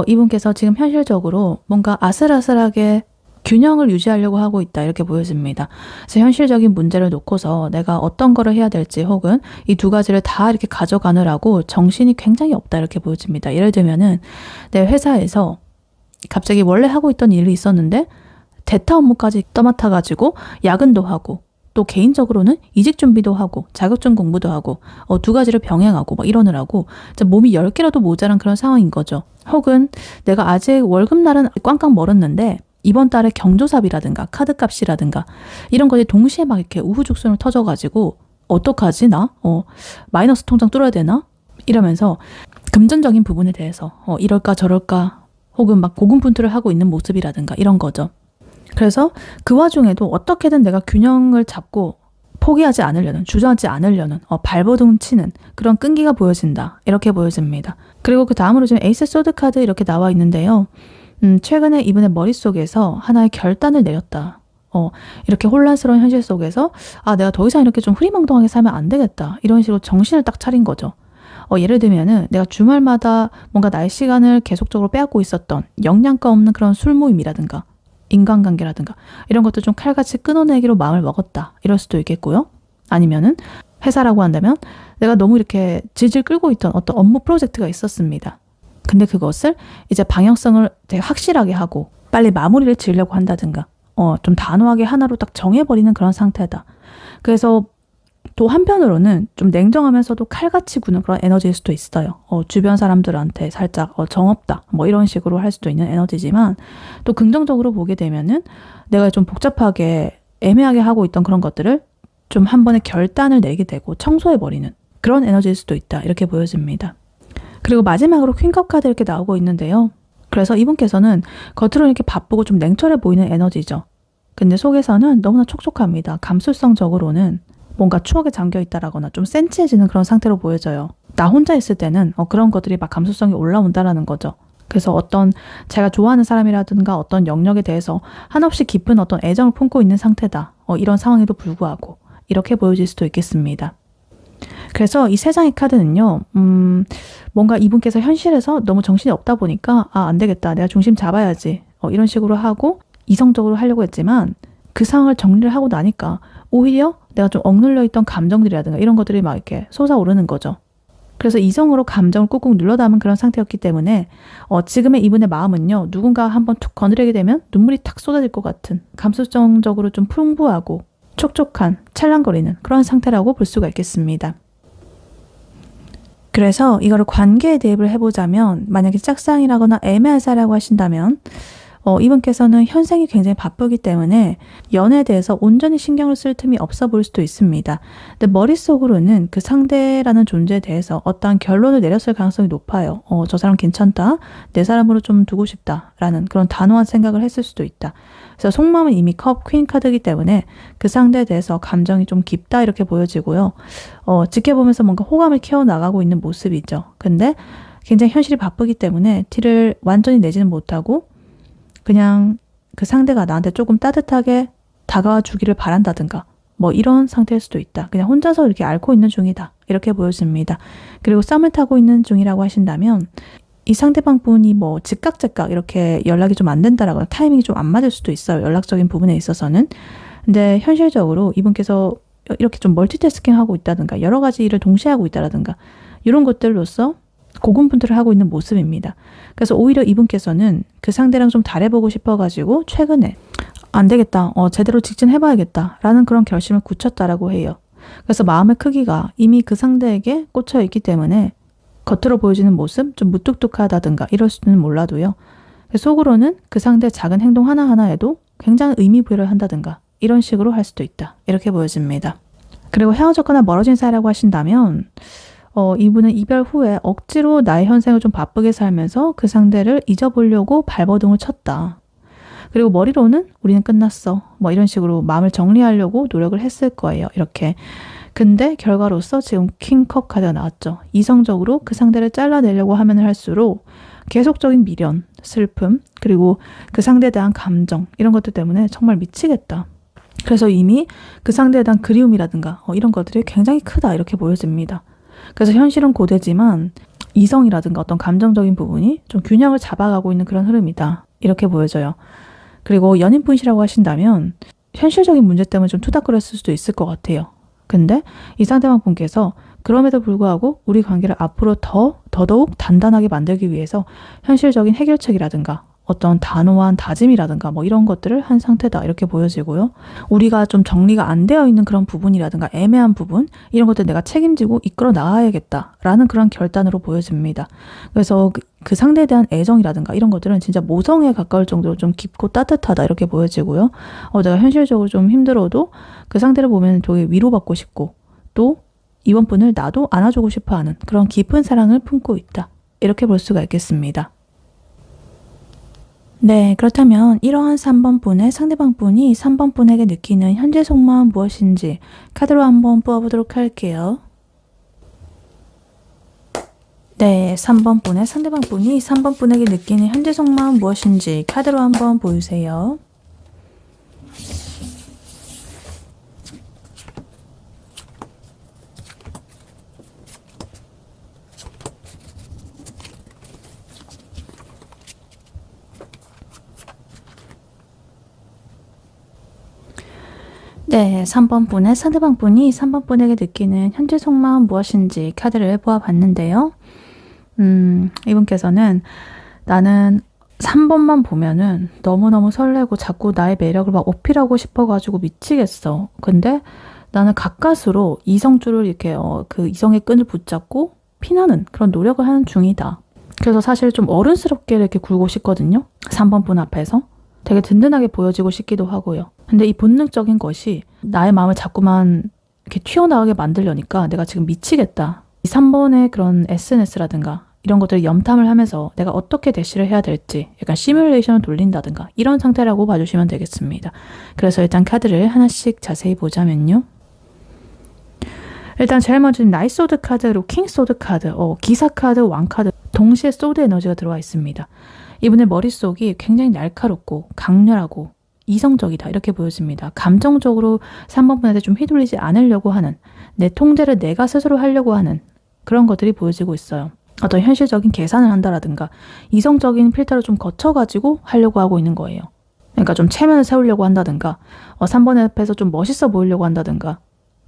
이분께서 지금 현실적으로 뭔가 아슬아슬하게 균형을 유지하려고 하고 있다 이렇게 보여집니다. 그래서 현실적인 문제를 놓고서 내가 어떤 거를 해야 될지 혹은 이 두 가지를 다 이렇게 가져가느라고 정신이 굉장히 없다 이렇게 보여집니다. 예를 들면은 내 회사에서 갑자기 원래 하고 있던 일이 있었는데 대타 업무까지 떠맡아가지고 야근도 하고 또 개인적으로는 이직 준비도 하고 자격증 공부도 하고 두 가지를 병행하고 막 이러느라고 몸이 10개라도 모자란 그런 상황인 거죠. 혹은 내가 아직 월급날은 꽝꽝 멀었는데 이번 달에 경조사비라든가 카드값이라든가 이런 것이 동시에 막 이렇게 우후죽순을 터져가지고 어떡하지 나? 마이너스 통장 뚫어야 되나? 이러면서 금전적인 부분에 대해서 이럴까 저럴까 혹은 막 고군분투를 하고 있는 모습이라든가 이런 거죠. 그래서 그 와중에도 어떻게든 내가 균형을 잡고 포기하지 않으려는, 주저하지 않으려는 발버둥 치는 그런 끈기가 보여진다. 이렇게 보여집니다. 그리고 그 다음으로 지금 에이스 소드 카드 이렇게 나와 있는데요. 최근에 이분의 머릿속에서 하나의 결단을 내렸다. 이렇게 혼란스러운 현실 속에서 내가 더 이상 이렇게 좀 흐리멍텅하게 살면 안 되겠다. 이런 식으로 정신을 딱 차린 거죠. 예를 들면은 내가 주말마다 뭔가 나의 시간을 계속적으로 빼앗고 있었던 영양가 없는 그런 술 모임이라든가 인간관계라든가 이런 것도 좀 칼같이 끊어내기로 마음을 먹었다. 이럴 수도 있겠고요. 아니면은 회사라고 한다면 내가 너무 이렇게 질질 끌고 있던 어떤 업무 프로젝트가 있었습니다. 근데 그것을 이제 방향성을 되게 확실하게 하고 빨리 마무리를 지으려고 한다든가 좀 단호하게 하나로 딱 정해버리는 그런 상태다. 그래서 또 한편으로는 좀 냉정하면서도 칼같이 구는 그런 에너지일 수도 있어요. 주변 사람들한테 살짝 정없다 뭐 이런 식으로 할 수도 있는 에너지지만 또 긍정적으로 보게 되면은 내가 좀 복잡하게 애매하게 하고 있던 그런 것들을 좀 한 번에 결단을 내게 되고 청소해버리는 그런 에너지일 수도 있다. 이렇게 보여집니다. 그리고 마지막으로 퀸컵 카드 이렇게 나오고 있는데요. 그래서 이분께서는 겉으로는 이렇게 바쁘고 좀 냉철해 보이는 에너지죠. 근데 속에서는 너무나 촉촉합니다. 감수성적으로는 뭔가 추억에 잠겨 있다라거나 좀 센치해지는 그런 상태로 보여져요. 나 혼자 있을 때는 그런 것들이 막 감수성이 올라온다라는 거죠. 그래서 어떤 제가 좋아하는 사람이라든가 어떤 영역에 대해서 한없이 깊은 어떤 애정을 품고 있는 상태다. 이런 상황에도 불구하고 이렇게 보여질 수도 있겠습니다. 그래서 이 세 장의 카드는요, 뭔가 이분께서 현실에서 너무 정신이 없다 보니까 안 되겠다. 내가 중심 잡아야지. 이런 식으로 하고 이성적으로 하려고 했지만 그 상황을 정리를 하고 나니까 오히려 내가 좀 억눌려 있던 감정들이라든가 이런 것들이 막 이렇게 솟아오르는 거죠. 그래서 이성으로 감정을 꾹꾹 눌러 담은 그런 상태였기 때문에 지금의 이분의 마음은요, 누군가 한번 툭 거느리게 되면 눈물이 탁 쏟아질 것 같은 감수성적으로 좀 풍부하고 촉촉한 찰랑거리는 그런 상태라고 볼 수가 있겠습니다. 그래서 이거를 관계에 대입을 해보자면 만약에 짝사랑이라거나 애매한 사이라고 하신다면 이분께서는 현생이 굉장히 바쁘기 때문에 연애에 대해서 온전히 신경을 쓸 틈이 없어 보일 수도 있습니다. 근데 머릿속으로는 그 상대라는 존재에 대해서 어떠한 결론을 내렸을 가능성이 높아요. 저 사람 괜찮다. 내 사람으로 좀 두고 싶다. 라는 그런 단호한 생각을 했을 수도 있다. 그래서 속마음은 이미 컵, 퀸 카드이기 때문에 그 상대에 대해서 감정이 좀 깊다 이렇게 보여지고요. 지켜보면서 뭔가 호감을 키워나가고 있는 모습이죠. 근데 굉장히 현실이 바쁘기 때문에 티를 완전히 내지는 못하고 그냥 그 상대가 나한테 조금 따뜻하게 다가와 주기를 바란다든가 뭐 이런 상태일 수도 있다. 그냥 혼자서 이렇게 앓고 있는 중이다. 이렇게 보여집니다. 그리고 썸을 타고 있는 중이라고 하신다면 이 상대방 분이 뭐 즉각 이렇게 연락이 좀 안 된다라거나 타이밍이 좀 안 맞을 수도 있어요. 연락적인 부분에 있어서는. 근데 현실적으로 이분께서 이렇게 좀 멀티태스킹 하고 있다든가 여러 가지 일을 동시에 하고 있다라든가 이런 것들로서 고군분투를 하고 있는 모습입니다. 그래서 오히려 이분께서는 그 상대랑 좀 잘해보고 싶어가지고 최근에 안 되겠다. 제대로 직진해봐야겠다. 라는 그런 결심을 굳혔다라고 해요. 그래서 마음의 크기가 이미 그 상대에게 꽂혀 있기 때문에 겉으로 보여지는 모습 좀 무뚝뚝하다든가 이럴 수는 몰라도요. 속으로는 그 상대의 작은 행동 하나하나에도 굉장히 의미 부여를 한다든가 이런 식으로 할 수도 있다. 이렇게 보여집니다. 그리고 헤어졌거나 멀어진 사이라고 하신다면 이분은 이별 후에 억지로 나의 현생을 좀 바쁘게 살면서 그 상대를 잊어보려고 발버둥을 쳤다. 그리고 머리로는 우리는 끝났어. 뭐 이런 식으로 마음을 정리하려고 노력을 했을 거예요. 이렇게. 근데 결과로서 지금 킹컵 카드가 나왔죠. 이성적으로 그 상대를 잘라내려고 하면 할수록 계속적인 미련, 슬픔, 그리고 그 상대에 대한 감정 이런 것들 때문에 정말 미치겠다. 그래서 이미 그 상대에 대한 그리움이라든가 이런 것들이 굉장히 크다 이렇게 보여집니다. 그래서 현실은 고되지만 이성이라든가 어떤 감정적인 부분이 좀 균형을 잡아가고 있는 그런 흐름이다. 이렇게 보여져요. 그리고 연인분이시라고 하신다면 현실적인 문제 때문에 좀 투닥거렸을 수도 있을 것 같아요. 근데 이 상대방 분께서 그럼에도 불구하고 우리 관계를 앞으로 더더욱 단단하게 만들기 위해서 현실적인 해결책이라든가 어떤 단호한 다짐이라든가 뭐 이런 것들을 한 상태다 이렇게 보여지고요. 우리가 좀 정리가 안 되어 있는 그런 부분이라든가 애매한 부분 이런 것들 내가 책임지고 이끌어 나가야겠다라는 그런 결단으로 보여집니다. 그래서 그 상대에 대한 애정이라든가 이런 것들은 진짜 모성에 가까울 정도로 좀 깊고 따뜻하다 이렇게 보여지고요. 내가 현실적으로 좀 힘들어도 그 상대를 보면 되게 위로받고 싶고 또 이번 분을 나도 안아주고 싶어하는 그런 깊은 사랑을 품고 있다. 이렇게 볼 수가 있겠습니다. 네, 그렇다면 이러한 3번 분의 상대방 분이 3번 분에게 느끼는 현재 속마음 무엇인지 카드로 한번 뽑아보도록 할게요. 네, 3번 분의 상대방 분이 3번 분에게 느끼는 현재 속마음 무엇인지 카드로 한번 보여주세요. 네, 3번 분의 상대방 분이 3번 분에게 느끼는 현재 속마음 무엇인지 카드를 보아봤는데요. 이분께서는 나는 3번만 보면은 너무너무 설레고 자꾸 나의 매력을 막 어필하고 싶어가지고 미치겠어. 근데 나는 가까스로 이성줄을 이렇게 그 이성의 끈을 붙잡고 피나는 그런 노력을 하는 중이다. 그래서 사실 좀 어른스럽게 이렇게 굴고 싶거든요. 3번 분 앞에서. 되게 든든하게 보여지고 싶기도 하고요. 근데 이 본능적인 것이 나의 마음을 자꾸만 이렇게 튀어나오게 만들려니까 내가 지금 미치겠다. 이 3번의 그런 SNS라든가 이런 것들을 염탐을 하면서 내가 어떻게 대시를 해야 될지 약간 시뮬레이션을 돌린다든가 이런 상태라고 봐주시면 되겠습니다. 그래서 일단 카드를 하나씩 자세히 보자면요. 일단 제일 먼저 나이스 소드 카드 그리고 킹 소드 카드, 기사 카드, 왕 카드 동시에 소드 에너지가 들어와 있습니다. 이분의 머릿속이 굉장히 날카롭고 강렬하고 이성적이다 이렇게 보여집니다. 감정적으로 3번 분한테 좀 휘둘리지 않으려고 하는 내 통제를 내가 스스로 하려고 하는 그런 것들이 보여지고 있어요. 어떤 현실적인 계산을 한다라든가 이성적인 필터를 좀 거쳐가지고 하려고 하고 있는 거예요. 그러니까 좀 체면을 세우려고 한다든가 3번 앞에서 좀 멋있어 보이려고 한다든가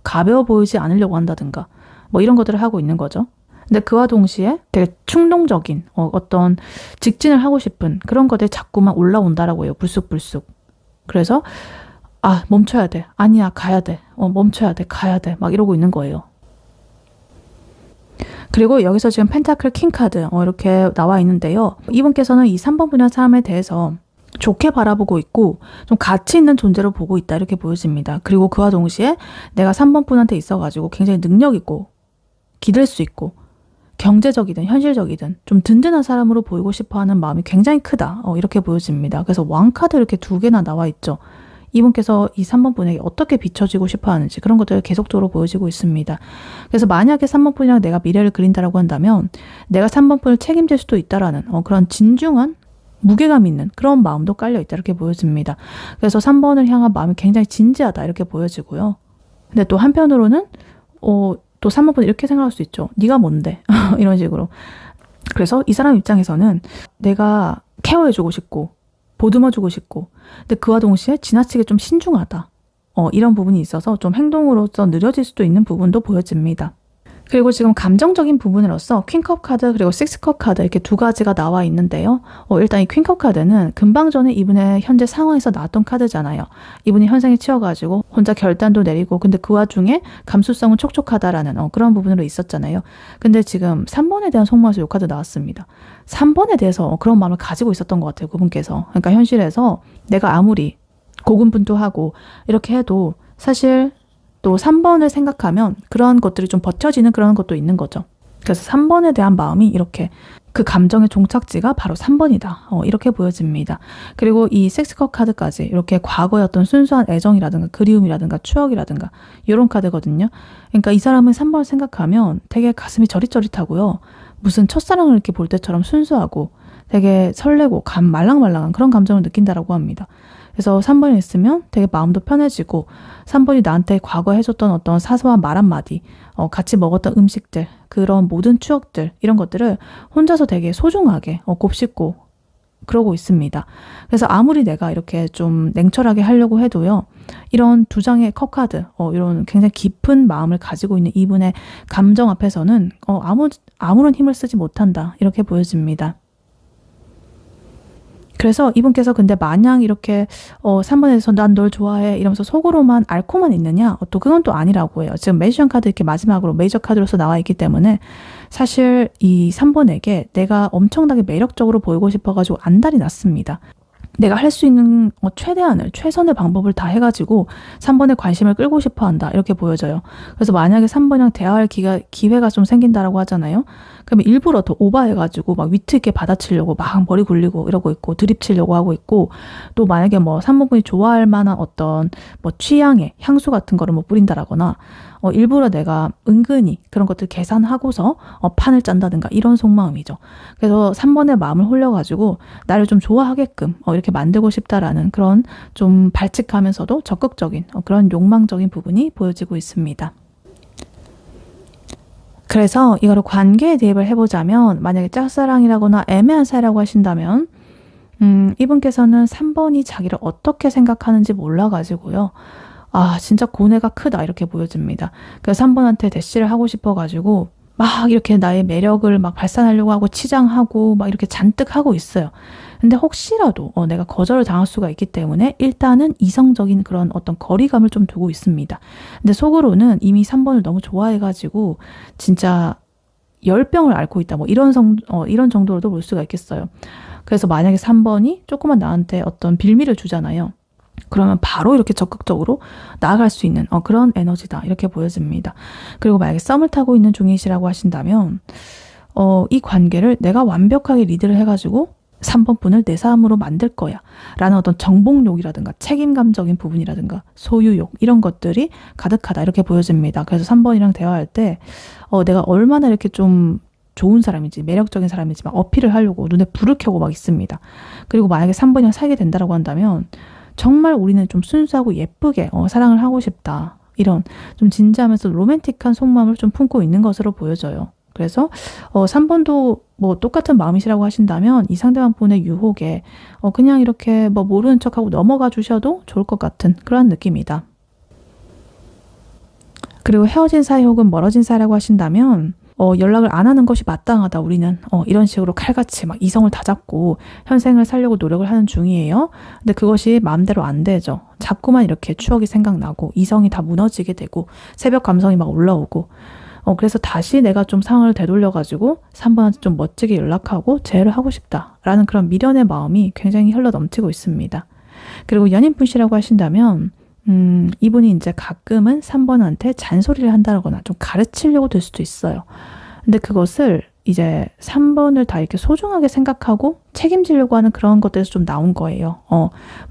가벼워 보이지 않으려고 한다든가 뭐 이런 것들을 하고 있는 거죠. 근데 그와 동시에 되게 충동적인 어떤 직진을 하고 싶은 그런 것들이 자꾸만 올라온다라고 해요. 불쑥불쑥. 그래서 멈춰야 돼. 아니야 가야 돼. 멈춰야 돼. 가야 돼. 막 이러고 있는 거예요. 그리고 여기서 지금 펜타클 킹 카드 이렇게 나와 있는데요. 이분께서는 이 3번 분야 사람에 대해서 좋게 바라보고 있고 좀 가치 있는 존재로 보고 있다 이렇게 보여집니다. 그리고 그와 동시에 내가 3번 분한테 있어가지고 굉장히 능력 있고 기댈 수 있고 경제적이든 현실적이든 좀 든든한 사람으로 보이고 싶어하는 마음이 굉장히 크다 이렇게 보여집니다. 그래서 왕 카드 이렇게 두 개나 나와 있죠. 이분께서 이 3번 분에게 어떻게 비춰지고 싶어 하는지 그런 것들이 계속적으로 보여지고 있습니다. 그래서 만약에 3번 분이랑 내가 미래를 그린다라고 한다면 내가 3번 분을 책임질 수도 있다라는 그런 진중한 무게감 있는 그런 마음도 깔려있다 이렇게 보여집니다. 그래서 3번을 향한 마음이 굉장히 진지하다 이렇게 보여지고요. 근데 또 한편으로는 또 3번 분 이렇게 생각할 수 있죠. 네가 뭔데? 이런 식으로. 그래서 이 사람 입장에서는 내가 케어해주고 싶고 보듬어주고 싶고 근데 그와 동시에 지나치게 좀 신중하다. 이런 부분이 있어서 좀 행동으로서 느려질 수도 있는 부분도 보여집니다. 그리고 지금 감정적인 부분으로서 퀸컵 카드 그리고 식스컵 카드 이렇게 두 가지가 나와 있는데요. 일단 이 퀸컵 카드는 금방 전에 이분의 현재 상황에서 나왔던 카드잖아요. 이분이 현생에 치여가지고 혼자 결단도 내리고 근데 그 와중에 감수성은 촉촉하다라는 그런 부분으로 있었잖아요. 근데 지금 3번에 대한 속마에서 이 카드 나왔습니다. 3번에 대해서 그런 마음을 가지고 있었던 것 같아요. 그분께서. 그러니까 현실에서 내가 아무리 고군분투하고 이렇게 해도 사실 또 3번을 생각하면 그런 것들이 좀 버텨지는 그런 것도 있는 거죠. 그래서 3번에 대한 마음이 이렇게 그 감정의 종착지가 바로 3번이다. 이렇게 보여집니다. 그리고 이 섹스컵 카드까지 이렇게 과거의 어떤 순수한 애정이라든가 그리움이라든가 추억이라든가 이런 카드거든요. 그러니까 이 사람은 3번을 생각하면 되게 가슴이 저릿저릿하고요. 무슨 첫사랑을 이렇게 볼 때처럼 순수하고 되게 설레고 말랑말랑한 그런 감정을 느낀다라고 합니다. 그래서 3번이 있으면 되게 마음도 편해지고 3번이 나한테 과거에 해줬던 어떤 사소한 말 한마디, 같이 먹었던 음식들, 그런 모든 추억들 이런 것들을 혼자서 되게 소중하게 곱씹고 그러고 있습니다. 그래서 아무리 내가 이렇게 좀 냉철하게 하려고 해도요. 이런 두 장의 컵카드, 이런 굉장히 깊은 마음을 가지고 있는 이분의 감정 앞에서는 아무런 힘을 쓰지 못한다 이렇게 보여집니다. 그래서 이분께서 근데 마냥 이렇게 3번에서 난 널 좋아해 이러면서 속으로만 앓고만 있느냐? 또 그건 또 아니라고 해요. 지금 매지션 카드 이렇게 마지막으로 메이저 카드로서 나와 있기 때문에 사실 이 3번에게 내가 엄청나게 매력적으로 보이고 싶어가지고 안달이 났습니다. 내가 할 수 있는 최선의 방법을 다 해가지고 3번의 관심을 끌고 싶어 한다 이렇게 보여져요. 그래서 만약에 3번이랑 대화할 기회가 좀 생긴다라고 하잖아요. 그러면 일부러 더 오버해가지고 막 위트 있게 받아치려고 막 머리 굴리고 이러고 있고 드립치려고 하고 있고 또 만약에 3번 분이 좋아할 만한 어떤 취향의 향수 같은 거를 뿌린다라거나 일부러 내가 은근히 그런 것들 계산하고서 판을 짠다든가 이런 속마음이죠. 그래서 3번의 마음을 홀려가지고 나를 좀 좋아하게끔 이렇게 만들고 싶다라는 그런 좀 발칙하면서도 적극적인 그런 욕망적인 부분이 보여지고 있습니다. 그래서 이거를 관계에 대입을 해보자면 만약에 짝사랑이라거나 애매한 사이라고 하신다면 이분께서는 3번이 자기를 어떻게 생각하는지 몰라가지고요. 진짜 고뇌가 크다 이렇게 보여집니다. 그래서 3번한테 대시를 하고 싶어가지고 막 이렇게 나의 매력을 막 발산하려고 하고 치장하고 막 이렇게 잔뜩 하고 있어요. 근데 혹시라도 내가 거절을 당할 수가 있기 때문에 일단은 이성적인 그런 어떤 거리감을 좀 두고 있습니다. 근데 속으로는 이미 3번을 너무 좋아해가지고 진짜 열병을 앓고 있다. 뭐 이런 정도로도 볼 수가 있겠어요. 그래서 만약에 3번이 조금만 나한테 어떤 빌미를 주잖아요. 그러면 바로 이렇게 적극적으로 나아갈 수 있는 그런 에너지다. 이렇게 보여집니다. 그리고 만약에 썸을 타고 있는 중이시라고 하신다면 이 관계를 내가 완벽하게 리드를 해가지고 3번 분을 내 사람으로 만들 거야 라는 어떤 정복욕이라든가 책임감적인 부분이라든가 소유욕 이런 것들이 가득하다 이렇게 보여집니다. 그래서 3번이랑 대화할 때 내가 얼마나 이렇게 좀 좋은 사람인지 매력적인 사람인지 막 어필을 하려고 눈에 불을 켜고 막 있습니다. 그리고 만약에 3번이랑 사귀게 된다라고 한다면 정말 우리는 좀 순수하고 예쁘게 사랑을 하고 싶다. 이런 좀 진지하면서 로맨틱한 속마음을 좀 품고 있는 것으로 보여져요. 그래서 3번도 뭐 똑같은 마음이시라고 하신다면 이 상대방 분의 유혹에 그냥 이렇게 뭐 모르는 척하고 넘어가 주셔도 좋을 것 같은 그런 느낌이다. 그리고 헤어진 사이 혹은 멀어진 사이라고 하신다면 연락을 안 하는 것이 마땅하다 우리는 이런 식으로 칼같이 막 이성을 다잡고 현생을 살려고 노력을 하는 중이에요. 근데 그것이 마음대로 안 되죠. 자꾸만 이렇게 추억이 생각나고 이성이 다 무너지게 되고 새벽 감성이 막 올라오고 그래서 다시 내가 좀 상황을 되돌려가지고 3번한테 좀 멋지게 연락하고 재회를 하고 싶다라는 그런 미련의 마음이 굉장히 흘러 넘치고 있습니다. 그리고 연인분이라고 하신다면 이분이 이제 가끔은 3번한테 잔소리를 한다거나 좀 가르치려고 될 수도 있어요. 근데 그것을 이제 3번을 다 이렇게 소중하게 생각하고 책임지려고 하는 그런 것들에서 좀 나온 거예요.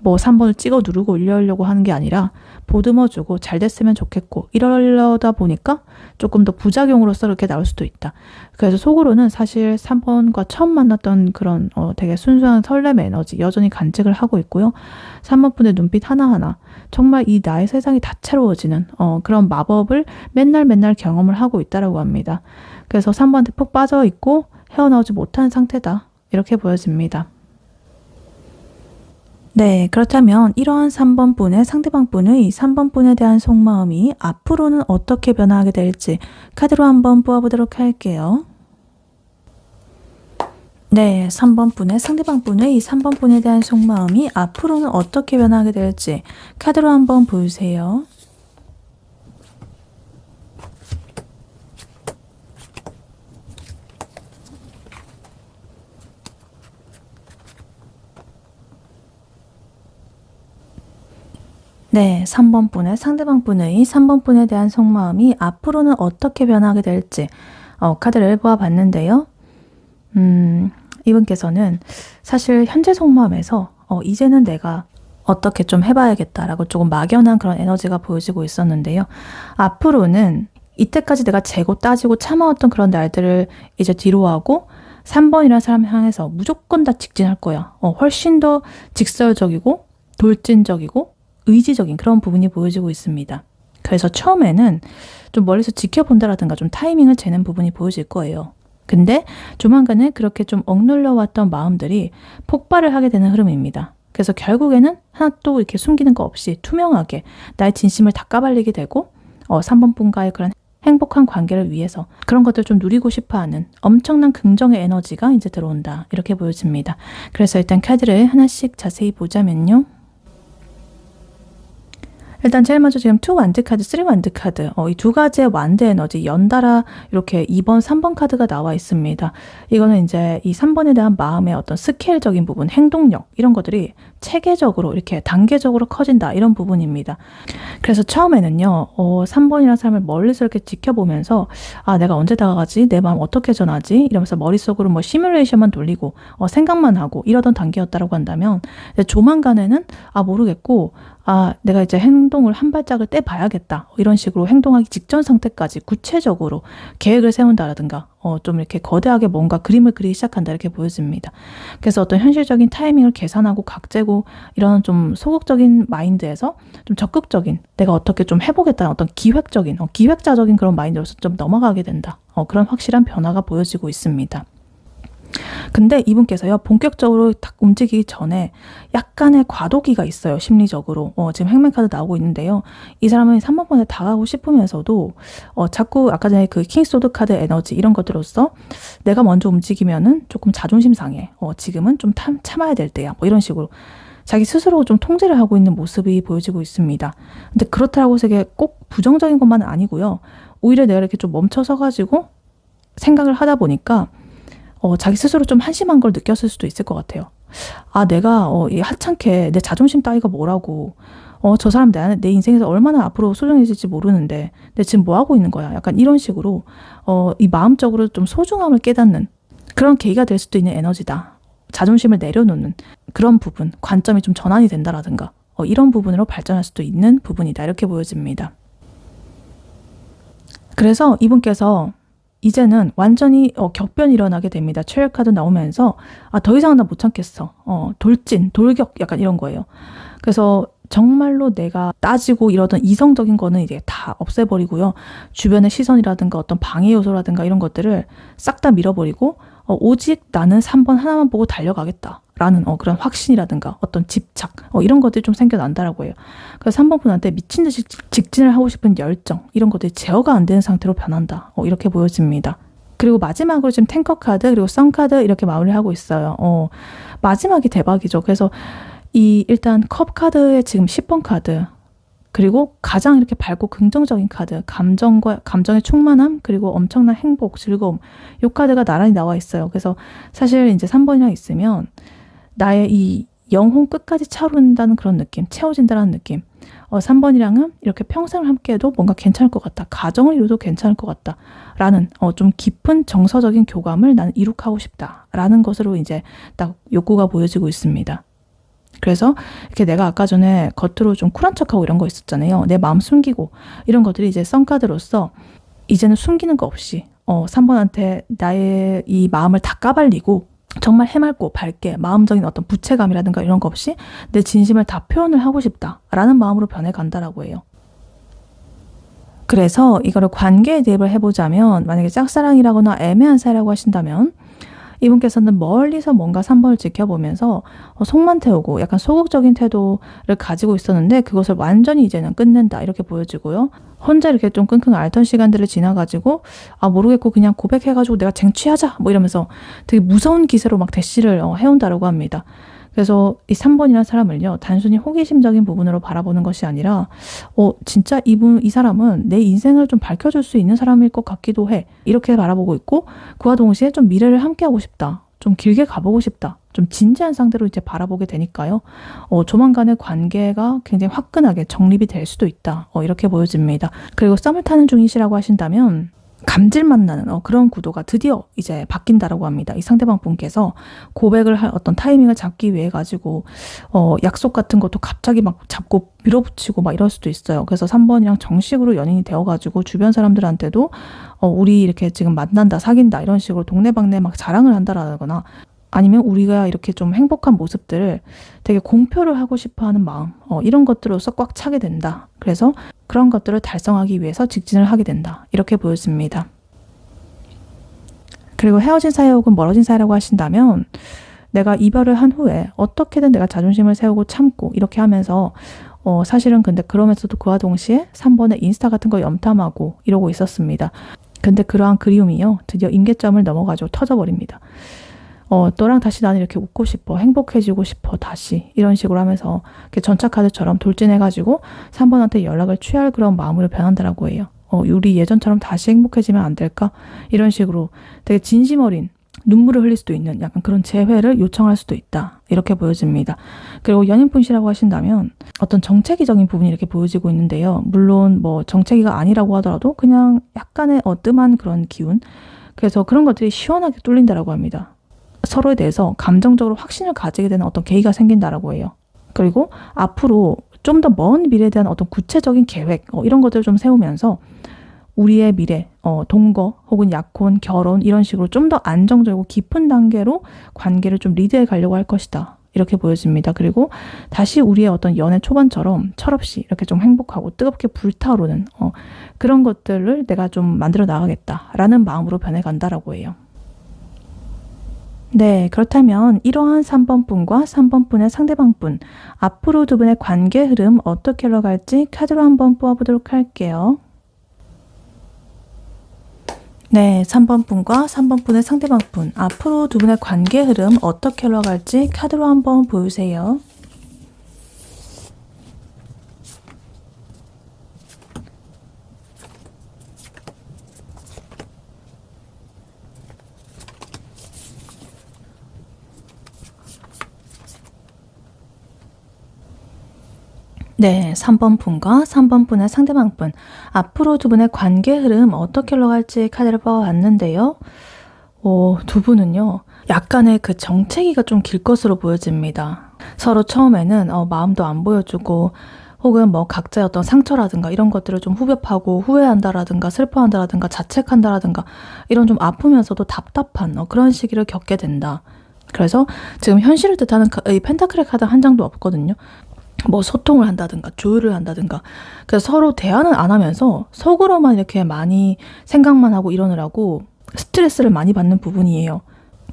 뭐 3번을 찍어 누르고 이러려고 하는 게 아니라 보듬어주고 잘 됐으면 좋겠고 이러려다 보니까 조금 더 부작용으로서 이렇게 나올 수도 있다. 그래서 속으로는 사실 3번과 처음 만났던 그런 되게 순수한 설렘의 에너지 여전히 간직을 하고 있고요. 3번 분의 눈빛 하나하나 정말 이 나의 세상이 다채로워지는 그런 마법을 맨날 경험을 하고 있다라고 합니다. 그래서 3번한테 푹 빠져 있고 헤어나오지 못한 상태다. 이렇게 보여집니다. 네, 그렇다면 이러한 3번 분의 상대방 분의 3번 분에 대한 속마음이 앞으로는 어떻게 변화하게 될지 카드로 한번 뽑아보도록 할게요. 네, 3번 분의 상대방 분의 3번 분에 대한 속마음이 앞으로는 어떻게 변화하게 될지 카드로 한번 보여주세요. 네, 3번 분의 상대방 분의 3번 분에 대한 속마음이 앞으로는 어떻게 변하게 될지 카드를 보아봤는데요. 이분께서는 사실 현재 속마음에서 이제는 내가 어떻게 좀 해봐야겠다라고 조금 막연한 그런 에너지가 보여지고 있었는데요. 앞으로는 이때까지 내가 재고 따지고 참아왔던 그런 날들을 이제 뒤로하고 3번이라는 사람 향해서 무조건 다 직진할 거야. 훨씬 더 직설적이고 돌진적이고 의지적인 그런 부분이 보여지고 있습니다. 그래서 처음에는 좀 멀리서 지켜본다라든가 좀 타이밍을 재는 부분이 보여질 거예요. 근데 조만간에 그렇게 좀 억눌려 왔던 마음들이 폭발을 하게 되는 흐름입니다. 그래서 결국에는 하나도 이렇게 숨기는 거 없이 투명하게 나의 진심을 다 까발리게 되고 3번 분과의 그런 행복한 관계를 위해서 그런 것들 좀 누리고 싶어하는 엄청난 긍정의 에너지가 이제 들어온다. 이렇게 보여집니다. 그래서 일단 카드를 하나씩 자세히 보자면요. 일단 제일 먼저 지금 2 완드 카드, 3 완드 카드 이 두 가지의 완드 에너지 연달아 이렇게 2번, 3번 카드가 나와 있습니다. 이거는 이제 이 3번에 대한 마음의 어떤 스케일적인 부분, 행동력 이런 것들이 체계적으로 이렇게 단계적으로 커진다 이런 부분입니다. 그래서 처음에는요 3번이라는 사람을 멀리서 이렇게 지켜보면서 내가 언제 다가가지? 내 마음 어떻게 전하지? 이러면서 머릿속으로 뭐 시뮬레이션만 돌리고 생각만 하고 이러던 단계였다고 한다면 조만간에는 모르겠고 내가 이제 행동을 한 발짝을 떼봐야겠다. 이런 식으로 행동하기 직전 상태까지 구체적으로 계획을 세운다라든가 좀 이렇게 거대하게 뭔가 그림을 그리기 시작한다 이렇게 보여집니다. 그래서 어떤 현실적인 타이밍을 계산하고 각재고 이런 좀 소극적인 마인드에서 좀 적극적인 내가 어떻게 좀 해보겠다는 어떤 기획적인 기획자적인 그런 마인드로서 좀 넘어가게 된다. 그런 확실한 변화가 보여지고 있습니다. 근데 이분께서요, 본격적으로 딱 움직이기 전에 약간의 과도기가 있어요, 심리적으로. 지금 행맨카드 나오고 있는데요. 이 사람은 3번 번에 다가가고 싶으면서도, 자꾸 아까 전에 그 킹소드 카드 에너지 이런 것들로서 내가 먼저 움직이면은 조금 자존심 상해. 지금은 좀 참아야 될 때야. 뭐 이런 식으로. 자기 스스로 좀 통제를 하고 있는 모습이 보여지고 있습니다. 근데 그렇다고 해서 이게 꼭 부정적인 것만은 아니고요. 오히려 내가 이렇게 좀 멈춰서가지고 생각을 하다 보니까 자기 스스로 좀 한심한 걸 느꼈을 수도 있을 것 같아요. 아, 내가 이 하찮게 내 자존심 따위가 뭐라고, 저 사람 내 인생에서 얼마나 앞으로 소중해질지 모르는데 내 지금 뭐 하고 있는 거야. 약간 이런 식으로 이 마음적으로 좀 소중함을 깨닫는 그런 계기가 될 수도 있는 에너지다. 자존심을 내려놓는 그런 부분, 관점이 좀 전환이 된다라든가 이런 부분으로 발전할 수도 있는 부분이다. 이렇게 보여집니다. 그래서 이분께서 이제는 완전히 격변이 일어나게 됩니다. 최열 카드 나오면서 더 이상은 나 못 참겠어. 돌진, 돌격 약간 이런 거예요. 그래서 정말로 내가 따지고 이러던 이성적인 거는 이제 다 없애버리고요. 주변의 시선이라든가 어떤 방해 요소라든가 이런 것들을 싹 다 밀어버리고 오직 나는 3번 하나만 보고 달려가겠다. 라는 그런 확신이라든가 어떤 집착 이런 것들이 좀 생겨난다라고 해요. 그래서 3번 분한테 미친 듯이 직진을 하고 싶은 열정 이런 것들이 제어가 안 되는 상태로 변한다. 이렇게 보여집니다. 그리고 마지막으로 지금 탱커 카드 그리고 선 카드 이렇게 마무리하고 있어요. 마지막이 대박이죠. 그래서 일단 컵 카드의 지금 10번 카드 그리고 가장 이렇게 밝고 긍정적인 카드, 감정의 충만함, 그리고 엄청난 행복, 즐거움. 이 카드가 나란히 나와 있어요. 그래서 사실 이제 3번이랑 있으면 나의 이 영혼 끝까지 차오른다는 그런 느낌, 채워진다는 느낌. 3번이랑은 이렇게 평생을 함께해도 뭔가 괜찮을 것 같다. 가정을 이루어도 괜찮을 것 같다. 라는 좀 깊은 정서적인 교감을 나는 이룩하고 싶다. 라는 것으로 이제 딱 욕구가 보여지고 있습니다. 그래서 이렇게 내가 아까 전에 겉으로 좀 쿨한 척하고 이런 거 있었잖아요. 내 마음 숨기고 이런 것들이 이제 썬카드로서 이제는 숨기는 거 없이 3번한테 나의 이 마음을 다 까발리고 정말 해맑고 밝게 마음적인 어떤 부채감이라든가 이런 거 없이 내 진심을 다 표현을 하고 싶다라는 마음으로 변해간다라고 해요. 그래서 이거를 관계에 대입을 해보자면 만약에 짝사랑이라거나 애매한 사이라고 하신다면 이분께서는 멀리서 뭔가 3번을 지켜보면서 속만 태우고 약간 소극적인 태도를 가지고 있었는데 그것을 완전히 이제는 끝낸다 이렇게 보여지고요. 혼자 이렇게 좀 끙끙 앓던 시간들을 지나가지고 모르겠고 그냥 고백해가지고 내가 쟁취하자 뭐 이러면서 되게 무서운 기세로 막 대시를 해온다라고 합니다. 그래서 이 3번이라는 사람을요, 단순히 호기심적인 부분으로 바라보는 것이 아니라, 진짜 이 사람은 내 인생을 좀 밝혀줄 수 있는 사람일 것 같기도 해. 이렇게 바라보고 있고, 그와 동시에 좀 미래를 함께하고 싶다. 좀 길게 가보고 싶다. 좀 진지한 상대로 이제 바라보게 되니까요. 조만간의 관계가 굉장히 화끈하게 정립이 될 수도 있다. 이렇게 보여집니다. 그리고 썸을 타는 중이시라고 하신다면, 감질맛 나는 그런 구도가 드디어 이제 바뀐다라고 합니다. 이 상대방 분께서 고백을 할 어떤 타이밍을 잡기 위해 가지고 약속 같은 것도 갑자기 막 잡고 밀어붙이고 막 이럴 수도 있어요. 그래서 3번이랑 정식으로 연인이 되어가지고 주변 사람들한테도 우리 이렇게 지금 만난다, 사귄다 이런 식으로 동네방네 막 자랑을 한다라거나 아니면 우리가 이렇게 좀 행복한 모습들을 되게 공표를 하고 싶어하는 마음 이런 것들로서 꽉 차게 된다. 그래서 그런 것들을 달성하기 위해서 직진을 하게 된다. 이렇게 보여집니다. 그리고 헤어진 사이 혹은 멀어진 사이라고 하신다면 내가 이별을 한 후에 어떻게든 내가 자존심을 세우고 참고 이렇게 하면서 사실은 근데 그러면서도 그와 동시에 3번의 인스타 같은 거 염탐하고 이러고 있었습니다. 근데 그러한 그리움이요. 드디어 임계점을 넘어가지고 터져버립니다. 너랑 다시 나는 이렇게 웃고 싶어. 행복해지고 싶어. 다시. 이런 식으로 하면서 이렇게 전차카드처럼 돌진해가지고 3번한테 연락을 취할 그런 마음으로 변한다라고 해요. 우리 예전처럼 다시 행복해지면 안 될까? 이런 식으로 되게 진심 어린 눈물을 흘릴 수도 있는 약간 그런 재회를 요청할 수도 있다. 이렇게 보여집니다. 그리고 연인분이라고 하신다면 어떤 정체기적인 부분이 이렇게 보여지고 있는데요. 물론 뭐 정체기가 아니라고 하더라도 그냥 약간의 뜸한 그런 기운. 그래서 그런 것들이 시원하게 뚫린다라고 합니다. 서로에 대해서 감정적으로 확신을 가지게 되는 어떤 계기가 생긴다라고 해요. 그리고 앞으로 좀 더 먼 미래에 대한 어떤 구체적인 계획 이런 것들을 좀 세우면서 우리의 미래, 동거 혹은 약혼, 결혼 이런 식으로 좀 더 안정적이고 깊은 단계로 관계를 좀 리드해 가려고 할 것이다. 이렇게 보여집니다. 그리고 다시 우리의 어떤 연애 초반처럼 철없이 이렇게 좀 행복하고 뜨겁게 불타오르는 그런 것들을 내가 좀 만들어 나가겠다라는 마음으로 변해간다라고 해요. 네, 그렇다면 이러한 3번 분과 3번 분의 상대방 분, 앞으로 두 분의 관계 흐름 어떻게 흘러갈지 카드로 한번 뽑아보도록 할게요. 네, 3번 분과 3번 분의 상대방 분, 앞으로 두 분의 관계 흐름 어떻게 흘러갈지 카드로 한번 보여주세요. 네, 3번 분과 3번 분의 상대방 분, 앞으로 두 분의 관계 흐름 어떻게 흘러갈지 카드를 뽑아봤는데요. 두 분은요, 약간의 그 정체기가 좀 길 것으로 보여집니다. 서로 처음에는 마음도 안 보여주고, 혹은 뭐 각자의 어떤 상처라든가 이런 것들을 좀 후벼파고 후회한다라든가 슬퍼한다라든가 자책한다라든가 이런 좀 아프면서도 답답한 그런 시기를 겪게 된다. 그래서 지금 현실을 뜻하는 이 펜타클의 카드 한 장도 없거든요. 뭐 소통을 한다든가 조율을 한다든가, 그래서 서로 대화는 안 하면서 속으로만 이렇게 많이 생각만 하고 이러느라고 스트레스를 많이 받는 부분이에요.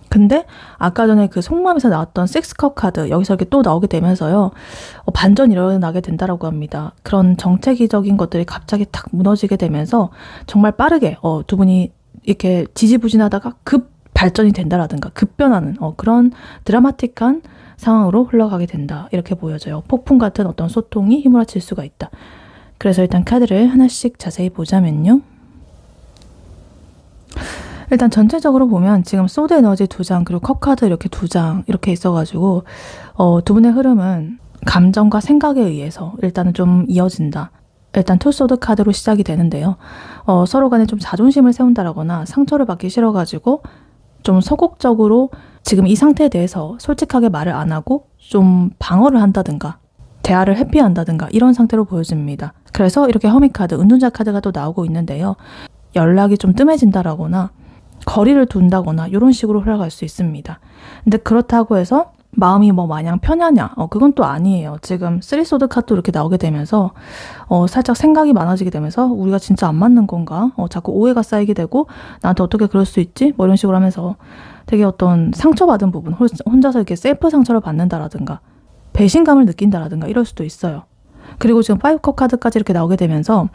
근데 아까 전에 그 속마음에서 나왔던 식스컵 카드, 여기서 이렇게 또 나오게 되면서요, 반전이 일어나게 된다라고 합니다. 그런 정체기적인 것들이 갑자기 탁 무너지게 되면서 정말 빠르게 두 분이 이렇게 지지부진하다가 급 발전이 된다라든가 급변하는 그런 드라마틱한 상황으로 흘러가게 된다, 이렇게 보여져요. 폭풍 같은 어떤 소통이 휘몰아칠 수가 있다. 그래서 일단 카드를 하나씩 자세히 보자면요, 일단 전체적으로 보면 지금 소드 에너지 2장 그리고 컵 카드 이렇게 2장 이렇게 있어가지고 두 분의 흐름은 감정과 생각에 의해서 일단은 좀 이어진다. 일단 투 소드 카드로 시작이 되는데요. 서로 간에 좀 자존심을 세운다라거나 상처를 받기 싫어가지고 좀 소극적으로 지금 이 상태에 대해서 솔직하게 말을 안 하고 좀 방어를 한다든가 대화를 회피한다든가 이런 상태로 보여집니다. 그래서 이렇게 허미 카드, 은둔자 카드가 또 나오고 있는데요. 연락이 좀 뜸해진다라거나 거리를 둔다거나 이런 식으로 흘러갈 수 있습니다. 근데 그렇다고 해서 마음이 뭐 마냥 편하냐? 그건 또 아니에요. 지금 3소드 카드도 이렇게 나오게 되면서 살짝 생각이 많아지게 되면서 우리가 진짜 안 맞는 건가? 자꾸 오해가 쌓이게 되고 나한테 어떻게 그럴 수 있지? 뭐 이런 식으로 하면서 되게 어떤 상처받은 부분, 혼자서 이렇게 셀프 상처를 받는다라든가 배신감을 느낀다라든가 이럴 수도 있어요. 그리고 지금 5컵 카드까지 이렇게 나오게 되면서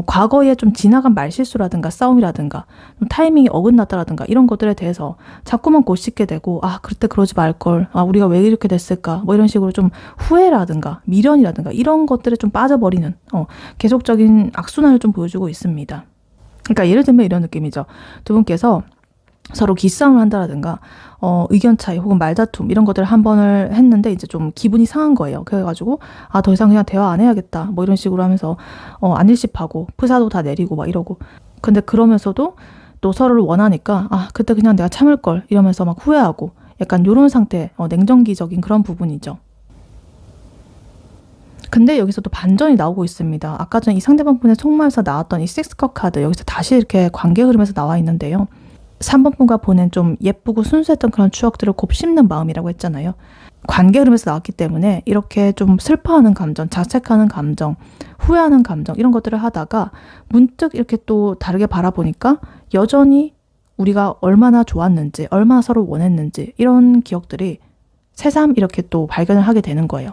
과거에 좀 지나간 말실수라든가 싸움이라든가 좀 타이밍이 어긋났다라든가 이런 것들에 대해서 자꾸만 곱씹게 되고, 그때 그러지 말걸, 우리가 왜 이렇게 됐을까, 뭐 이런 식으로 좀 후회라든가 미련이라든가 이런 것들에 좀 빠져버리는 계속적인 악순환을 좀 보여주고 있습니다. 그러니까 예를 들면 이런 느낌이죠. 두 분께서 서로 기싸움을 한다라든가 의견 차이 혹은 말다툼 이런 것들을 한 번을 했는데 이제 좀 기분이 상한 거예요. 그래가지고 더 이상 그냥 대화 안 해야겠다 뭐 이런 식으로 하면서 안 일십하고 프사도 다 내리고 막 이러고, 근데 그러면서도 또 서로를 원하니까 그때 그냥 내가 참을 걸 이러면서 막 후회하고 약간 요런 상태, 냉정기적인 그런 부분이죠. 근데 여기서 또 반전이 나오고 있습니다. 아까 전 이 상대방 분의 속마음에서 나왔던 이 식스컵 카드, 여기서 다시 이렇게 관계 흐름에서 나와 있는데요. 3번 분과 보낸 좀 예쁘고 순수했던 그런 추억들을 곱씹는 마음이라고 했잖아요. 관계 흐름에서 나왔기 때문에 이렇게 좀 슬퍼하는 감정, 자책하는 감정, 후회하는 감정 이런 것들을 하다가 문득 이렇게 또 다르게 바라보니까 여전히 우리가 얼마나 좋았는지, 얼마나 서로 원했는지 이런 기억들이 새삼 이렇게 또 발견을 하게 되는 거예요.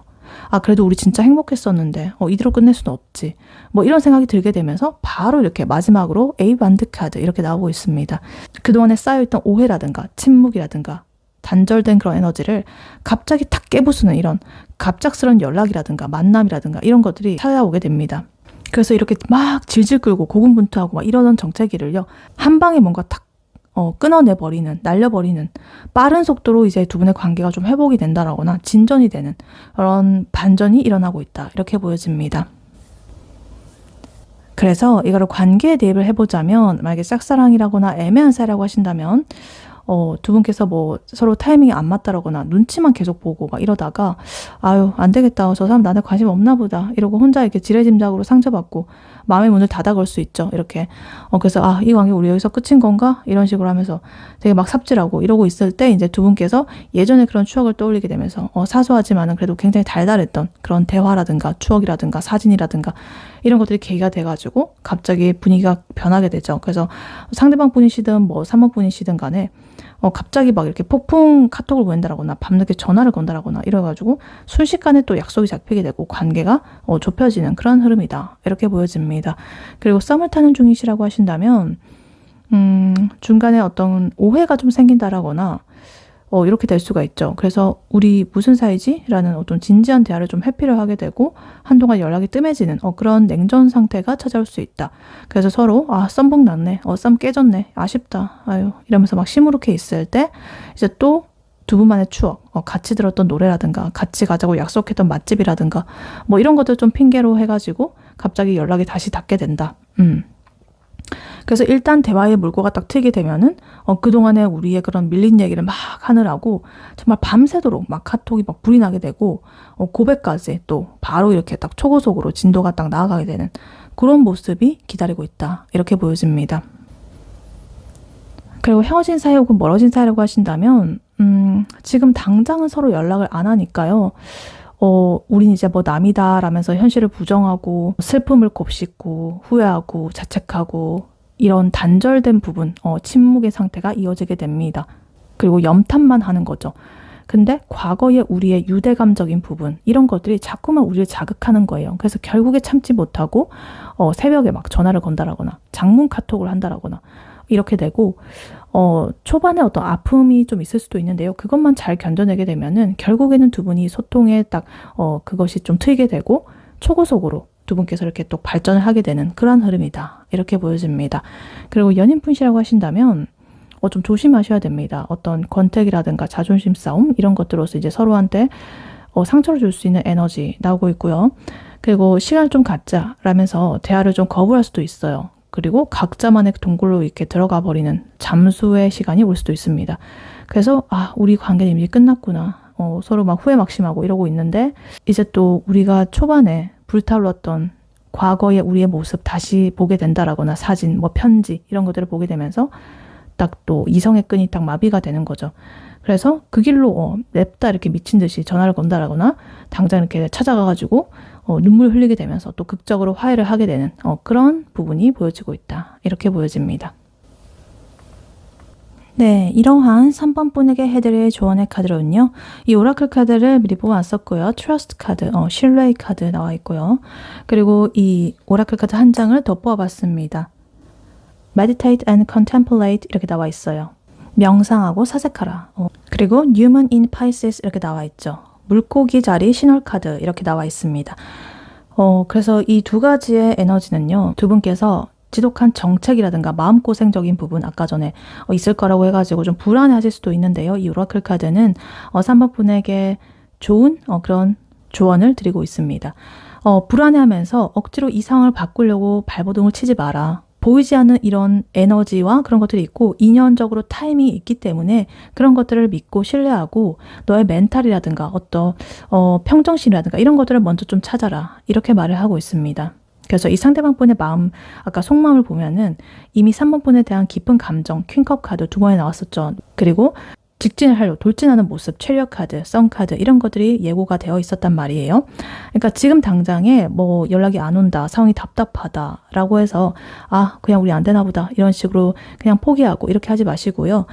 그래도 우리 진짜 행복했었는데 이대로 끝낼 수는 없지, 뭐 이런 생각이 들게 되면서 바로 이렇게 마지막으로 A 반드 카드 이렇게 나오고 있습니다. 그동안에 쌓여있던 오해라든가 침묵이라든가 단절된 그런 에너지를 갑자기 탁 깨부수는 이런 갑작스러운 연락이라든가 만남이라든가 이런 것들이 찾아오게 됩니다. 그래서 이렇게 막 질질 끌고 고군분투하고 막 이러던 정체기를요, 한 방에 뭔가 탁 끊어내버리는, 날려버리는 빠른 속도로 이제 두 분의 관계가 좀 회복이 된다라거나 진전이 되는 그런 반전이 일어나고 있다, 이렇게 보여집니다. 그래서 이거를 관계에 대입을 해보자면, 만약에 짝사랑이라거나 애매한 사이라고 하신다면 두 분께서 뭐 서로 타이밍이 안 맞다라거나 눈치만 계속 보고 막 이러다가 안 되겠다, 저 사람 나한테 관심 없나 보다 이러고 혼자 이렇게 지레짐작으로 상처받고 마음의 문을 닫아걸 수 있죠. 이렇게 그래서 이 관계 우리 여기서 끝인 건가 이런 식으로 하면서 되게 막 삽질하고 이러고 있을 때 이제 두 분께서 예전에 그런 추억을 떠올리게 되면서 사소하지만은 그래도 굉장히 달달했던 그런 대화라든가 추억이라든가 사진이라든가 이런 것들이 계기가 돼가지고 갑자기 분위기가 변하게 되죠. 그래서 상대방 분이시든 뭐 3번 분이시든 간에 갑자기 막 이렇게 폭풍 카톡을 보낸다거나 밤늦게 전화를 건다거나 이래가지고 순식간에 또 약속이 잡히게 되고 관계가 좁혀지는 그런 흐름이다. 이렇게 보여집니다. 그리고 썸을 타는 중이시라고 하신다면 중간에 어떤 오해가 좀 생긴다라거나 이렇게 될 수가 있죠. 그래서 우리 무슨 사이지? 라는 어떤 진지한 대화를 좀 회피를 하게 되고 한동안 연락이 뜸해지는 그런 냉전 상태가 찾아올 수 있다. 그래서 서로 썸복 났네. 썸 깨졌네. 아쉽다. 아유 이러면서 막 시무룩해 있을 때 이제 또 두 분만의 추억, 같이 들었던 노래라든가 같이 가자고 약속했던 맛집이라든가 뭐 이런 것들 좀 핑계로 해가지고 갑자기 연락이 다시 닿게 된다. 그래서 일단 대화의 물꼬가 딱 트이게 되면은 그동안에 우리의 그런 밀린 얘기를 막 하느라고 정말 밤새도록 막 카톡이 막 불이 나게 되고 고백까지 또 바로 이렇게 딱 초고속으로 진도가 딱 나아가게 되는 그런 모습이 기다리고 있다. 이렇게 보여집니다. 그리고 헤어진 사이 혹은 멀어진 사이라고 하신다면 지금 당장은 서로 연락을 안 하니까요. 우린 이제 뭐 남이다 라면서 현실을 부정하고 슬픔을 곱씹고 후회하고 자책하고 이런 단절된 부분, 침묵의 상태가 이어지게 됩니다. 그리고 염탐만 하는 거죠. 근데 과거의 우리의 유대감적인 부분, 이런 것들이 자꾸만 우리를 자극하는 거예요. 그래서 결국에 참지 못하고 새벽에 막 전화를 건다라거나 장문 카톡을 한다라거나 이렇게 되고 초반에 어떤 아픔이 좀 있을 수도 있는데요. 그것만 잘 견뎌내게 되면은 결국에는 두 분이 소통에 딱 그것이 좀 트이게 되고 초고속으로 두 분께서 이렇게 또 발전을 하게 되는 그런 흐름이다. 이렇게 보여집니다. 그리고 연인분이시라고 하신다면 좀 조심하셔야 됩니다. 어떤 권태기라든가 자존심 싸움 이런 것들로서 이제 서로한테 상처를 줄 수 있는 에너지 나오고 있고요. 그리고 시간을 좀 갖자 라면서 대화를 좀 거부할 수도 있어요. 그리고 각자만의 동굴로 이렇게 들어가 버리는 잠수의 시간이 올 수도 있습니다. 그래서 우리 관계는 이미 끝났구나. 서로 막 후회 막심하고 이러고 있는데 이제 또 우리가 초반에 불타올랐던 과거의 우리의 모습 다시 보게 된다라거나 사진, 뭐 편지 이런 것들을 보게 되면서 딱 또 이성의 끈이 딱 마비가 되는 거죠. 그래서 그 길로 냅다 이렇게 미친 듯이 전화를 건다라거나 당장 이렇게 찾아가가지고 눈물 흘리게 되면서 또 극적으로 화해를 하게 되는 그런 부분이 보여지고 있다. 이렇게 보여집니다. 네, 이러한 3번 분에게 해드릴 조언의 카드로는요. 이 오라클 카드를 미리 뽑아왔었고요. 트러스트 카드, 신뢰의 카드 나와 있고요. 그리고 이 오라클 카드 한 장을 더 뽑아봤습니다. Meditate and Contemplate 이렇게 나와 있어요. 명상하고 사색하라. 그리고 Human in Pisces 이렇게 나와 있죠. 물고기 자리 신월 카드 이렇게 나와 있습니다. 그래서 이 두 가지의 에너지는요. 두 분께서 지독한 정책이라든가 마음고생적인 부분 아까 전에 있을 거라고 해가지고 좀 불안해하실 수도 있는데요. 이 오라클 카드는 3번 분에게 좋은 그런 조언을 드리고 있습니다. 불안해하면서 억지로 이 상황을 바꾸려고 발버둥을 치지 마라. 보이지 않는 이런 에너지와 그런 것들이 있고 인연적으로 타임이 있기 때문에 그런 것들을 믿고 신뢰하고 너의 멘탈이라든가 어떤 평정심이라든가 이런 것들을 먼저 좀 찾아라. 이렇게 말을 하고 있습니다. 그래서 이 상대방 분의 마음, 아까 속마음을 보면은 이미 3번 분에 대한 깊은 감정, 퀸컵 카드 2번에 나왔었죠. 그리고 직진을 하려고 돌진하는 모습, 체력 카드, 썬 카드 이런 것들이 예고가 되어 있었단 말이에요. 그러니까 지금 당장에 뭐 연락이 안 온다, 상황이 답답하다라고 해서 그냥 우리 안 되나 보다 이런 식으로 그냥 포기하고 이렇게 하지 마시고요.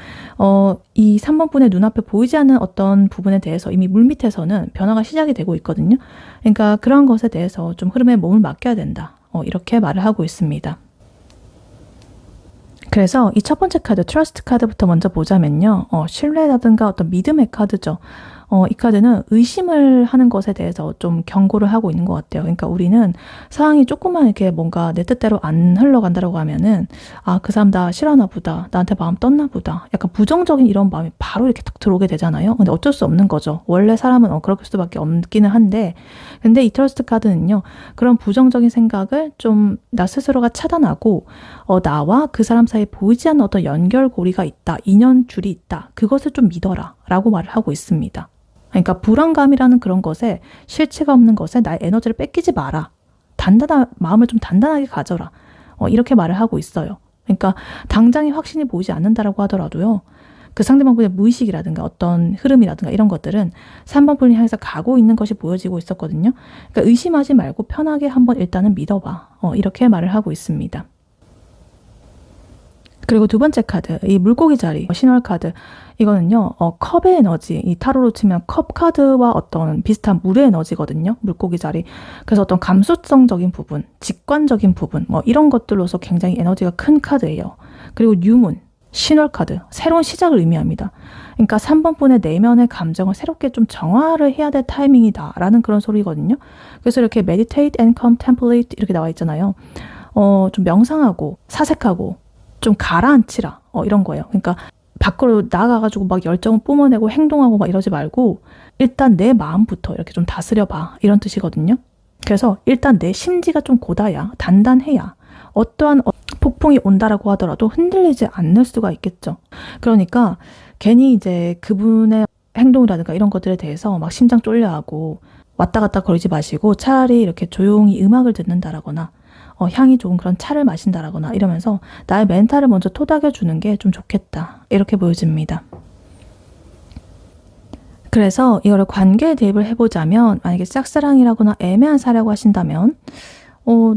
이 3번 분의 눈앞에 보이지 않는 어떤 부분에 대해서 이미 물밑에서는 변화가 시작이 되고 있거든요. 그러니까 그런 것에 대해서 좀 흐름에 몸을 맡겨야 된다. 이렇게 말을 하고 있습니다. 그래서 이 첫 번째 카드, 트러스트 카드부터 먼저 보자면요. 신뢰라든가 어떤 믿음의 카드죠. 이 카드는 의심을 하는 것에 대해서 좀 경고를 하고 있는 것 같아요. 그러니까 우리는 상황이 조금만 이렇게 뭔가 내 뜻대로 안 흘러간다고 하면은 그 사람 나 싫어하나 보다. 나한테 마음 떴나 보다. 약간 부정적인 이런 마음이 바로 이렇게 딱 들어오게 되잖아요. 근데 어쩔 수 없는 거죠. 원래 사람은 그럴 수밖에 없기는 한데 근데 이 트러스트 카드는요. 그런 부정적인 생각을 좀 나 스스로가 차단하고 나와 그 사람 사이에 보이지 않는 어떤 연결고리가 있다. 인연줄이 있다. 그것을 좀 믿어라. 라고 말을 하고 있습니다. 그러니까 불안감이라는 그런 것에 실체가 없는 것에 나의 에너지를 뺏기지 마라. 마음을 좀 단단하게 가져라. 이렇게 말을 하고 있어요. 그러니까 당장의 확신이 보이지 않는다라고 하더라도요. 그 상대방분의 무의식이라든가 어떤 흐름이라든가 이런 것들은 3번 분을 향해서 가고 있는 것이 보여지고 있었거든요. 그러니까 의심하지 말고 편하게 한번 일단은 믿어봐. 이렇게 말을 하고 있습니다. 그리고 두 번째 카드, 이 물고기 자리, 신월 카드. 이거는요, 컵의 에너지, 이 타로로 치면 컵 카드와 어떤 비슷한 물의 에너지거든요. 물고기 자리. 그래서 어떤 감수성적인 부분, 직관적인 부분, 뭐 이런 것들로서 굉장히 에너지가 큰 카드예요. 그리고 뉴문, 신월 카드, 새로운 시작을 의미합니다. 그러니까 3번 분의 내면의 감정을 새롭게 좀 정화를 해야 될 타이밍이다 라는 그런 소리거든요. 그래서 이렇게 meditate and contemplate 이렇게 나와 있잖아요. 좀 명상하고 사색하고 좀 가라앉히라 이런 거예요. 그러니까 밖으로 나가가지고 막 열정을 뿜어내고 행동하고 막 이러지 말고 일단 내 마음부터 이렇게 좀 다스려봐 이런 뜻이거든요. 그래서 일단 내 심지가 좀 고다야 단단해야 어떠한 폭풍이 온다라고 하더라도 흔들리지 않을 수가 있겠죠. 그러니까 괜히 이제 그분의 행동이라든가 이런 것들에 대해서 막 심장 쫄려하고 왔다 갔다 거리지 마시고 차라리 이렇게 조용히 음악을 듣는다라거나 향이 좋은 그런 차를 마신다라거나 이러면서 나의 멘탈을 먼저 토닥여주는 게 좀 좋겠다. 이렇게 보여집니다. 그래서 이거를 관계에 대입을 해보자면 만약에 짝사랑이라거나 애매한 사라고 하신다면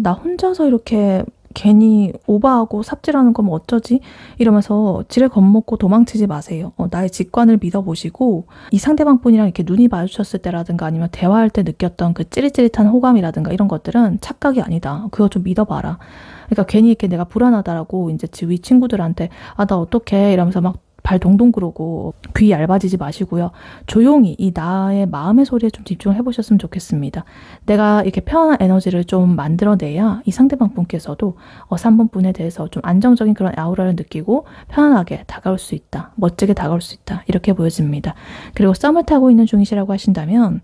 나 혼자서 이렇게 괜히 오버하고 삽질하는 거면 어쩌지? 이러면서 지레 겁먹고 도망치지 마세요. 나의 직관을 믿어보시고 이 상대방 분이랑 이렇게 눈이 마주쳤을 때라든가 아니면 대화할 때 느꼈던 그 찌릿찌릿한 호감이라든가 이런 것들은 착각이 아니다. 그거 좀 믿어봐라. 그러니까 괜히 이렇게 내가 불안하다라고 이제 주위 친구들한테 나 어떡해 이러면서 막 발 동동 구르고 귀 얇아지지 마시고요. 조용히 이 나의 마음의 소리에 좀 집중을 해보셨으면 좋겠습니다. 내가 이렇게 편안한 에너지를 좀 만들어내야 이 상대방 분께서도 3번 분에 대해서 좀 안정적인 그런 아우라를 느끼고 편안하게 다가올 수 있다. 멋지게 다가올 수 있다. 이렇게 보여집니다. 그리고 썸을 타고 있는 중이시라고 하신다면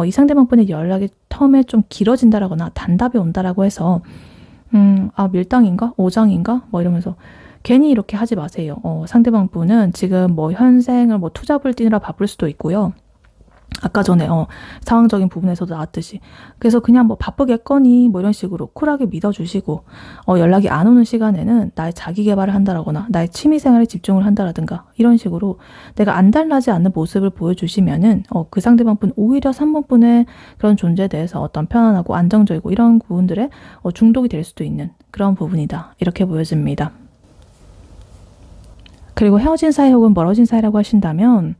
이 상대방 분의 연락이 텀에 좀 길어진다라거나 단답이 온다라고 해서 밀당인가? 오장인가? 뭐 이러면서 괜히 이렇게 하지 마세요. 상대방 분은 지금 뭐 현생을 뭐 투잡을 뛰느라 바쁠 수도 있고요. 아까 전에 상황적인 부분에서도 나왔듯이 그래서 그냥 뭐 바쁘겠거니 뭐 이런 식으로 쿨하게 믿어주시고 연락이 안 오는 시간에는 나의 자기 개발을 한다라거나 나의 취미생활에 집중을 한다라든가 이런 식으로 내가 안달나지 않는 모습을 보여주시면은 그 상대방 분 오히려 3번 분의 그런 존재에 대해서 어떤 편안하고 안정적이고 이런 부분들에 중독이 될 수도 있는 그런 부분이다. 이렇게 보여집니다. 그리고 헤어진 사이 혹은 멀어진 사이라고 하신다면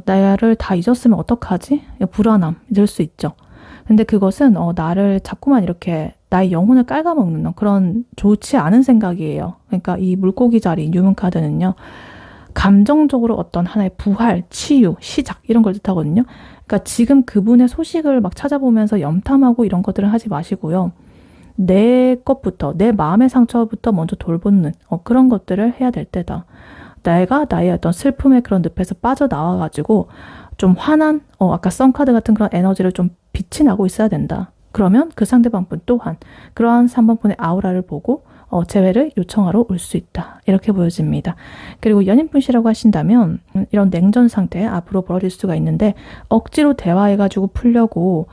나를 다 잊었으면 어떡하지? 불안함 들 수 있죠. 근데 그것은 나를 자꾸만 이렇게 나의 영혼을 깔아먹는 그런 좋지 않은 생각이에요. 그러니까 이 물고기 자리 뉴문 카드는요. 감정적으로 어떤 하나의 부활, 치유, 시작 이런 걸 뜻하거든요. 그러니까 지금 그분의 소식을 막 찾아보면서 염탐하고 이런 것들을 하지 마시고요. 내 것부터 내 마음의 상처부터 먼저 돌보는 그런 것들을 해야 될 때다. 내가 나의 어떤 슬픔의 그런 늪에서 빠져나와가지고 좀 환한 아까 썬카드 같은 그런 에너지를 좀 빛이 나고 있어야 된다. 그러면 그 상대방분 또한 그러한 3번 분의 아우라를 보고 재회를 요청하러 올 수 있다. 이렇게 보여집니다. 그리고 연인분이라고 하신다면 이런 냉전 상태 앞으로 벌어질 수가 있는데 억지로 대화해가지고 풀려고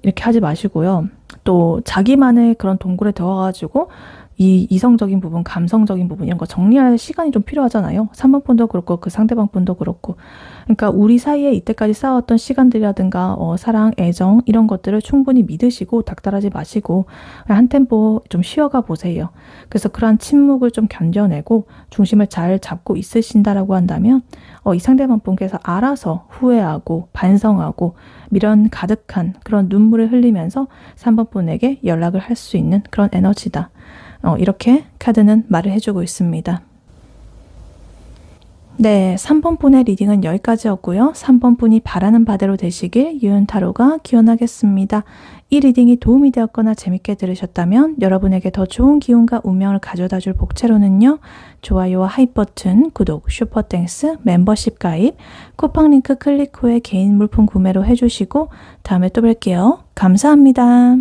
이렇게 하지 마시고요. 또 자기만의 그런 동굴에 들어가가지고 이 이성적인 부분, 감성적인 부분 이런 거 정리할 시간이 좀 필요하잖아요. 3번 분도 그렇고 그 상대방 분도 그렇고. 그러니까 우리 사이에 이때까지 쌓아왔던 시간들이라든가 사랑, 애정 이런 것들을 충분히 믿으시고 닥달하지 마시고 한 템포 좀 쉬어가 보세요. 그래서 그러한 침묵을 좀 견뎌내고 중심을 잘 잡고 있으신다라고 한다면 이 상대방 분께서 알아서 후회하고 반성하고 미련 가득한 그런 눈물을 흘리면서 3번 분에게 연락을 할 수 있는 그런 에너지다. 이렇게 카드는 말을 해주고 있습니다. 네, 3번 분의 리딩은 여기까지였고요. 3번 분이 바라는 바대로 되시길 유연타로가 기원하겠습니다. 이 리딩이 도움이 되었거나 재밌게 들으셨다면 여러분에게 더 좋은 기운과 운명을 가져다줄 복채로는요. 좋아요와 하이 버튼, 구독, 슈퍼땡스, 멤버십 가입, 쿠팡 링크 클릭 후에 개인 물품 구매로 해주시고 다음에 또 뵐게요. 감사합니다.